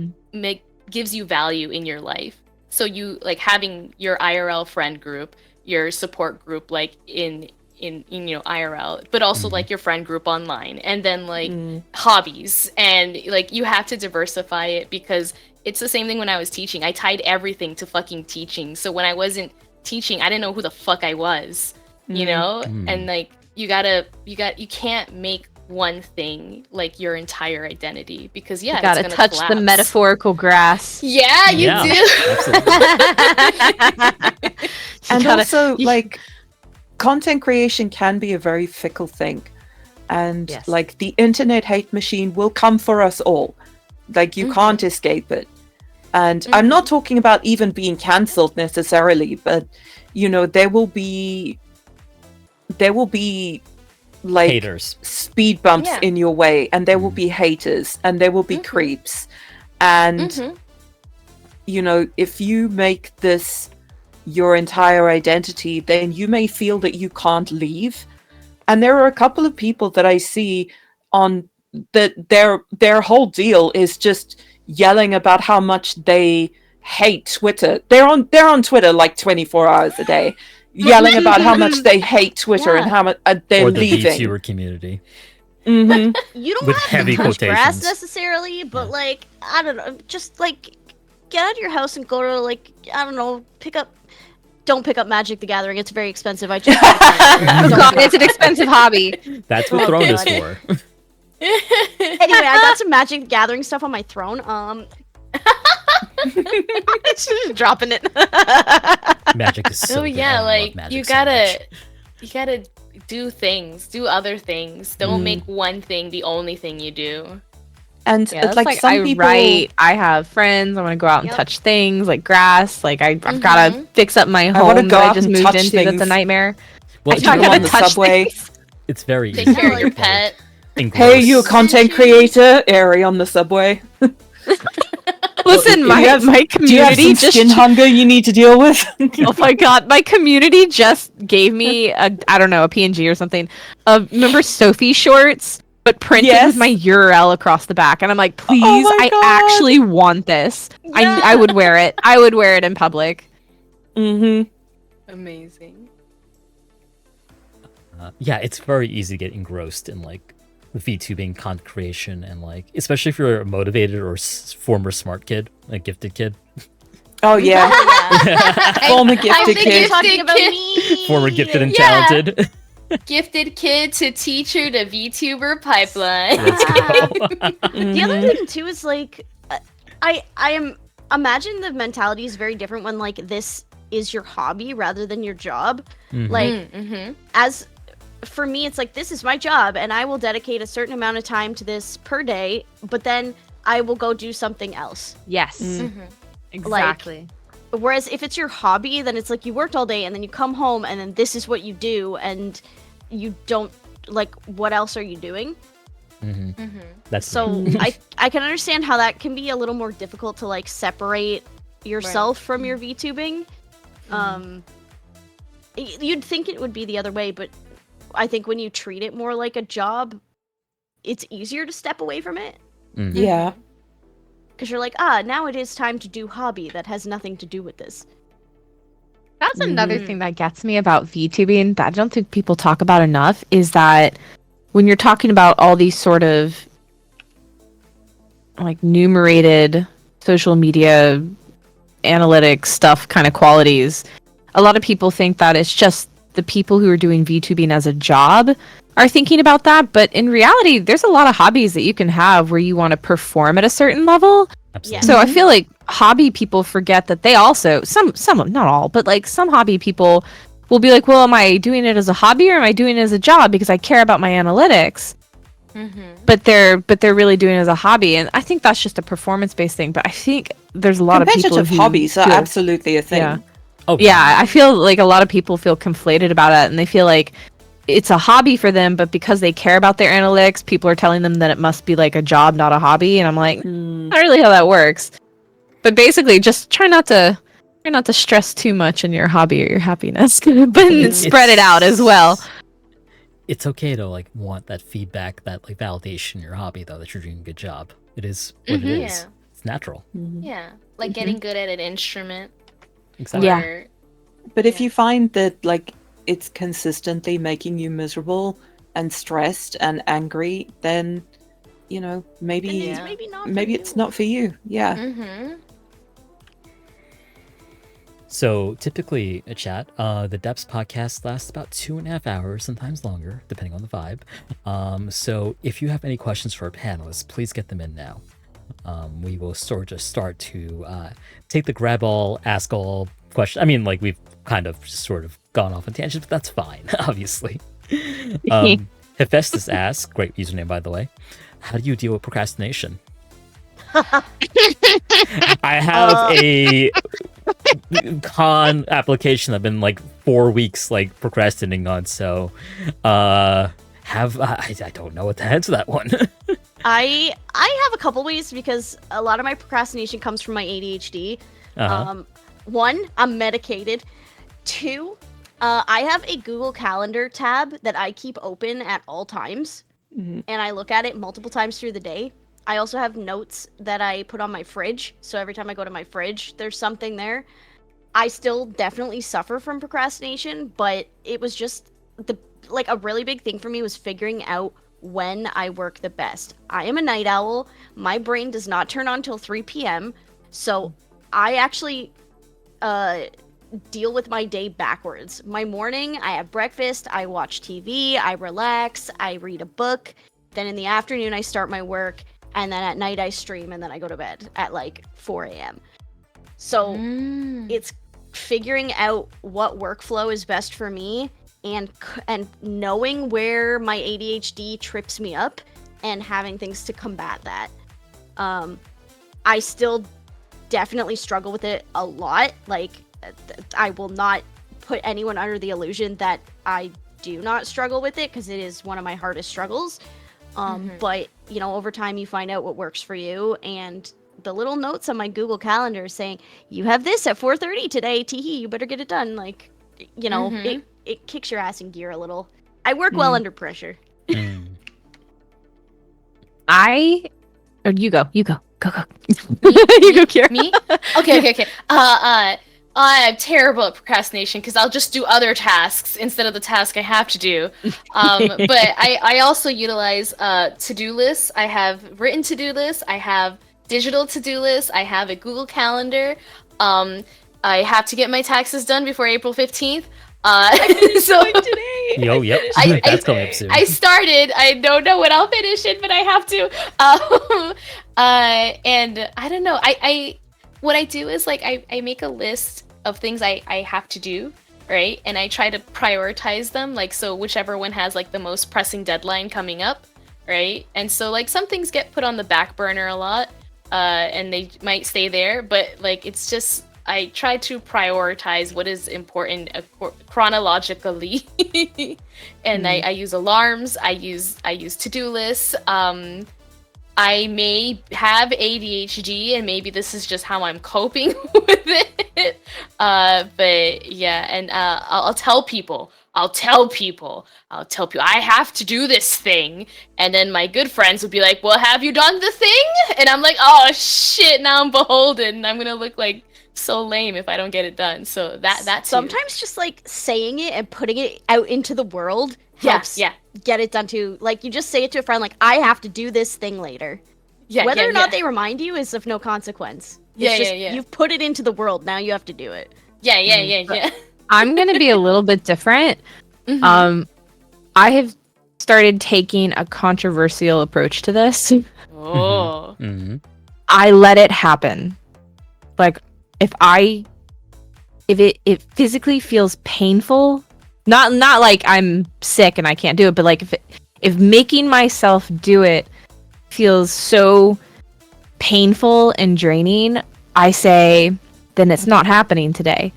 gives you value in your life. So you like having your IRL friend group, your support group, like in IRL, but also like your friend group online, and then like hobbies, and like you have to diversify it because it's the same thing when I was teaching. I tied everything to fucking teaching. So when I wasn't teaching, I didn't know who the fuck I was, you know? And like you can't make one thing like your entire identity, because You it's gotta gonna touch the collapse. metaphorical grass. Yeah, you Yeah, do. absolutely. And gotta- also, like, content creation can be a very fickle thing. And, Yes. like, the internet hate machine will come for us all. Like, you can't escape it. And I'm not talking about even being cancelled necessarily, but, you know, there will be like Haters. speed bumps Yeah. in your way, and there will be haters, and there will be creeps. And you know, if you make this your entire identity, then you may feel that you can't leave. And there are a couple of people that I see on that their whole deal is just yelling about how much they hate Twitter. They're on Twitter like 24 hours a day, yelling about how much they hate Twitter and how much they're Or the leaving. VTuber community. Mhm. You don't With have heavy to touch grass quotations. necessarily, but like I don't know, just like get out of your house and go to like I don't know, don't pick up Magic the Gathering. It's very expensive. I just Oh god, it's an expensive hobby. That's what Oh, Throne is God. for. Anyway, I got some Magic the Gathering stuff on my throne. Just dropping it. Magic is so Oh good. yeah, I love like Magic you so much. gotta do other things. Don't Mm. make one thing the only thing you do. And Yeah, that's like some I people, write. I have friends. I want to go out and Yep. touch things like grass. Like I've gotta fix up my wanna home go that I out just and moved touch into. That's a things. nightmare. Well, I you gotta know, on the touch subway. things. it's very Take easy care to of your get bored pet. and Hey, you a gross. content creator, Airy on the subway. Listen, if my you have- my Do you have community some just skin hunger you need to deal with? oh my god, my community just gave me a PNG or something of remember Sophie shorts, but printed Yes. with my URL across the back, and I'm like, please, my I God. actually want this. I would wear it. I would wear it in public. Mm-hmm. Amazing. Yeah, it's very easy to get engrossed in like VTubing, content creation, and like especially if you're a motivated or former smart kid, a gifted kid, Oh yeah, former I gifted think kid. You're talking about kid. me. former gifted and Yeah. talented. Gifted kid to teacher to VTuber pipeline. Let's go. The other Mhm. thing too is like, I am imagine the mentality is very different when like this is your hobby rather than your job. Mhm. Like as for me, it's like this is my job, and I will dedicate a certain amount of time to this per day. But then I will go do something else. Yes, exactly. Whereas if it's your hobby, then it's like you worked all day and then you come home and then this is what you do, and you don't like what else are you doing? Mhm. That's So I can understand how that can be a little more difficult to like separate yourself from your VTubing. You'd think it would be the other way, but I think when you treat it more like a job, it's easier to step away from it. Mhm. Yeah. Because you're like, now it is time to do hobby that has nothing to do with this. That's another thing that gets me about VTubing that I don't think people talk about enough is that when you're talking about all these sort of like numerated social media analytics stuff kind of qualities, a lot of people think that it's just the people who are doing VTubing as a job are thinking about that, but in reality there's a lot of hobbies that you can have where you want to perform at a certain level. Absolutely. So I feel like hobby people forget that they also some not all, but like some hobby people will be like, well, am I doing it as a hobby or am I doing it as a job because I care about my analytics? But they're really doing it as a hobby, and I think that's just a performance based thing. But I think there's a lot of people Competitive who hobbies are feel- absolutely a thing. Yeah. Oh Yeah, I feel like a lot of people feel conflated about it, and they feel like it's a hobby for them, but because they care about their analytics, people are telling them that it must be like a job, not a hobby. And I'm like, not really how that works. But basically, just try not to stress too much in your hobby or your happiness, but spread it out as well. It's okay to like want that feedback, that like validation in your hobby, though, that you're doing a good job. It is what it is. Yeah. It's natural. Yeah, like getting good at an instrument. Exactly. Yeah. or- But if you find that like it's consistently making you miserable and stressed and angry, then you know maybe Then it's maybe not. for maybe you. it's not for you. Yeah. Mhm. So typically, a chat, the Depths podcast lasts about 2.5 hours, sometimes longer, depending on the vibe. So if you have any questions for our panelists, please get them in now. We will sort of start to take the grab all, ask all question. I mean, like we've kind of just sort of gone off on tangents, but that's fine, obviously. Hephaestus asks, great username by the way, how do you deal with procrastination? I have a con application I've been like 4 weeks like procrastinating on, so I don't know what to answer that one. I have a couple ways because a lot of my procrastination comes from my ADHD. One, I'm medicated. Two, I have a Google Calendar tab that I keep open at all times, and I look at it multiple times through the day. I also have notes that I put on my fridge, so every time I go to my fridge, there's something there. I still definitely suffer from procrastination, but it was just a really big thing for me was figuring out when I work the best. I am a night owl. My brain does not turn on till 3 p.m. So I actually deal with my day backwards. My morning, I have breakfast, I watch TV, I relax, I read a book. Then in the afternoon, I start my work. And then at night, I stream, and then I go to bed at like 4 a.m. So it's figuring out what workflow is best for me and knowing where my ADHD trips me up and having things to combat that. I still definitely struggle with it a lot. Like, I will not put anyone under the illusion that I do not struggle with it because it is one of my hardest struggles. But, you know, over time you find out what works for you, and the little notes on my Google Calendar saying, you have this at 4:30 today, teehee, you better get it done. Like, you know, it kicks your ass in gear a little. I work well under pressure. You go. You go, Kira. Me? Okay. I'm terrible at procrastination because I'll just do other tasks instead of the task I have to do. But I also utilize to-do lists. I have written to-do lists. I have digital to-do lists. I have a Google Calendar. I have to get my taxes done before April 15th. So today. Yep. That's coming up soon. I started. I don't know when I'll finish it, but I have to. And I don't know. What I do is, like, I make a list of things I have to do, right? And I try to prioritize them, like, so whichever one has, like, the most pressing deadline coming up, right? And so, like, some things get put on the back burner a lot, and they might stay there, but, like, it's just, I try to prioritize what is important chronologically. And I use alarms, I use to-do lists, I may have ADHD, and maybe this is just how I'm coping with it. But yeah, and I'll tell people, I have to do this thing. And then my good friends will be like, well, have you done the thing? And I'm like, oh shit, now I'm beholden. I'm gonna look like so lame if I don't get it done. So that too. Sometimes just like saying it and putting it out into the world helps get it done too. Like, you just say it to a friend, like, I have to do this thing later. Whether or not they remind you is of no consequence. You've put it into the world, now you have to do it. Yeah. I'm gonna be a little bit different. I have started taking a controversial approach to this. Oh. I let it happen. Like, if it physically feels painful, not like I'm sick and I can't do it, but like if making myself do it feels so painful and draining, I say, then it's not happening today.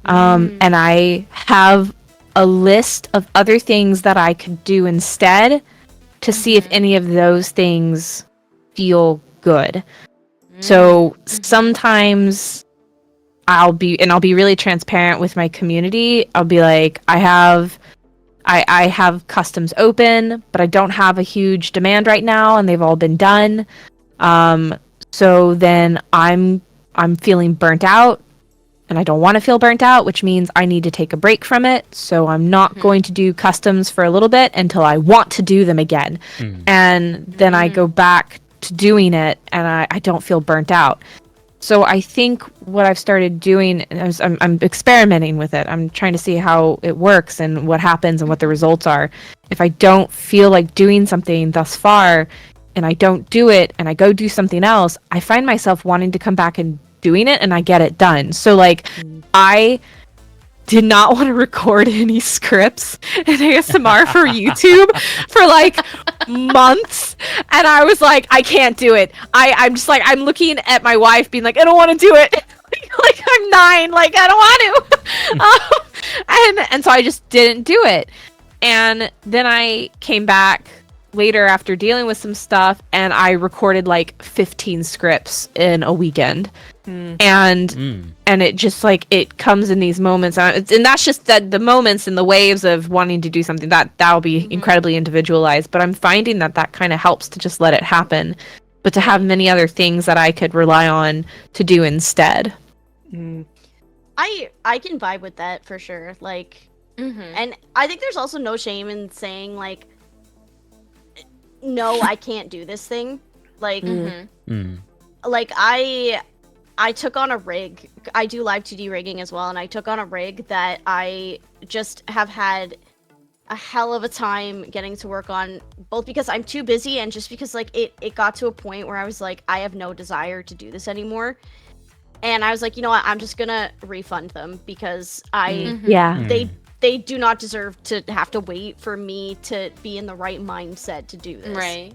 And I have a list of other things that I could do instead to see if any of those things feel good. So sometimes I'll be really transparent with my community. I'll be like, I have customs open, but I don't have a huge demand right now, and they've all been done. So then I'm feeling burnt out, and I don't want to feel burnt out, which means I need to take a break from it. So I'm not going to do customs for a little bit until I want to do them again. And then I go back to doing it, and I don't feel burnt out. So I think what I've started doing is I'm experimenting with it. I'm trying to see how it works and what happens and what the results are. If I don't feel like doing something thus far and I don't do it and I go do something else, I find myself wanting to come back and doing it and I get it done. So like I did not want to record any scripts in ASMR for YouTube for like months, and I was like, I can't do it. I'm just like, I'm looking at my wife being like, I don't want to do it. Like I'm 9, like I don't want to. And so I just didn't do it. And then I came back later after dealing with some stuff, and I recorded like 15 scripts in a weekend. And it just like it comes in these moments, and that's just that the moments and the waves of wanting to do something that'll be incredibly individualized. But I'm finding that kind of helps to just let it happen, but to have many other things that I could rely on to do instead. I can vibe with that for sure. Like, and I think there's also no shame in saying like, no, I can't do this thing. Like, like I took on a rig. I do live 2D rigging as well, and I took on a rig that I just have had a hell of a time getting to work on, both because I'm too busy and just because like it got to a point where I was like, I have no desire to do this anymore. And I was like, you know what, I'm just gonna refund them because they do not deserve to have to wait for me to be in the right mindset to do this. Right.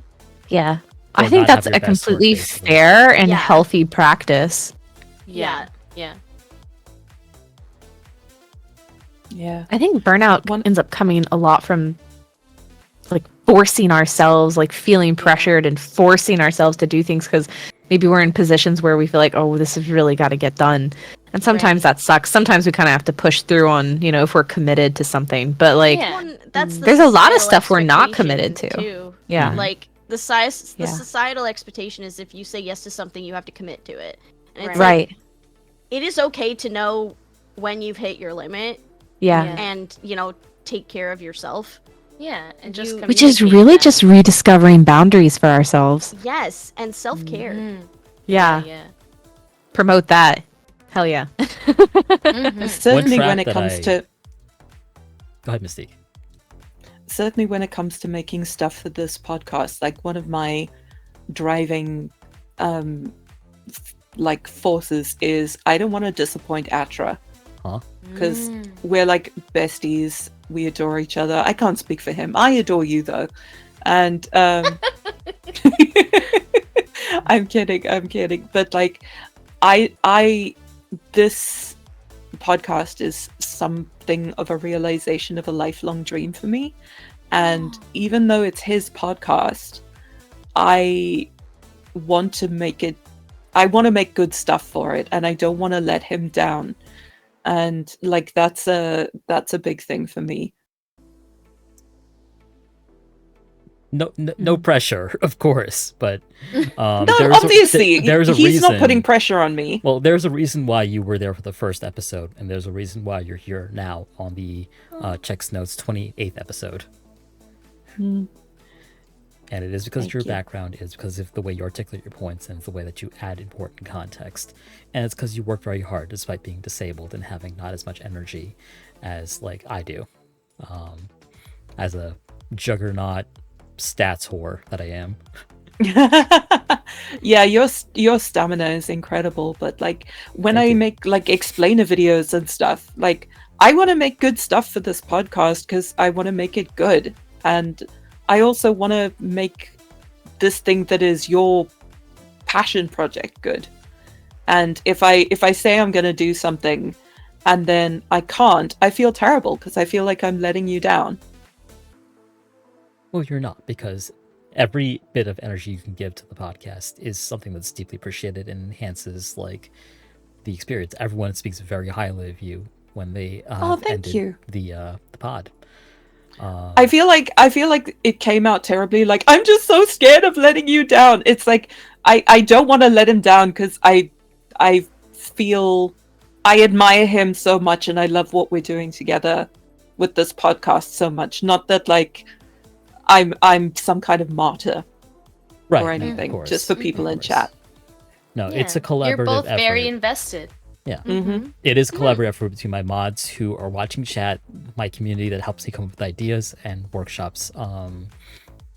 Yeah. Or I think not that's have your a best work, completely basically. fair and Yeah. healthy practice. Yeah. Yeah. Yeah. I think burnout ends up coming a lot from like forcing ourselves, like feeling pressured and forcing ourselves to do things because maybe we're in positions where we feel like, oh, this has really got to get done. And sometimes that sucks. Sometimes we kind of have to push through on, you know, if we're committed to something. But like, Well, that's the there's a lot of societal stuff we're not committed expectation, to. too. Yeah. Like the societal expectation is if you say yes to something, you have to commit to it. And it's Right. like, it is okay to know when you've hit your limit Yeah. and, you know, take care of yourself. Yeah, and just You- Which is communicate really that. just rediscovering boundaries for ourselves. Yes, and self-care. Yeah. Yeah. Promote that. Hell yeah. Certainly trap when it that comes I- to Go ahead, Mystique. certainly when it comes to making stuff for this podcast, like one of my driving like forces is I don't want to disappoint Atra Huh? because we're like besties, we adore each other. I can't speak for him, I adore you though. And I'm kidding, but like I this podcast is something of a realization of a lifelong dream for me. And even though it's his podcast, I want to make good stuff for it, and I don't want to let him down. And like that's a big thing for me. No pressure, of course, but No, there's obviously, there's a he's reason. not putting pressure on me. Well, there's a reason why you were there for the first episode, and there's a reason why you're here now on the Checks Notes 28th episode. And it is because Thank your you. background is because of the way you articulate your points and it's the way that you add important context. And it's because you work very hard despite being disabled and having not as much energy as like I do. As a juggernaut stats whore that I am. Yeah, your stamina is incredible, but like when Thank I you. make like explainer videos and stuff, like I want to make good stuff for this podcast because I want to make it good, and I also want to make this thing that is your passion project good. And if I say I'm going to do something and then I can't, I feel terrible because I feel like I'm letting you down. Well, you're not, because every bit of energy you can give to the podcast is something that's deeply appreciated and enhances like the experience. Everyone speaks very highly of you when they thank ended you. the pod. I feel like it came out terribly. Like I'm just so scared of letting you down. It's like I don't want to let him down because I feel I admire him so much and I love what we're doing together with this podcast so much. Not that like I'm some kind of martyr Right, or no, of anything, course, just for people of in course. chat. No, it's a Yeah. collaborative You're both effort. very invested. Yeah. Mm-hmm. It is a collaborative effort between my mods who are watching chat, my community that helps me come up with ideas and workshops some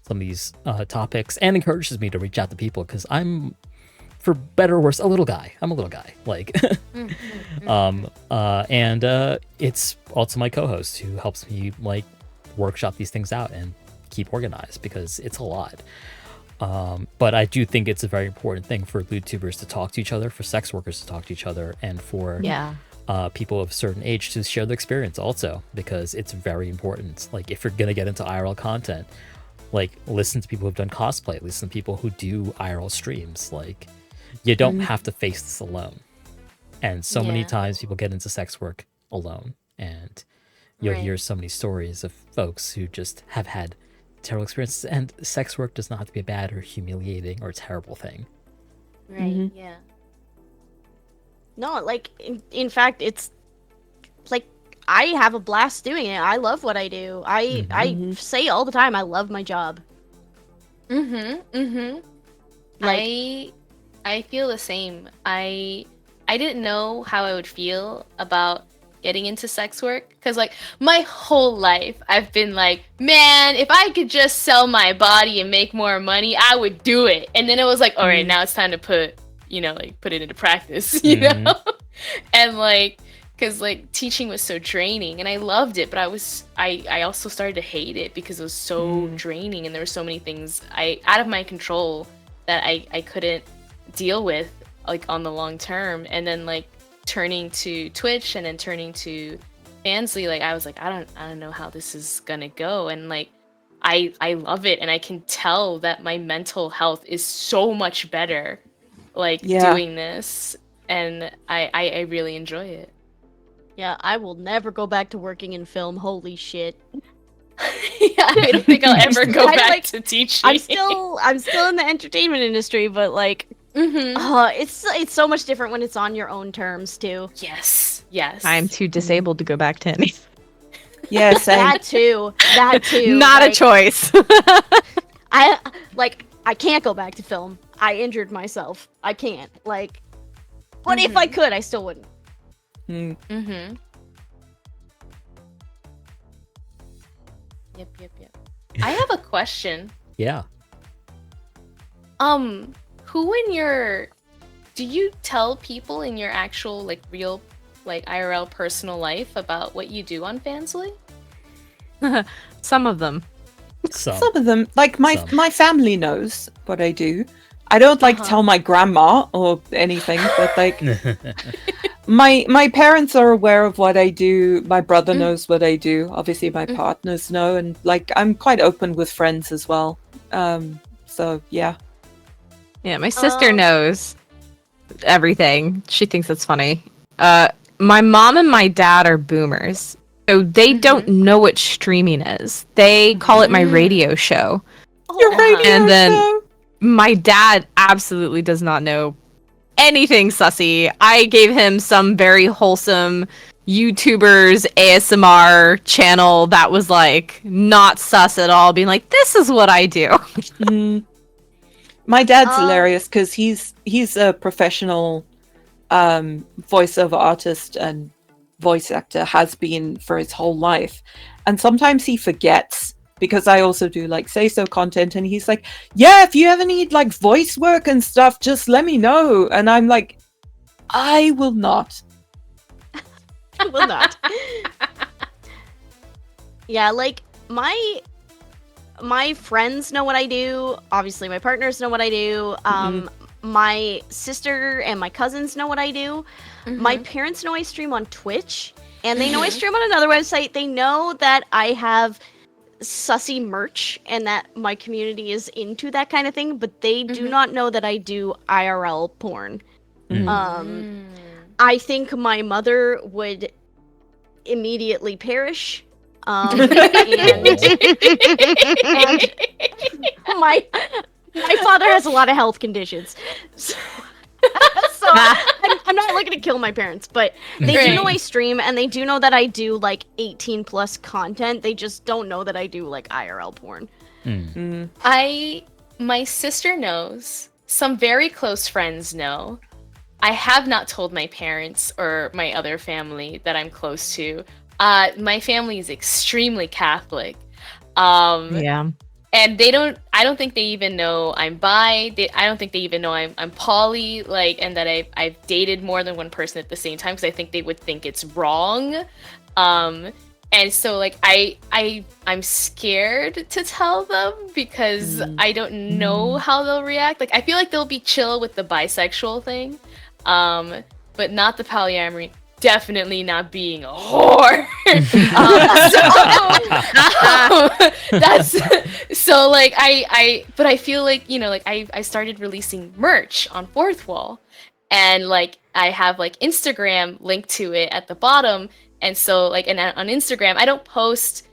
of these topics, and encourages me to reach out to people because I'm, for better or worse, a little guy. I'm a little guy. Like, and it's also my co-host who helps me like workshop these things out and keep organized because it's a lot. But I do think it's a very important thing for Lewdtubers to talk to each other, for sex workers to talk to each other, and for people of a certain age to share their experience also, because it's very important. Like, if you're gonna get into IRL content, like, listen to people who've done cosplay, listen to people who do IRL streams. Like, you don't have to face this alone. And so many times people get into sex work alone, and you'll hear so many stories of folks who just have had terrible experiences, and sex work does not have to be a bad or humiliating or terrible thing. Right. Yeah. No, like in fact, it's like I have a blast doing it. I love what I do. I say all the time, I love my job. Like, I feel the same. I didn't know how I would feel about getting into sex work because, like, my whole life I've been like, man, if I could just sell my body and make more money, I would do it. And then it was like, all right, now it's time to put it into practice, you know? And like, because like teaching was so draining and I loved it, but I also started to hate it because it was so draining and there were so many things out of my control that I couldn't deal with, like, on the long term. And then like turning to Twitch and then turning to Fansly, like I was like, I don't know how this is gonna go. And like I love it, and I can tell that my mental health is so much better like doing this, and I really enjoy it. Yeah, I will never go back to working in film. Holy shit. I don't think I'll ever go back to teaching. I'm still in the entertainment industry, but like it's so much different when it's on your own terms too. Yes. I'm too disabled to go back to any. Yeah, same. That too. Not a choice. I can't go back to film. I injured myself. I can't. Like, but if I could, I still wouldn't. Yep. I have a question. Yeah. Do you tell people in your actual, like, real, like, IRL personal life about what you do on Fansly? Some of them. Some of them, like my family knows what I do. I don't tell my grandma or anything, but like my parents are aware of what I do. My brother knows what I do. Obviously, my partners know, and like I'm quite open with friends as well. So yeah. Yeah, my sister knows everything. She thinks it's funny. My mom and my dad are boomers, so they don't know what streaming is. They call it my radio show. Your radio and then show. My dad absolutely does not know anything sussy. I gave him some very wholesome YouTubers ASMR channel that was like not sus at all, being like, this is what I do. My dad's hilarious because he's a professional voiceover artist and voice actor, has been for his whole life, and sometimes he forgets because I also do like say so content, and he's like, yeah, if you ever need like voice work and stuff, just let me know. And I'm like, I will not. I will not. Yeah, like my friends know what I do. Obviously, my partners know what I do. My sister and my cousins know what I do. My parents know I stream on Twitch, and they know I stream on another website. They know that I have sussy merch and that my community is into that kind of thing, but they do not know that I do IRL porn. I think my mother would immediately perish. And my father has a lot of health conditions, so I'm not looking to kill my parents, but they do know I stream, and they do know that I do like 18 plus content. They just don't know that I do like IRL porn. My sister knows, some very close friends know. I have not told my parents or my other family that I'm close to. My family is extremely Catholic. Yeah. And I don't think they even know I'm bi. I don't think they even know I'm poly, like, and that I've dated more than one person at the same time, because I think they would think it's wrong. And so, like, I'm scared to tell them because I don't know how they'll react. Like, I feel like they'll be chill with the bisexual thing, but not the polyamory. Definitely not being a whore. That's so, like, but I feel like, you know, like, I started releasing merch on Fourth Wall, and like I have like Instagram linked to it at the bottom. And so, like, and on Instagram, I don't post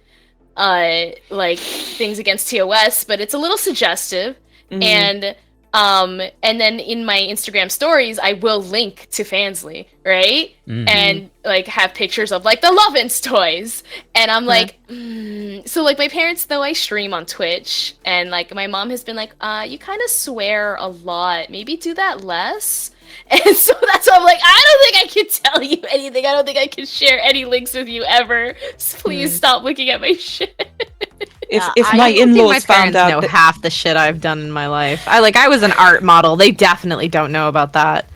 like things against TOS, but it's a little suggestive. And then in my Instagram stories, I will link to Fansly, right? And like have pictures of like the Lovin's toys. And I'm like, so like my parents know I stream on Twitch, and like my mom has been like, you kind of swear a lot. Maybe do that less. And so that's why I'm like, I don't think I can tell you anything. I don't think I can share any links with you ever. So please stop looking at my shit. If I my don't think in-laws my found parents out know that, half the shit I've done in my life. I was an art model. They definitely don't know about that.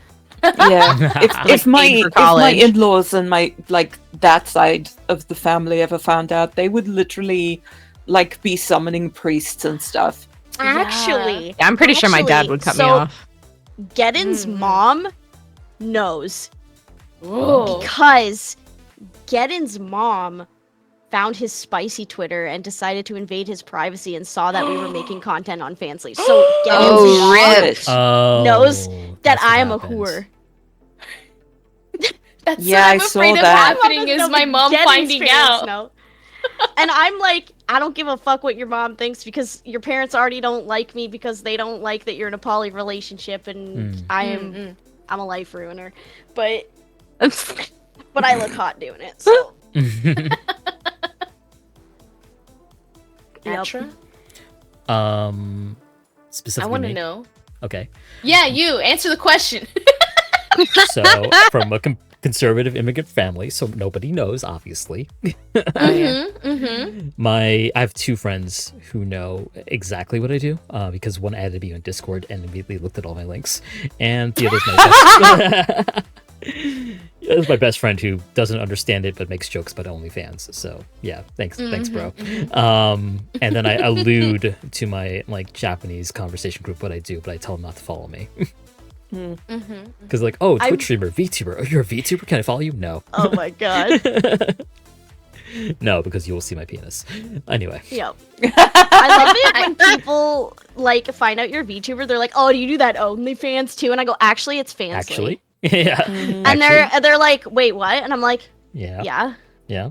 yeah, if my for if my college. in-laws and my like that side of the family ever found out, they would literally like be summoning priests and stuff. Actually, Yeah, I'm pretty sure my dad would cut me off. Geddon's mom knows Whoa. because Geddon's mom found his spicy Twitter and decided to invade his privacy and saw that we were making content on Fansly. So Geddon's Oh, mom rip. knows that that's what I am a happens. whore. That's Yeah, what I'm I saw afraid of that. happening is my mom Geddon's finding parents out. know. And I'm like, I don't give a fuck what your mom thinks, because your parents already don't like me because they don't like that you're in a poly relationship, and I'm a life ruiner. But I look hot doing it, so. Yep. Atra? Specifically I want to me? know. Okay. Yeah, you answer the question. So, from a conservative immigrant family, so nobody knows, obviously. I have two friends who know exactly what I do, because one added me on Discord and immediately looked at all my links, and the other's my best. That's my best friend who doesn't understand it but makes jokes about OnlyFans. So yeah, thanks, bro. And then I allude to my like Japanese conversation group what I do, but I tell them not to follow me. Because like, oh, Twitch streamer, VTuber. Oh, you're a VTuber? Can I follow you? No. Oh my god. No, because you will see my penis. Anyway. Yep. I love it when people like find out you're a VTuber. They're like, "Oh, do you do that OnlyFans too?" And I go, "Actually, it's Fansly." Actually, yeah. And they're like, "Wait, what?" And I'm like, Yeah. "Yeah."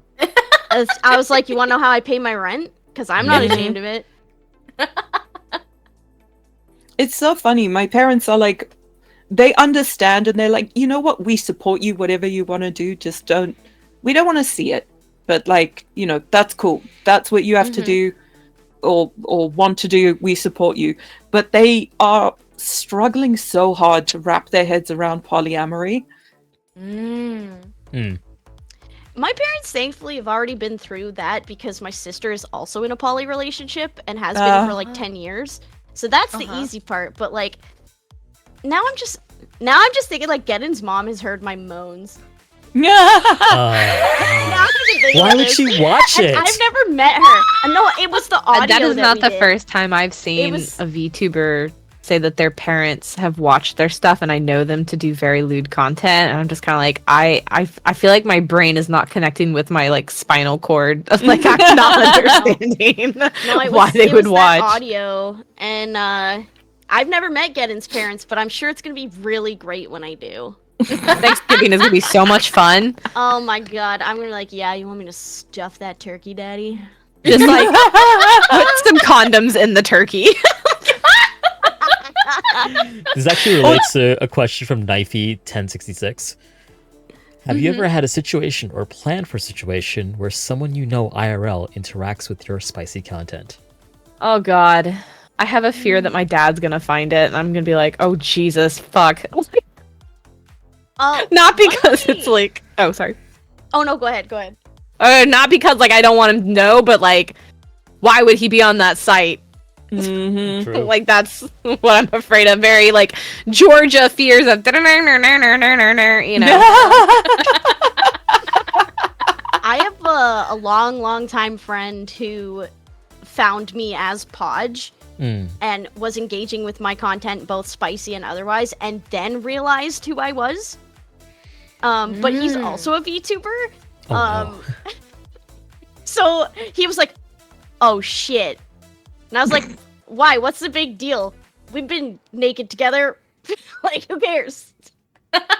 I was like, "You want to know how I pay my rent? Because I'm not ashamed of it." It's so funny. My parents are like, they understand, and they're like, you know what? We support you, whatever you want to do. Just we don't want to see it. But like, you know, that's cool. That's what you have to do or want to do. We support you. But they are struggling so hard to wrap their heads around polyamory. My parents thankfully have already been through that, because my sister is also in a poly relationship and has been for like 10 years. So that's the easy part. But like, now I'm just thinking like Geddon's mom has heard my moans. Why would she watch it? I've never met her. No, it was the audio. That is not the did. first time I've seen a VTuber say that their parents have watched their stuff, and I know them to do very lewd content, and I'm just kind of like, I feel like my brain is not connecting with my like spinal cord. Like, I'm not understanding why they would watch audio. And I've never met Geddon's parents, but I'm sure it's gonna be really great when I do. Thanksgiving is gonna be so much fun. Oh my god, I'm gonna be like, yeah, you want me to stuff that turkey, daddy? Just like put some condoms in the turkey. This actually relates to a question from Knifey1066. Have you ever had a situation or planned for a situation where someone you know IRL interacts with your spicy content? Oh god. I have a fear that my dad's gonna find it, and I'm gonna be like, oh Jesus, fuck. Oh, Not because why? it's like, oh sorry. Oh no, go ahead. Not because like I don't want him to know, but like, why would he be on that site? Mm-hmm. True. Like that's what I'm afraid of. Very like Georgia fears of, you know. I have a long time friend who found me as Podge and was engaging with my content, both spicy and otherwise, and then realized who I was. But he's also a VTuber. Oh, no. So he was like, "Oh shit," and I was like, "Why? What's the big deal? We've been naked together. Like, who cares?"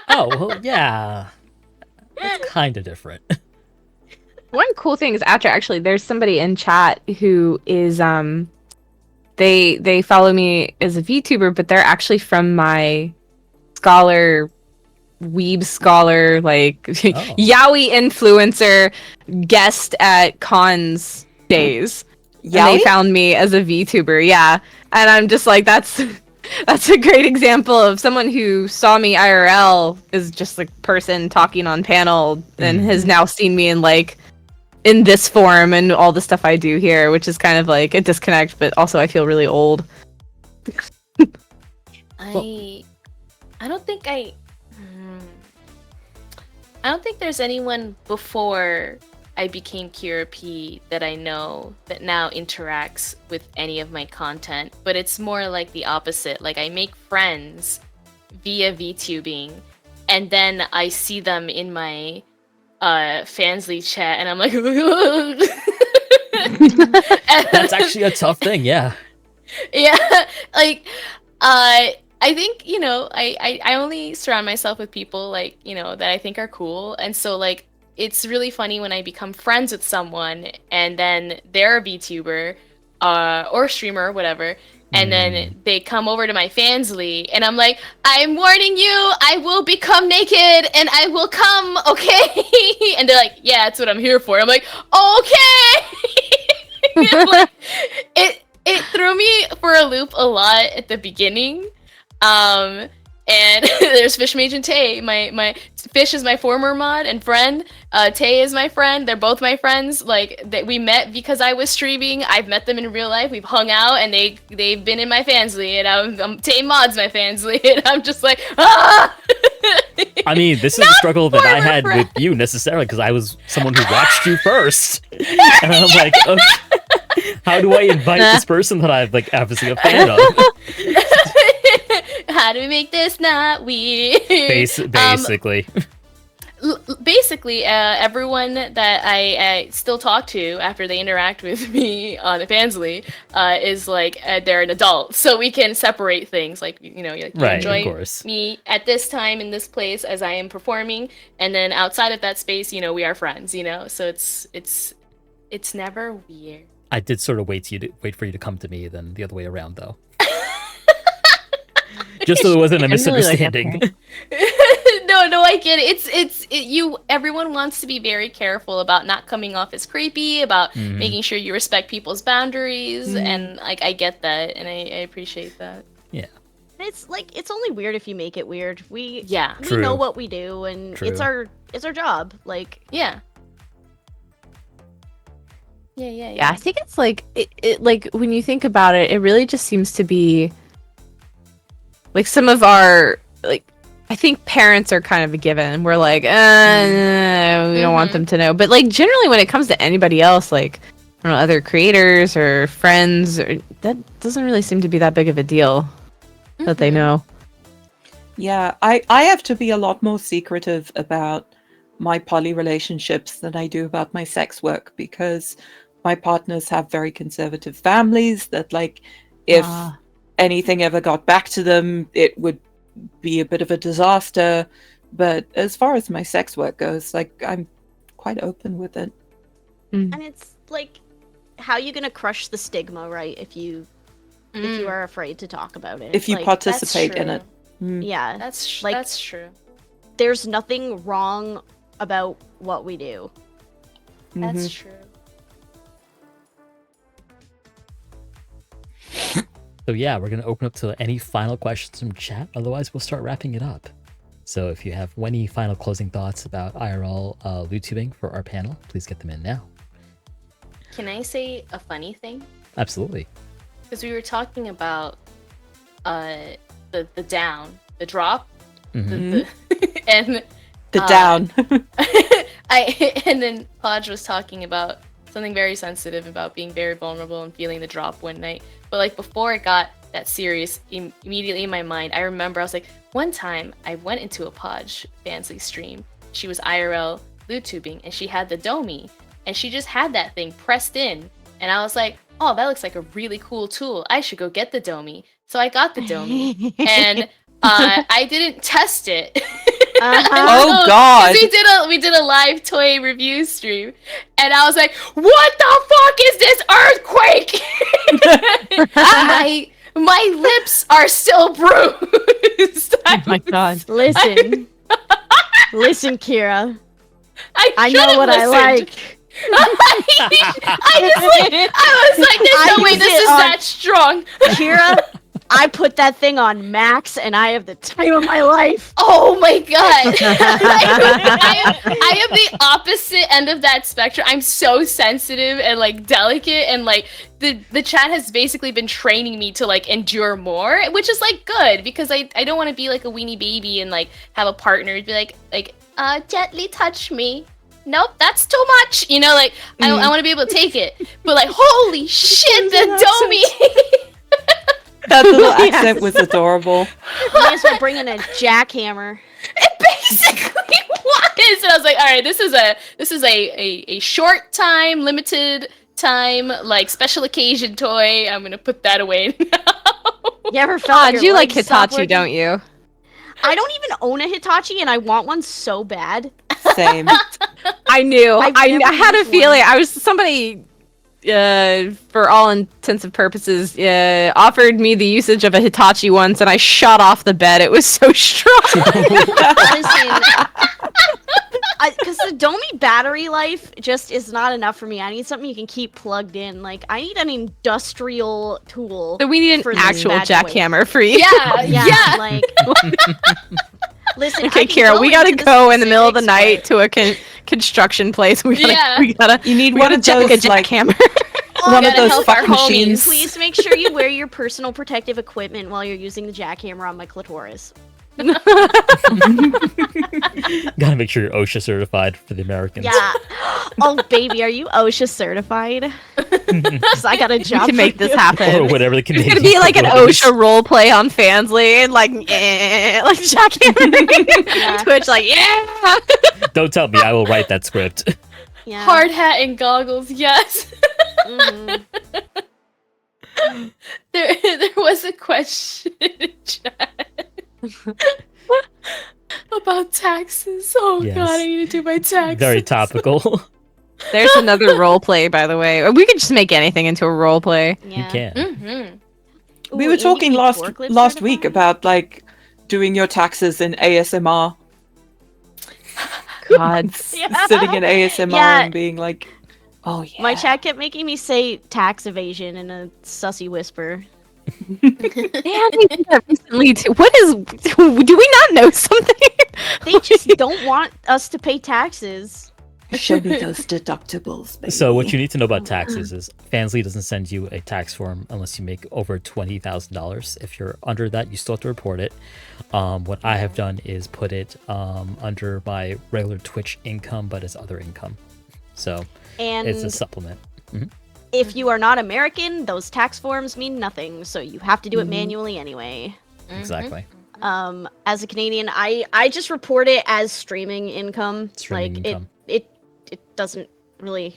Oh, well, yeah. That's kind of different. One cool thing is actually there's somebody in chat who is they follow me as a VTuber, but they're actually from my scholar weeb scholar like yaoi influencer guest at cons days. And they found me as a VTuber, yeah. And I'm just like, that's a great example of someone who saw me IRL is just like person talking on panel and has now seen me in like in this form and all the stuff I do here, which is kind of like a disconnect, but also I feel really old. I don't think I don't think there's anyone before I became KiraP that I know that now interacts with any of my content, but it's more like the opposite. Like I make friends via VTubing, and then I see them in my Fansly chat, and I'm like, That's actually a tough thing, yeah. Yeah, like, I think, you know, I only surround myself with people, like, you know, that I think are cool, and so, like, it's really funny when I become friends with someone, and then they're a VTuber, or streamer, whatever, and then they come over to my Fansly, and I'm like, I'm warning you, I will become naked, and I will come, okay? And they're like, yeah, that's what I'm here for. I'm like, okay! Like, it threw me for a loop a lot at the beginning. And there's Fish Mage and Tay. My Fish is my former mod and friend. Tay is my friend. They're both my friends. Like we met because I was streaming. I've met them in real life. We've hung out, and they've been in my Fansly. And Tay mods my Fansly, and I'm just like, ah. I mean, this is a struggle that I had with you necessarily because I was someone who watched you first, and I'm like, okay, how do I invite this person that I'm like obviously a fan of? How do we make this not weird? Basically. Basically, everyone that I still talk to after they interact with me on the Fansly is like they're an adult, so we can separate things. Like you know, you right, enjoy me at this time in this place as I am performing, and then outside of that space, you know, we are friends. You know, so it's never weird. I did sort of wait for you to come to me, then the other way around, though. Just so there wasn't a misunderstanding. No, I get it. Everyone wants to be very careful about not coming off as creepy, about making sure you respect people's boundaries, and like I get that, and I appreciate that. Yeah. It's like it's only weird if you make it weird. We True. know what we do, and True. it's our job. Like Yeah, I think it's like it like when you think about it, it really just seems to be like some of our like I think parents are kind of a given. We're like, we don't want them to know. But like generally when it comes to anybody else, like I don't know, other creators or friends, that doesn't really seem to be that big of a deal that they know. Yeah, I have to be a lot more secretive about my poly relationships than I do about my sex work because my partners have very conservative families that like if anything ever got back to them, it would be a bit of a disaster. But as far as my sex work goes, like I'm quite open with it. And it's like, how are you gonna crush the stigma, right? If you are afraid to talk about it, If you like, participate in it. yeah, that's true. There's nothing wrong about what we do. That's true. So yeah, we're gonna open up to any final questions from chat. Otherwise, we'll start wrapping it up. So if you have any final closing thoughts about IRL Lewdtubing for our panel, please get them in now. Can I say a funny thing? Absolutely. Because we were talking about the down, the drop, Mhm. and The down. and then Podge was talking about something very sensitive about being very vulnerable and feeling the drop one night. But like before it got that serious, immediately in my mind, I remember I was like, one time I went into a Podge Bansley stream. She was IRL Lewdtubing and she had the Domi and she just had that thing pressed in. And I was like, oh, that looks like a really cool tool. I should go get the Domi. So I got the Domi and I didn't test it. Oh God! We did a live toy review stream, and I was like, "What the fuck is this earthquake?" My lips are still bruised. Oh my god. Listen, listen, Kira. I know should've what I listened. like. I was like, "There's no way this is that strong." Kira, I put that thing on max, and I have the time of my life. Oh my god! I am the opposite end of that spectrum. I'm so sensitive and like delicate, and like the chat has basically been training me to like endure more, which is like good because I don't want to be like a weenie baby and like have a partner be like gently touch me. Nope, that's too much. You know, like I want to be able to take it, but like holy shit, the Domi. That little accent was adorable. May as well bring in a jackhammer. It basically was, and I was like, all right, this is a short time, limited time, like special occasion toy. I'm gonna put that away now. You ever felt Podge, your you like legs stop Hitachi, working? don't you? I don't even own a Hitachi, and I want one so bad. Same. I knew. I've I never had a used feeling. I was somebody, for all intensive purposes, offered me the usage of a Hitachi once, and I shot off the bed. It was so strong. Listen, because the Domi battery life just is not enough for me. I need something you can keep plugged in. Like, I need an industrial tool. So we need for an this actual bad boy. jackhammer for you. Yeah. Like, listen. Okay, I can Kira, we gotta into go in the middle of the specifics, night to a construction place. We gotta You need we one gotta of check a those like jackhammer. one of gotta those help our fuck homies. machines. Please make sure you wear your personal protective equipment while you're using the jackhammer on my clitoris. Gotta make sure you're OSHA certified for the Americans. Yeah. Oh, baby, are you OSHA certified? Because I got a We job. can make this happen. Or whatever the It's Canadian gonna be like an equivalent is. OSHA role play on Fansly and like jackhammer. Yeah. Twitch like yeah. Don't tell me, I will write that script. Yeah. Hard hat and goggles, yes. Mhm. There was a question in chat about taxes. Oh Yes. god, I need to do my taxes. Very topical. There's another role play, by the way. We could just make anything into a role play. You Yeah. can. Mm-hmm. We Ooh, were and talking you can be last forklift week certified? about like doing your taxes in ASMR, God. Yeah. sitting in ASMR Yeah. and being like, "Oh yeah." My chat kept making me say tax evasion in a sussy whisper. Man, we did that recently too. What is? Do we not know something? They just don't want us to pay taxes. Show me those deductibles, baby. So what you need to know about taxes is Fansly doesn't send you a tax form unless you make over $20,000. If you're under that, you still have to report it. What I have done is put it under my regular Twitch income, but as other income. So And it's a supplement. if you are not American, those tax forms mean nothing, so you have to do it Mhm. manually anyway. Exactly. As a Canadian, I just report it as streaming income. Streaming like income. it doesn't really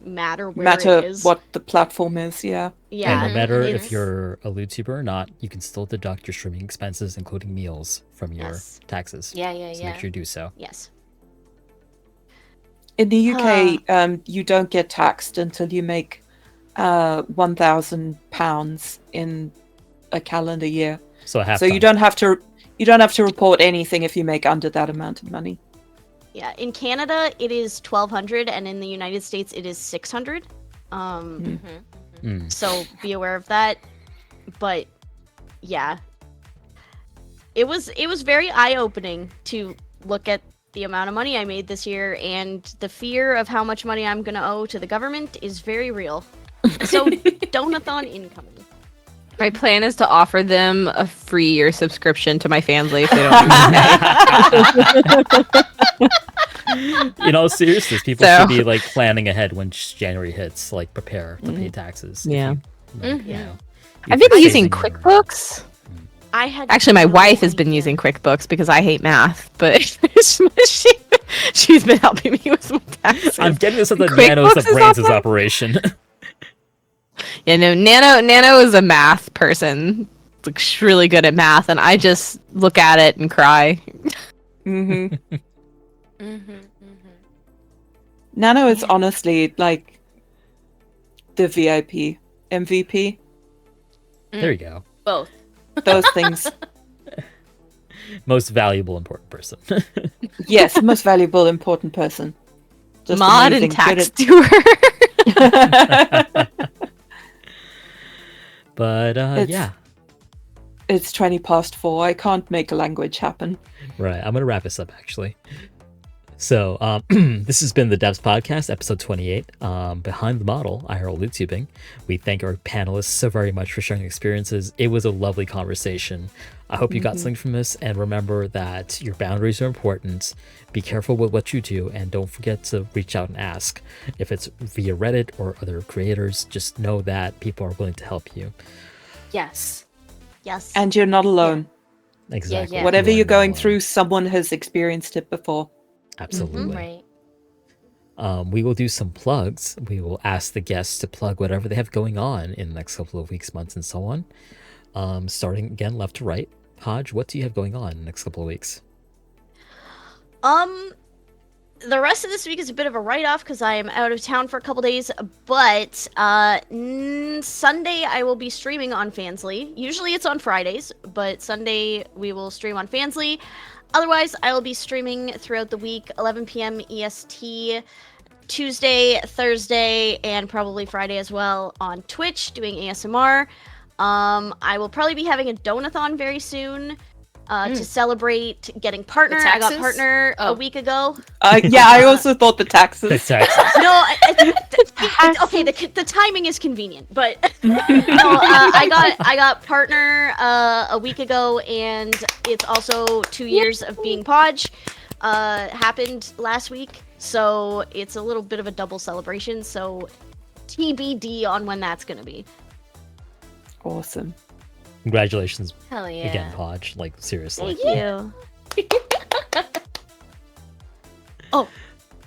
matter where matter it is. what the platform is, yeah. Yeah. And no matter it's- if you're a LewdTuber or not, you can still deduct your streaming expenses, including meals, from your Yes. taxes. Yeah, So make sure you do so. Yes. In the UK, you don't get taxed until you make £1,000 in a calendar year. So half. So you don't have to report anything if you make under that amount of money. Yeah. In Canada, it is 1,200, and in the United States, it is 600. Mm-hmm. Mm. So be aware of that. But yeah, it was very eye-opening to look at the amount of money I made this year, and the fear of how much money I'm gonna owe to the government is very real. So donathon incoming. My plan is to offer them a free year subscription to my family if they don't. In all seriousness, people So- should be like planning ahead when January hits, like prepare to pay taxes. if Yeah. you, like, Mhm. you know, I've you're been using saving your- QuickBooks. I had Actually, my no wife has been idea. using QuickBooks because I hate math, but she's been helping me with my taxes. I'm getting this at the QuickBooks nanos of is brains' awesome. operation. Yeah, no, Nano is a math person. Like, she's really good at math, and I just look at it and cry. hmm Mm-hmm. Nano is honestly like the VIP, MVP, There you go. Both. those things. Most valuable, important person. Yes, most valuable, important person. Just Mod amazing, and good tax doer. at- But It's- yeah, It's 4:20. I can't make a language happen. right. I'm gonna wrap this up actually. So this has been the Devs Podcast, episode 28. Behind the model, IRL Lewdtubing. We thank our panelists so very much for sharing experiences. It was a lovely conversation. I hope you got something from this, and remember that your boundaries are important. Be careful with what you do, and don't forget to reach out and ask. If it's via Reddit or other creators, just know that people are willing to help you. Yes. Yes. And you're not alone. Exactly. yeah. Whatever You are you're not going alone. through, someone has experienced it before. Absolutely. Right. We will do some plugs. We will ask the guests to plug whatever they have going on in the next couple of weeks, months, and so on. Starting again left to right. Podge, what do you have going on in the next couple of weeks? The rest of this week is a bit of a write-off because I am out of town for a couple days, but Sunday I will be streaming on Fansly. Usually it's on Fridays, but Sunday we will stream on Fansly. Otherwise, I will be streaming throughout the week, 11 p.m. EST, Tuesday, Thursday, and probably Friday as well on Twitch doing ASMR. I will probably be having a donathon very soon to celebrate getting partner. The I got taxes? partner a Oh. week ago. Yeah, I also thought the The taxes. taxes. No, okay. The timing is convenient, but no, I got partner a week ago, and it's also 2 years of being Podge. Happened last week, so it's a little bit of a double celebration. So TBD on when that's gonna be. Awesome. Congratulations Hell yeah. again, Podge. Like, seriously. Thank you.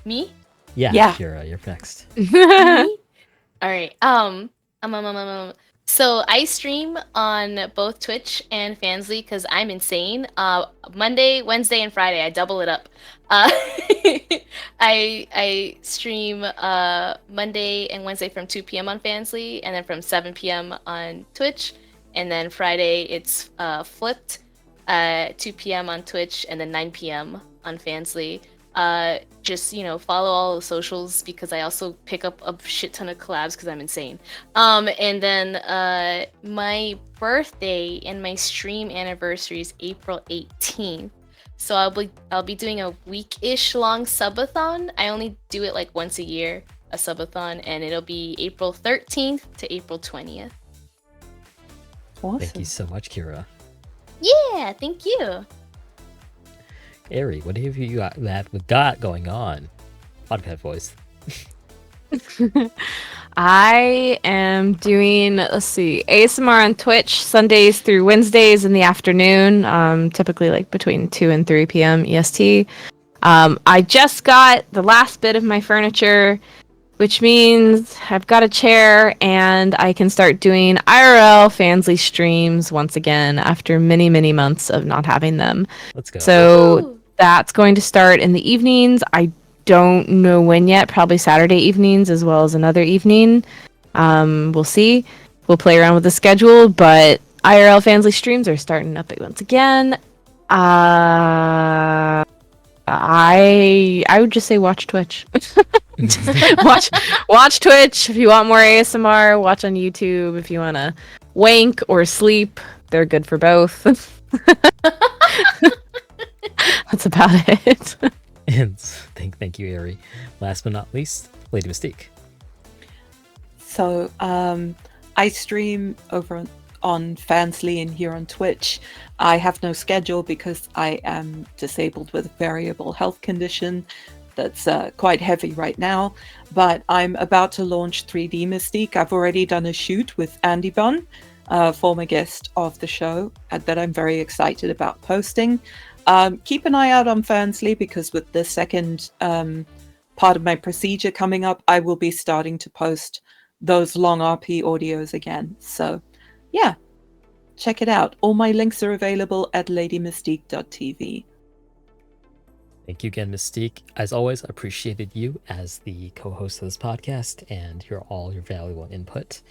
Me? Yeah, Yeah. Kira, you're next. All right. So I stream on both Twitch and Fansly because I'm insane. Monday, Wednesday, and Friday I double it up. I stream Monday and Wednesday from 2 p.m. on Fansly, and then from 7 p.m. on Twitch, and then Friday it's flipped, 2 p.m. on Twitch, and then 9 p.m. on Fansly. Just, follow all the socials because I also pick up a shit ton of collabs because I'm insane. And then my birthday and my stream anniversary is April 18th. So I'll be doing a week-ish long subathon. I only do it like once a year, a subathon, and it'll be April 13th to April 20th. Awesome. Thank you so much, Kira. Yeah, thank you. Ari, what have you got going on? Podcast voice. I am doing, ASMR on Twitch Sundays through Wednesdays in the afternoon, typically like between 2 and 3 p.m. EST. I just got the last bit of my furniture, which means I've got a chair and I can start doing IRL Fansly streams once again after many, many months of not having them. Let's go. So Woo. that's going to start in the evenings. I don't know when yet, probably Saturday evenings as well as another evening. We'll see. We'll play around with the schedule, but IRL Fansly streams are starting up once again. I would just say watch Twitch. watch Twitch if you want more ASMR. Watch on YouTube if you want to wank or sleep. They're good for both. That's about it. And thank you, Ari. Last but not least, Lady Mystique. So I stream over on Fansly and here on Twitch. I have no schedule because I am disabled with a variable health condition that's quite heavy right now, but I'm about to launch 3D Mystique. I've already done a shoot with Andy Bunn, former guest of the show, that I'm very excited about posting. Keep an eye out on Fansly because with the second part of my procedure coming up, I will be starting to post those long RP audios again. So yeah, check it out. All my links are available at ladymystique.tv. Thank you again, Mystique. As always, I appreciated you as the co-host of this podcast and all your valuable input.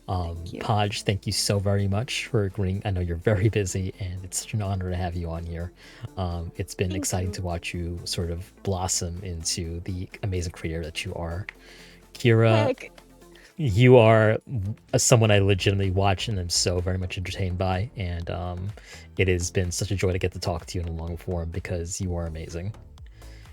Podge, thank you so very much for agreeing. I know you're very busy, and it's such an honor to have you on here. It's been exciting to watch you sort of blossom into the amazing creator that you are. Kira, you are someone I legitimately watch and am so very much entertained by, and it has been such a joy to get to talk to you in a long form because you are amazing.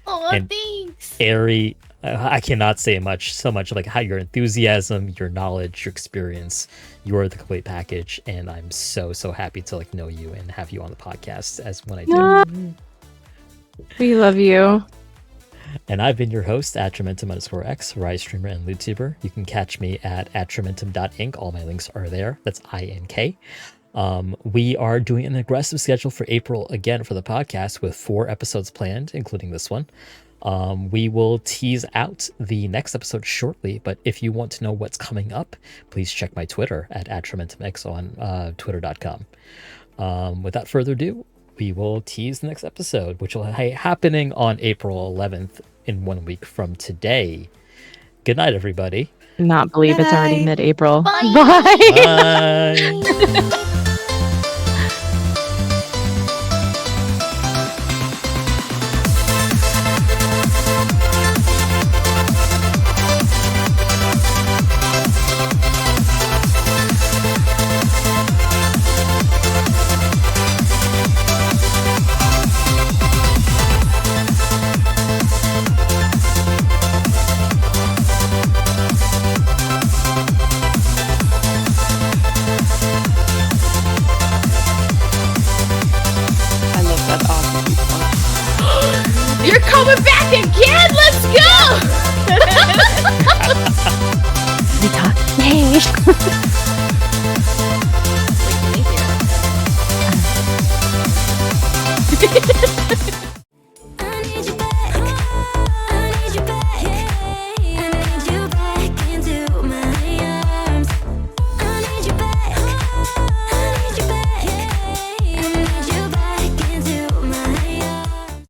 Oh, And thanks. Ari, I cannot say so much like how your enthusiasm, your knowledge, your experience, you are the complete package, and I'm so happy to know you and have you on the podcast as when I do. We love you. And I've been your host, Atramentum_X, Rise streamer and Lewdtuber. You can catch me at atramentum.inc. All my links are there. That's INK. We are doing an aggressive schedule for April again for the podcast with 4 episodes planned, including this one. We will tease out the next episode shortly, but if you want to know what's coming up, please check my Twitter at atramentumx on twitter.com. Without further ado, we will tease the next episode, which will be happening on April 11th in 1 week from today. Good night, everybody. Not believe it's already Bye. mid-April. Bye. Bye. I love that art. You're coming back again. Let's go. We talk. Yay.